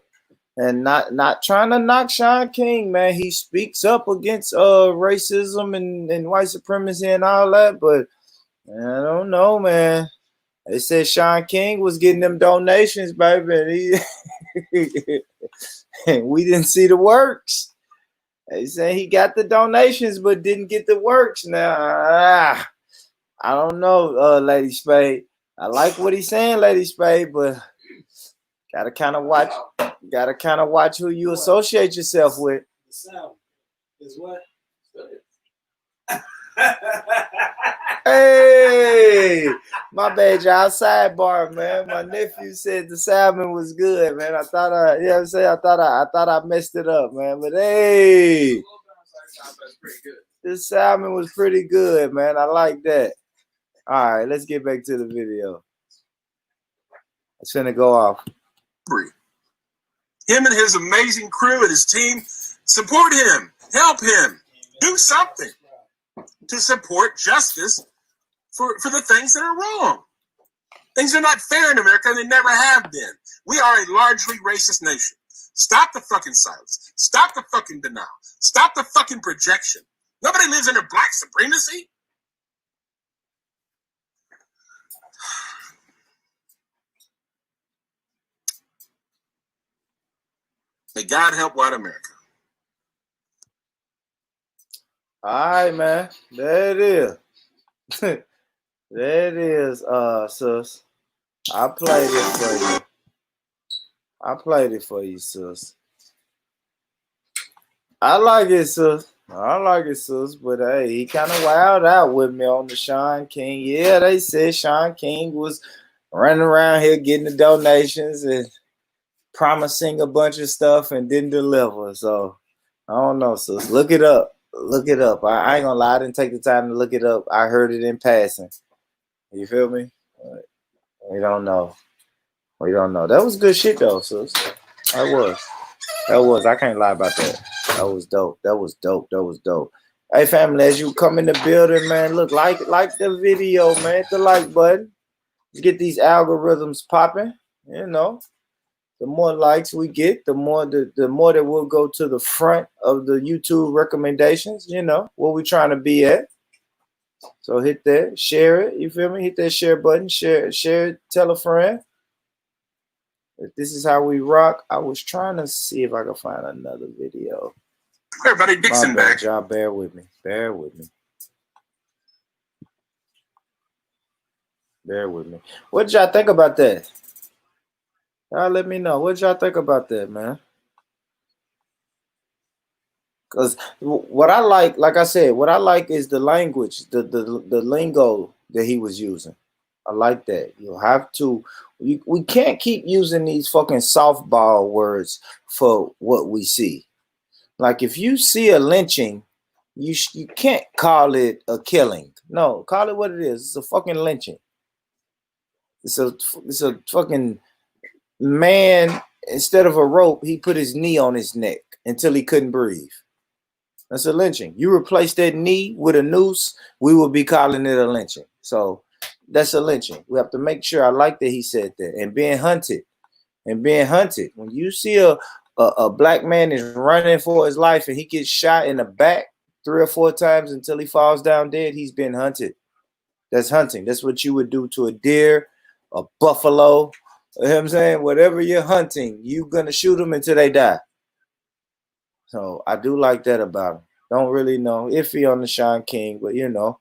And not trying to knock Sean King, man. He speaks up against racism and white supremacy and all that, but I don't know, man. They said Sean King was getting them donations, baby. And we didn't see the works. They said he got the donations, but didn't get the works. Now, I don't know, Lady Spade. I like what he's saying, Lady Spade, but gotta kind of watch who you associate yourself with. The sound is what? Hey, my bad, y'all. Sidebar, man. My nephew said the salmon was good, man. I thought I messed it up, man. But hey, the salmon was pretty good, man. I like that. All right, let's get back to the video. It's gonna go off. Him and his amazing crew and his team, support him, help him, do something to support justice for the things that are wrong. Things are not fair in America, and they never have been. We are a largely racist nation. Stop the fucking silence. Stop the fucking denial. Stop the fucking projection. Nobody lives under black supremacy. May God help white America. All right, man. There it is. There it is, sis. I played it for you. I played it for you, sis. I like it, sis. I like it, sis. But hey, he kind of wowed out with me on the Sean King. Yeah, they said Sean King was running around here getting the donations and promising a bunch of stuff and didn't deliver. So I don't know, sis. Look it up. Look it up. I ain't gonna lie, I didn't take the time to look it up. I heard it in passing. You feel me? We don't know. We don't know. That was good shit though, sis. That was. I can't lie about that. That was dope. That was dope. That was dope. Hey family, as you come in the building, man, look, like the video, man. Hit the like button. Let's get these algorithms popping. You know. The more likes we get, the more that we'll go to the front of the YouTube recommendations, you know, where we trying to be at. So hit that, share it, you feel me? Hit that share button, share it, tell a friend. If this is how we rock. I was trying to see if I could find another video. Everybody, Dixon back. Y'all bear with me. Bear with me. Bear with me. What did y'all think about that? Y'all let me know. What did y'all think about that, man? Because what I like I said, what I like is the language, the lingo that he was using. I like that. You have to. We can't keep using these fucking softball words for what we see. Like if you see a lynching, you can't call it a killing. No, call it what it is. It's a fucking lynching. It's a fucking man. Instead of a rope, he put his knee on his neck until he couldn't breathe. That's a lynching. You replace that knee with a noose, we will be calling it a lynching. So that's a lynching. We have to make sure. I like that he said that. And being hunted. When you see a black man is running for his life and he gets shot in the back 3 or 4 times until he falls down dead, he's been hunted. That's hunting. That's what you would do to a deer, a buffalo. You know what I'm saying? Whatever you're hunting, you're going to shoot them until they die. So I do like that about him. Don't really know iffy on the Sean King, but you know,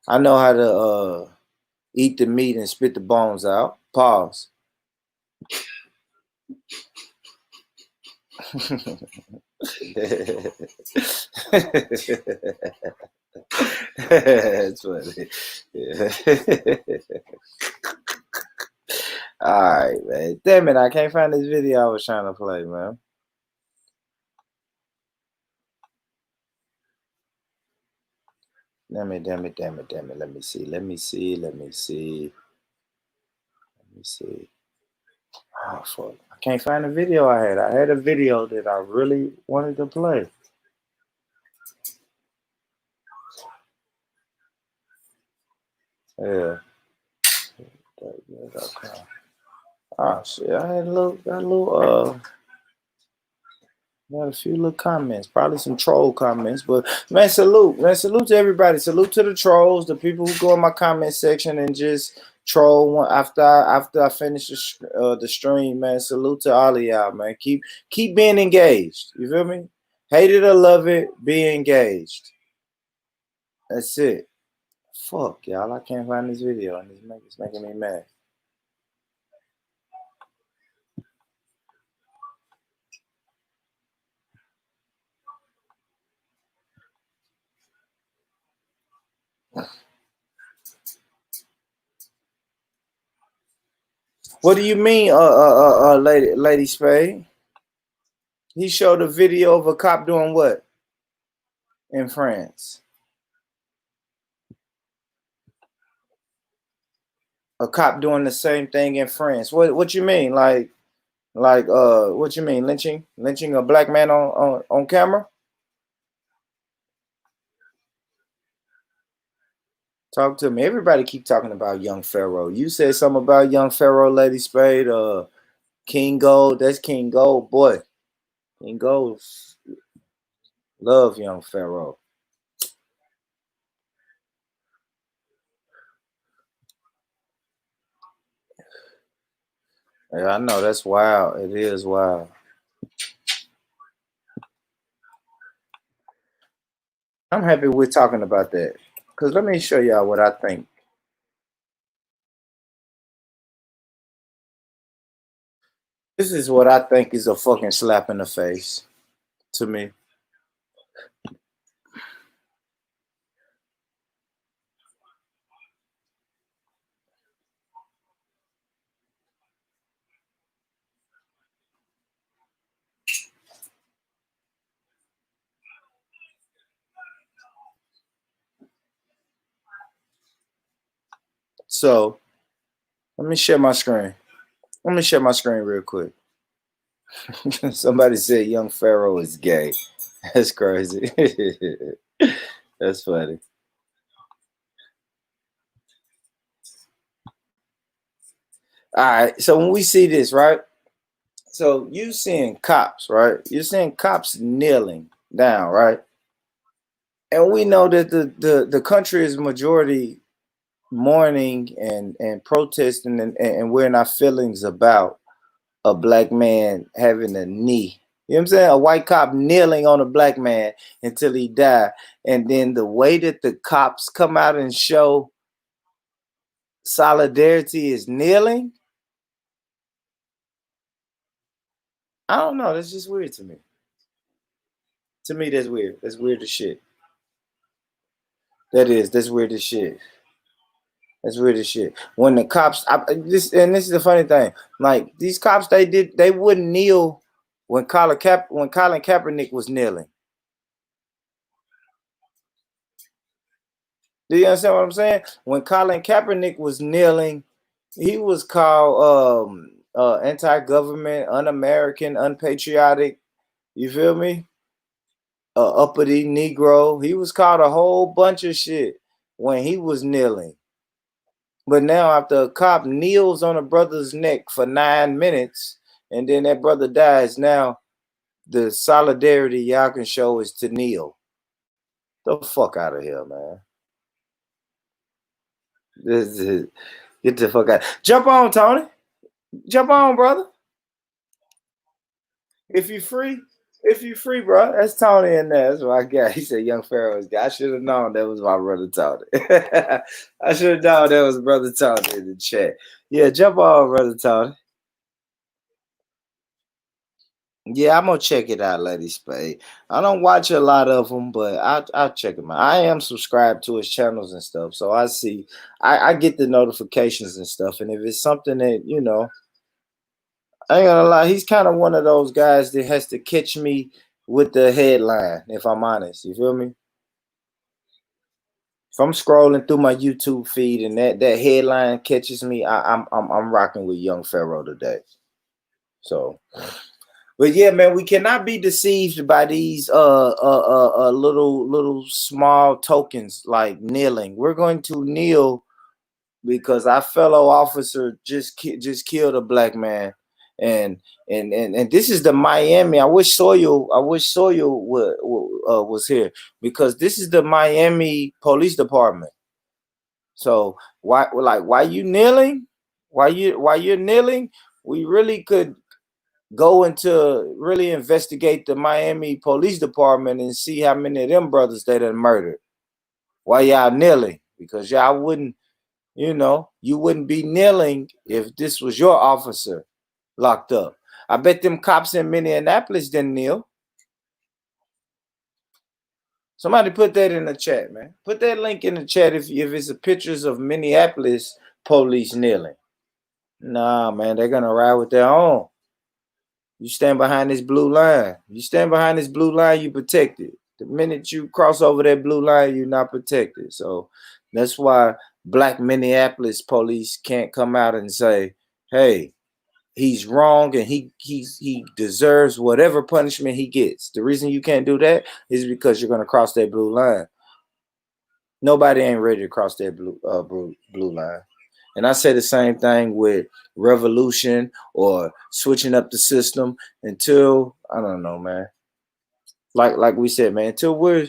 I know how to eat the meat and spit the bones out. Pause. That's funny. Yeah. All right, man. Damn it, I can't find this video I was trying to play, man. Damn it. Let me see. Oh, fuck. I can't find the video I had. I had a video that I really wanted to play. Yeah. Oh shit! I had a few little comments, probably some troll comments, but man, salute to everybody. Salute to the trolls, the people who go in my comment section and just troll one after I finish the stream, man. Salute to all of y'all, man. Keep being engaged. You feel me? Hate it or love it, be engaged. That's it. Fuck y'all, I can't find this video and it's making me mad. What do you mean, Lady Spade? He showed a video of a cop doing what in France? A cop doing the same thing in France. What you mean? Like what you mean? Lynching a black man on camera? Talk to me. Everybody keep talking about Young Pharaoh. You said something about Young Pharaoh, Lady Spade, King Gold. That's King Gold, boy. King Gold. Love Young Pharaoh. Yeah, I know that's wild. It is wild. I'm happy we're talking about that. Because let me show y'all what I think. This is what I think is a fucking slap in the face to me. So, let me share my screen. Let me share my screen real quick. Somebody said Young Pharaoh is gay. That's crazy. That's funny. All right. So when we see this, right? So you seeing cops, right? You're seeing cops kneeling down, right? And we know that the country is majority mourning and protesting and wearing our feelings about a black man having a knee. You know what I'm saying? A white cop kneeling on a black man until he died. And then the way that the cops come out and show solidarity is kneeling. I don't know. That's just weird to me. To me, that's weird. That's weird as shit. That's weird as shit. That's weird as shit. When the cops, this is the funny thing. Like these cops, they wouldn't kneel when Colin Kaepernick was kneeling. Do you understand what I'm saying? When Colin Kaepernick was kneeling, he was called anti-government, un-American, unpatriotic. You feel me? Uppity Negro. He was called a whole bunch of shit when he was kneeling. But now after a cop kneels on a brother's neck for 9 minutes and then that brother dies, now the solidarity y'all can show is to kneel. The fuck out of here, man. Get the fuck out. Jump on, Tony. Jump on, brother. If you free, bro. That's Tony in there. That's my guy. He said Young Pharaoh's guy. I should have known that was my brother Tony. I should have known that was brother Tony in the chat. Yeah, jump on, brother Tony. Yeah, I'm gonna check it out, Lady Spade. I don't watch a lot of them, but I'll check them out. I am subscribed to his channels and stuff, so I get the notifications and stuff. And if it's something that I ain't gonna lie, he's kind of one of those guys that has to catch me with the headline. If I'm honest, you feel me? If I'm scrolling through my YouTube feed and that headline catches me, I'm rocking with Young Pharaoh today. So. But yeah, man, we cannot be deceived by these little small tokens like kneeling. We're going to kneel because our fellow officer just killed a black man, and this is the Miami. I wish Sawyer was here because this is the Miami Police Department. So why you kneeling? Why you're kneeling? We really could go into really investigate the Miami Police Department and see how many of them brothers they done murdered. Why y'all kneeling? Because y'all wouldn't, you wouldn't be kneeling if this was your officer locked up. I bet them cops in Minneapolis didn't kneel. Somebody put that in the chat, man. Put that link in the chat if it's pictures of Minneapolis police kneeling. Nah, man, they're gonna ride with their own. You stand behind this blue line. You stand behind this blue line, you protected. The minute you cross over that blue line, you're not protected. So that's why black Minneapolis police can't come out and say, hey, he's wrong and he deserves whatever punishment he gets. The reason you can't do that is because you're going to cross that blue line. Nobody ain't ready to cross that blue line. And I say the same thing with revolution or switching up the system until, I don't know, man. Like we said, man, until we're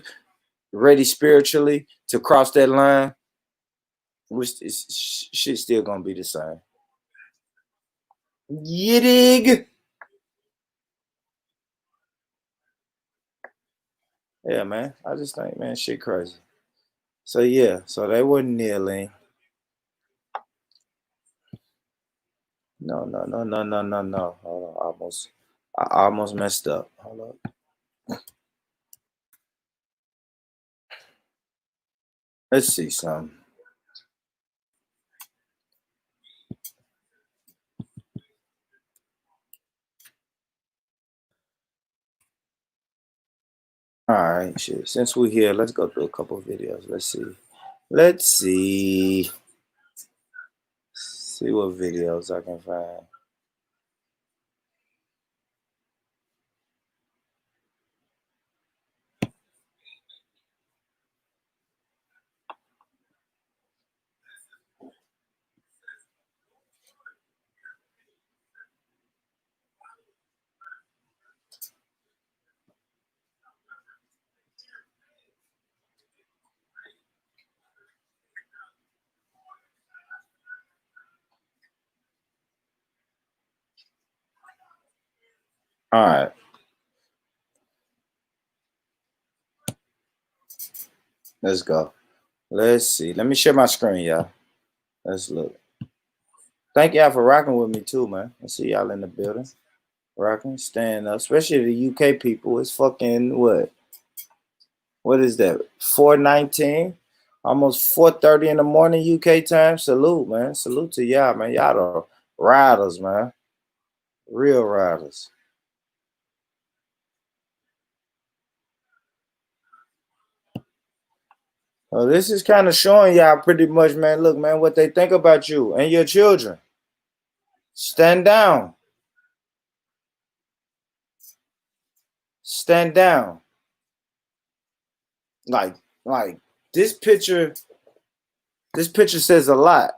ready spiritually to cross that line, shit's still going to be the same. You dig? Yeah, man. I just think, man, shit crazy. So yeah, so they were kneeling. No. Hold on, I almost messed up. Hold up. Let's see something. All right, shit. Since we're here, let's go through a couple of videos. Let's see. See what videos I can find. All right. Let's go. Let's see. Let me share my screen, y'all. Let's look. Thank y'all for rocking with me too, man. I see y'all in the building. Rocking, staying up. Especially the UK people. It's fucking what? What is that? 4:19? Almost 4:30 in the morning UK time. Salute, man. Salute to y'all, man. Y'all the riders, man. Real riders. Well, this is kind of showing y'all pretty much, man. Look, man, what they think about you and your children. Stand down. Stand down. Like this picture says a lot.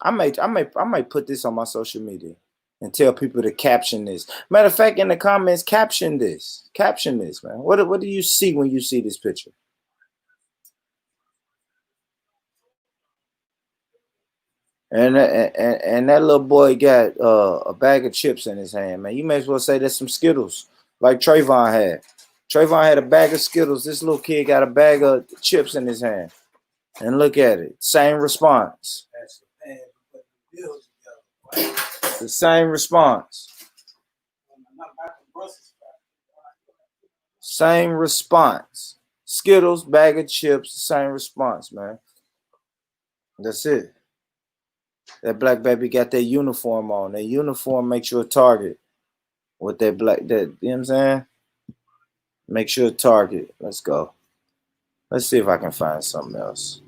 I might put this on my social media and tell people to caption this. Matter of fact, in the comments, caption this. Caption this, man. What do you see when you see this picture? And that little boy got a bag of chips in his hand, man. You may as well say that's some Skittles, like Trayvon had. Trayvon had a bag of Skittles. This little kid got a bag of chips in his hand. And look at it. Same response. The same response. Same response. Skittles, bag of chips, same response, man. That's it. That black baby got their uniform on. Their uniform makes you a target. With that black, you know what I'm saying? Makes you a target. Let's go. Let's see if I can find something else.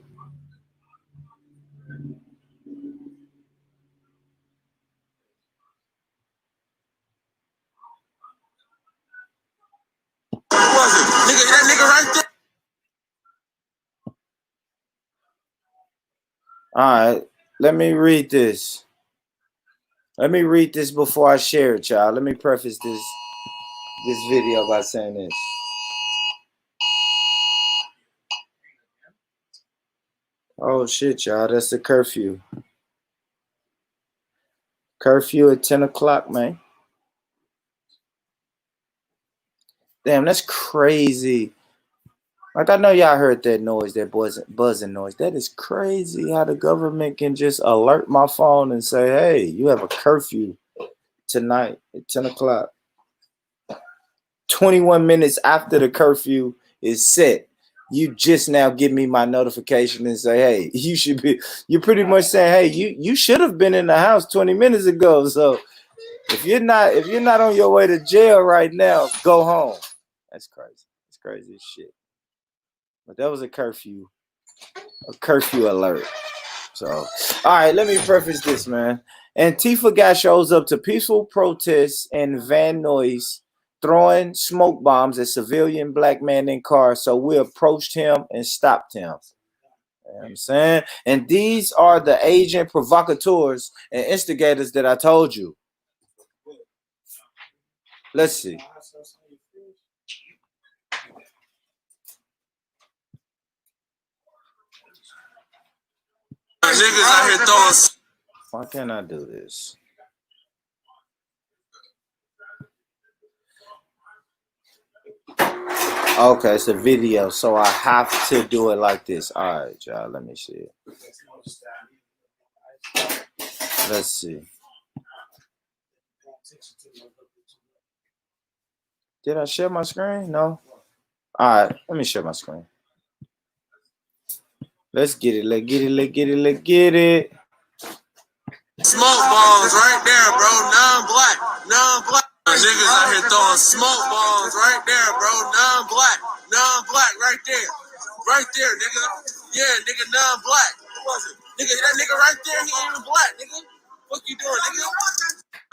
All right, let me read this. Let me read this before I share it, y'all. Let me preface this video by saying this. Oh shit, y'all, that's the curfew. Curfew at 10 o'clock, man. Damn, that's crazy. Like, I know y'all heard that noise, that buzzing noise. That is crazy how the government can just alert my phone and say, hey, you have a curfew tonight at 10 o'clock. 21 minutes after the curfew is set, you just now give me my notification and say, hey, you're pretty much saying, hey, you should have been in the house 20 minutes ago. So if you're not on your way to jail right now, go home. That's crazy. It's crazy as shit. But that was a curfew alert. So, all right, let me preface this, man. Antifa guy shows up to peaceful protests in Van Nuys, throwing smoke bombs at civilian black man in car. So we approached him and stopped him. You know what I'm saying? And these are the agent provocateurs and instigators that I told you. Let's see. Why can't I do this? Okay, it's a video, so I have to do it like this. All right, y'all, let me see it. Let's see. Did I share my screen? No. All right, let me share my screen. Let's get it. Let's get it. Let's get it. Let's get it. Smoke bombs right there, bro. Non-black. Non-black. Niggas out here throwing smoke bombs right there, bro. Non-black. Non-black right there. Right there, nigga. Yeah, nigga, non-black. Nigga, that nigga right there, he ain't even black, nigga. What you doing, nigga?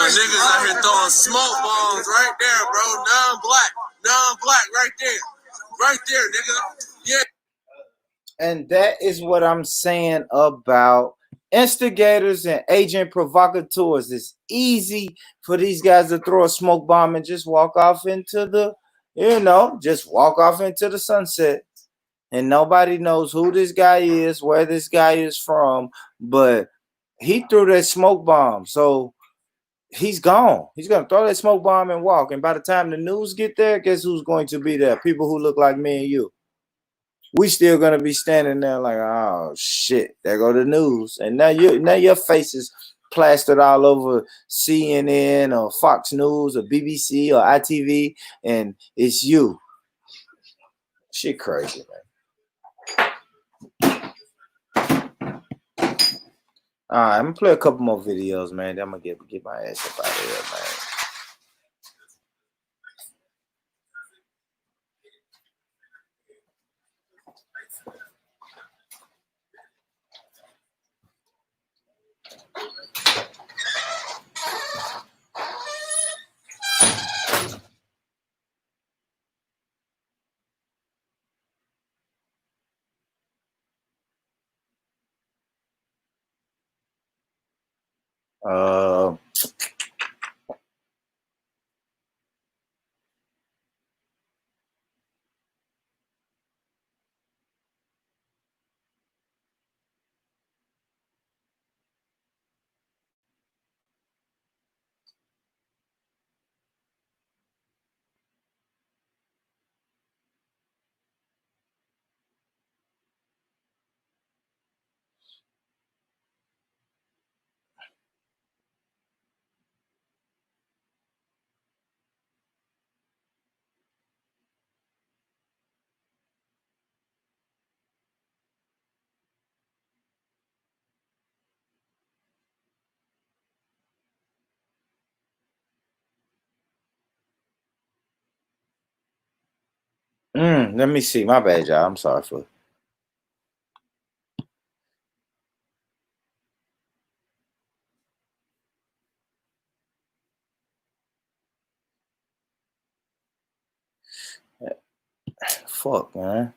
Niggas out here throwing smoke bombs right there, bro. Non-black. Non-black right there. Right there, nigga. Yeah. And that is what I'm saying about instigators and agent provocateurs. It's easy for these guys to throw a smoke bomb and just walk off into the, just walk off into the sunset. And nobody knows who this guy is, where this guy is from, but he threw that smoke bomb. So he's gone. He's going to throw that smoke bomb and walk. And by the time the news get there, guess who's going to be there? People who look like me and you. We still gonna be standing there like, oh shit, there go the news, and now your face is plastered all over CNN or Fox News or BBC or ITV, and it's you. Shit, crazy, man. All right, I'm gonna play a couple more videos, man. Then I'm gonna get my ass up out of here, man. Let me see. My bad, y'all. I'm sorry for. Fuck, man.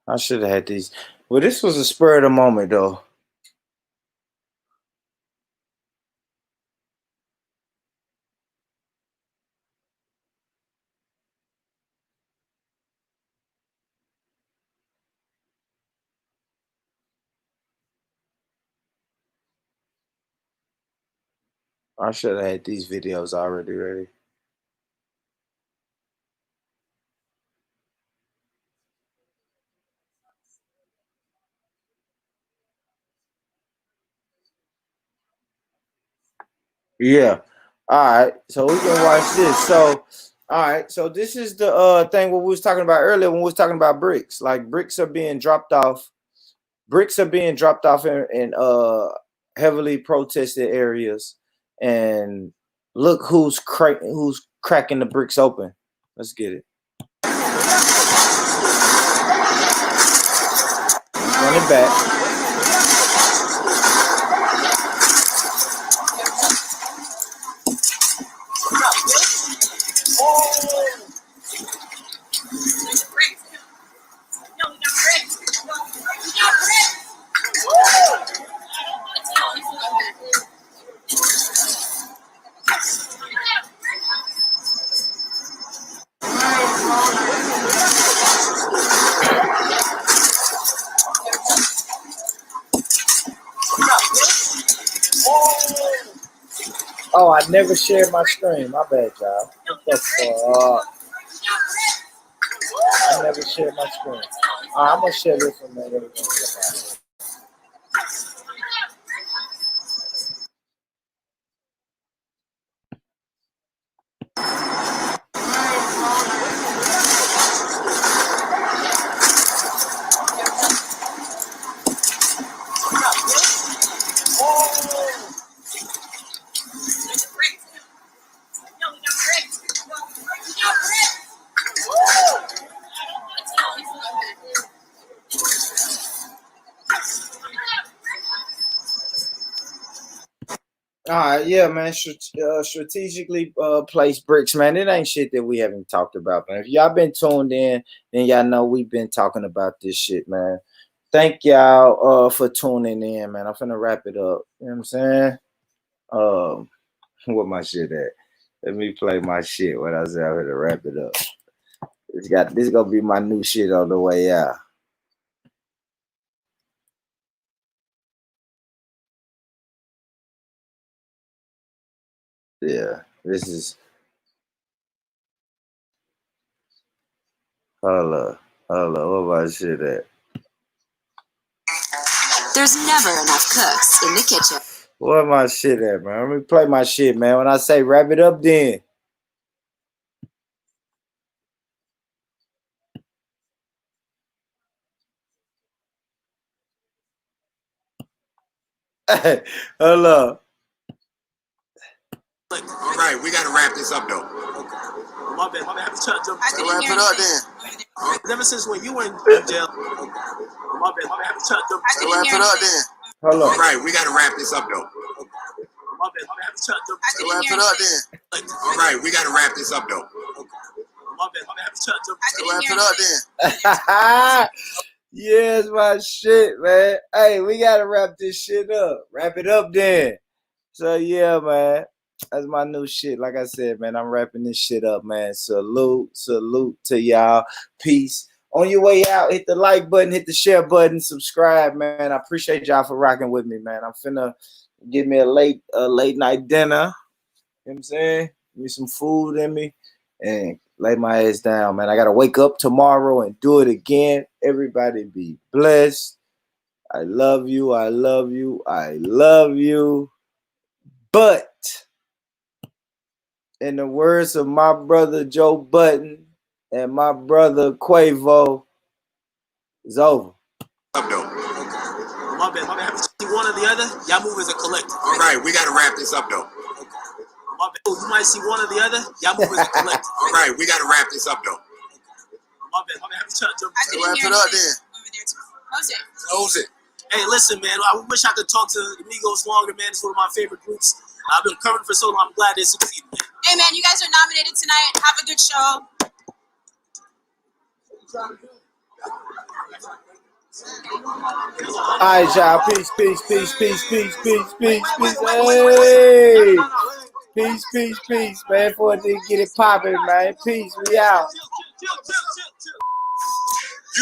I should have had these. Well, this was a spur of the moment, though. I should have had these videos already ready. Yeah. All right. So we can watch this. So, all right. So this is the thing what we was talking about earlier when we was talking about bricks. Like bricks are being dropped off. Bricks are being dropped off in heavily protested areas. And look who's cracking the bricks open. Let's get it. Run it back. Oh, I never shared my screen. My bad, y'all. What the fuck? I never shared my screen. I'm gonna share this one, man. All right, yeah, man. Strategically placed bricks, man. It ain't shit that we haven't talked about, man. If y'all been tuned in, then y'all know we've been talking about this shit, man. Thank y'all for tuning in, man. I'm finna wrap it up. You know what I'm saying? What my shit at? Let me play my shit when I say I'm gonna wrap it up. This gonna be my new shit on the way out. Yeah, this is. Hold up. What my shit at? There's never enough cooks in the kitchen. What my shit at, man? Let me play my shit, man. When I say wrap it up, then. Hold up. All right, we gotta wrap this up though. Okay. My bad. I have to wrap it up then. Ever since when you were in jail. Okay. My bad. I have to wrap it up then. Hold up. All right, we gotta wrap this up though. Okay. My bad. I have to wrap it up then. All right, we gotta wrap this up though. Okay. My bad. I have to wrap it up then. Yes, my shit, man. Hey, we gotta wrap this shit up. Wrap it up then. So yeah, man. That's my new shit. Like I said, man, I'm wrapping this shit up, man. Salute to y'all. Peace. On your way out, hit the like button, hit the share button, subscribe, man. I appreciate y'all for rocking with me, man. I'm finna give me a late night dinner. You know what I'm saying? Give me some food in me and lay my ass down, man. I gotta wake up tomorrow and do it again. Everybody be blessed. I love you. I love you. I love you. But in the words of my brother Joe Budden and my brother Quavo, it's over. Up though. My bad. Have to see one or the other. Y'all move as a collective. All right, we gotta wrap this up though. My bad. You might see one or the other. Y'all move as a collective. All right, we gotta wrap this up though. My bad. Have to wrap it up then. Close it. Hey, listen, man. I wish I could talk to the Migos longer, man. It's one of my favorite groups. I've been covering for so long. I'm glad they succeeded, man. Hey, man, you guys are nominated tonight. Have a good show. All right, y'all. Peace. Hey. Peace, man. For it to get it popping, man. Peace. We out.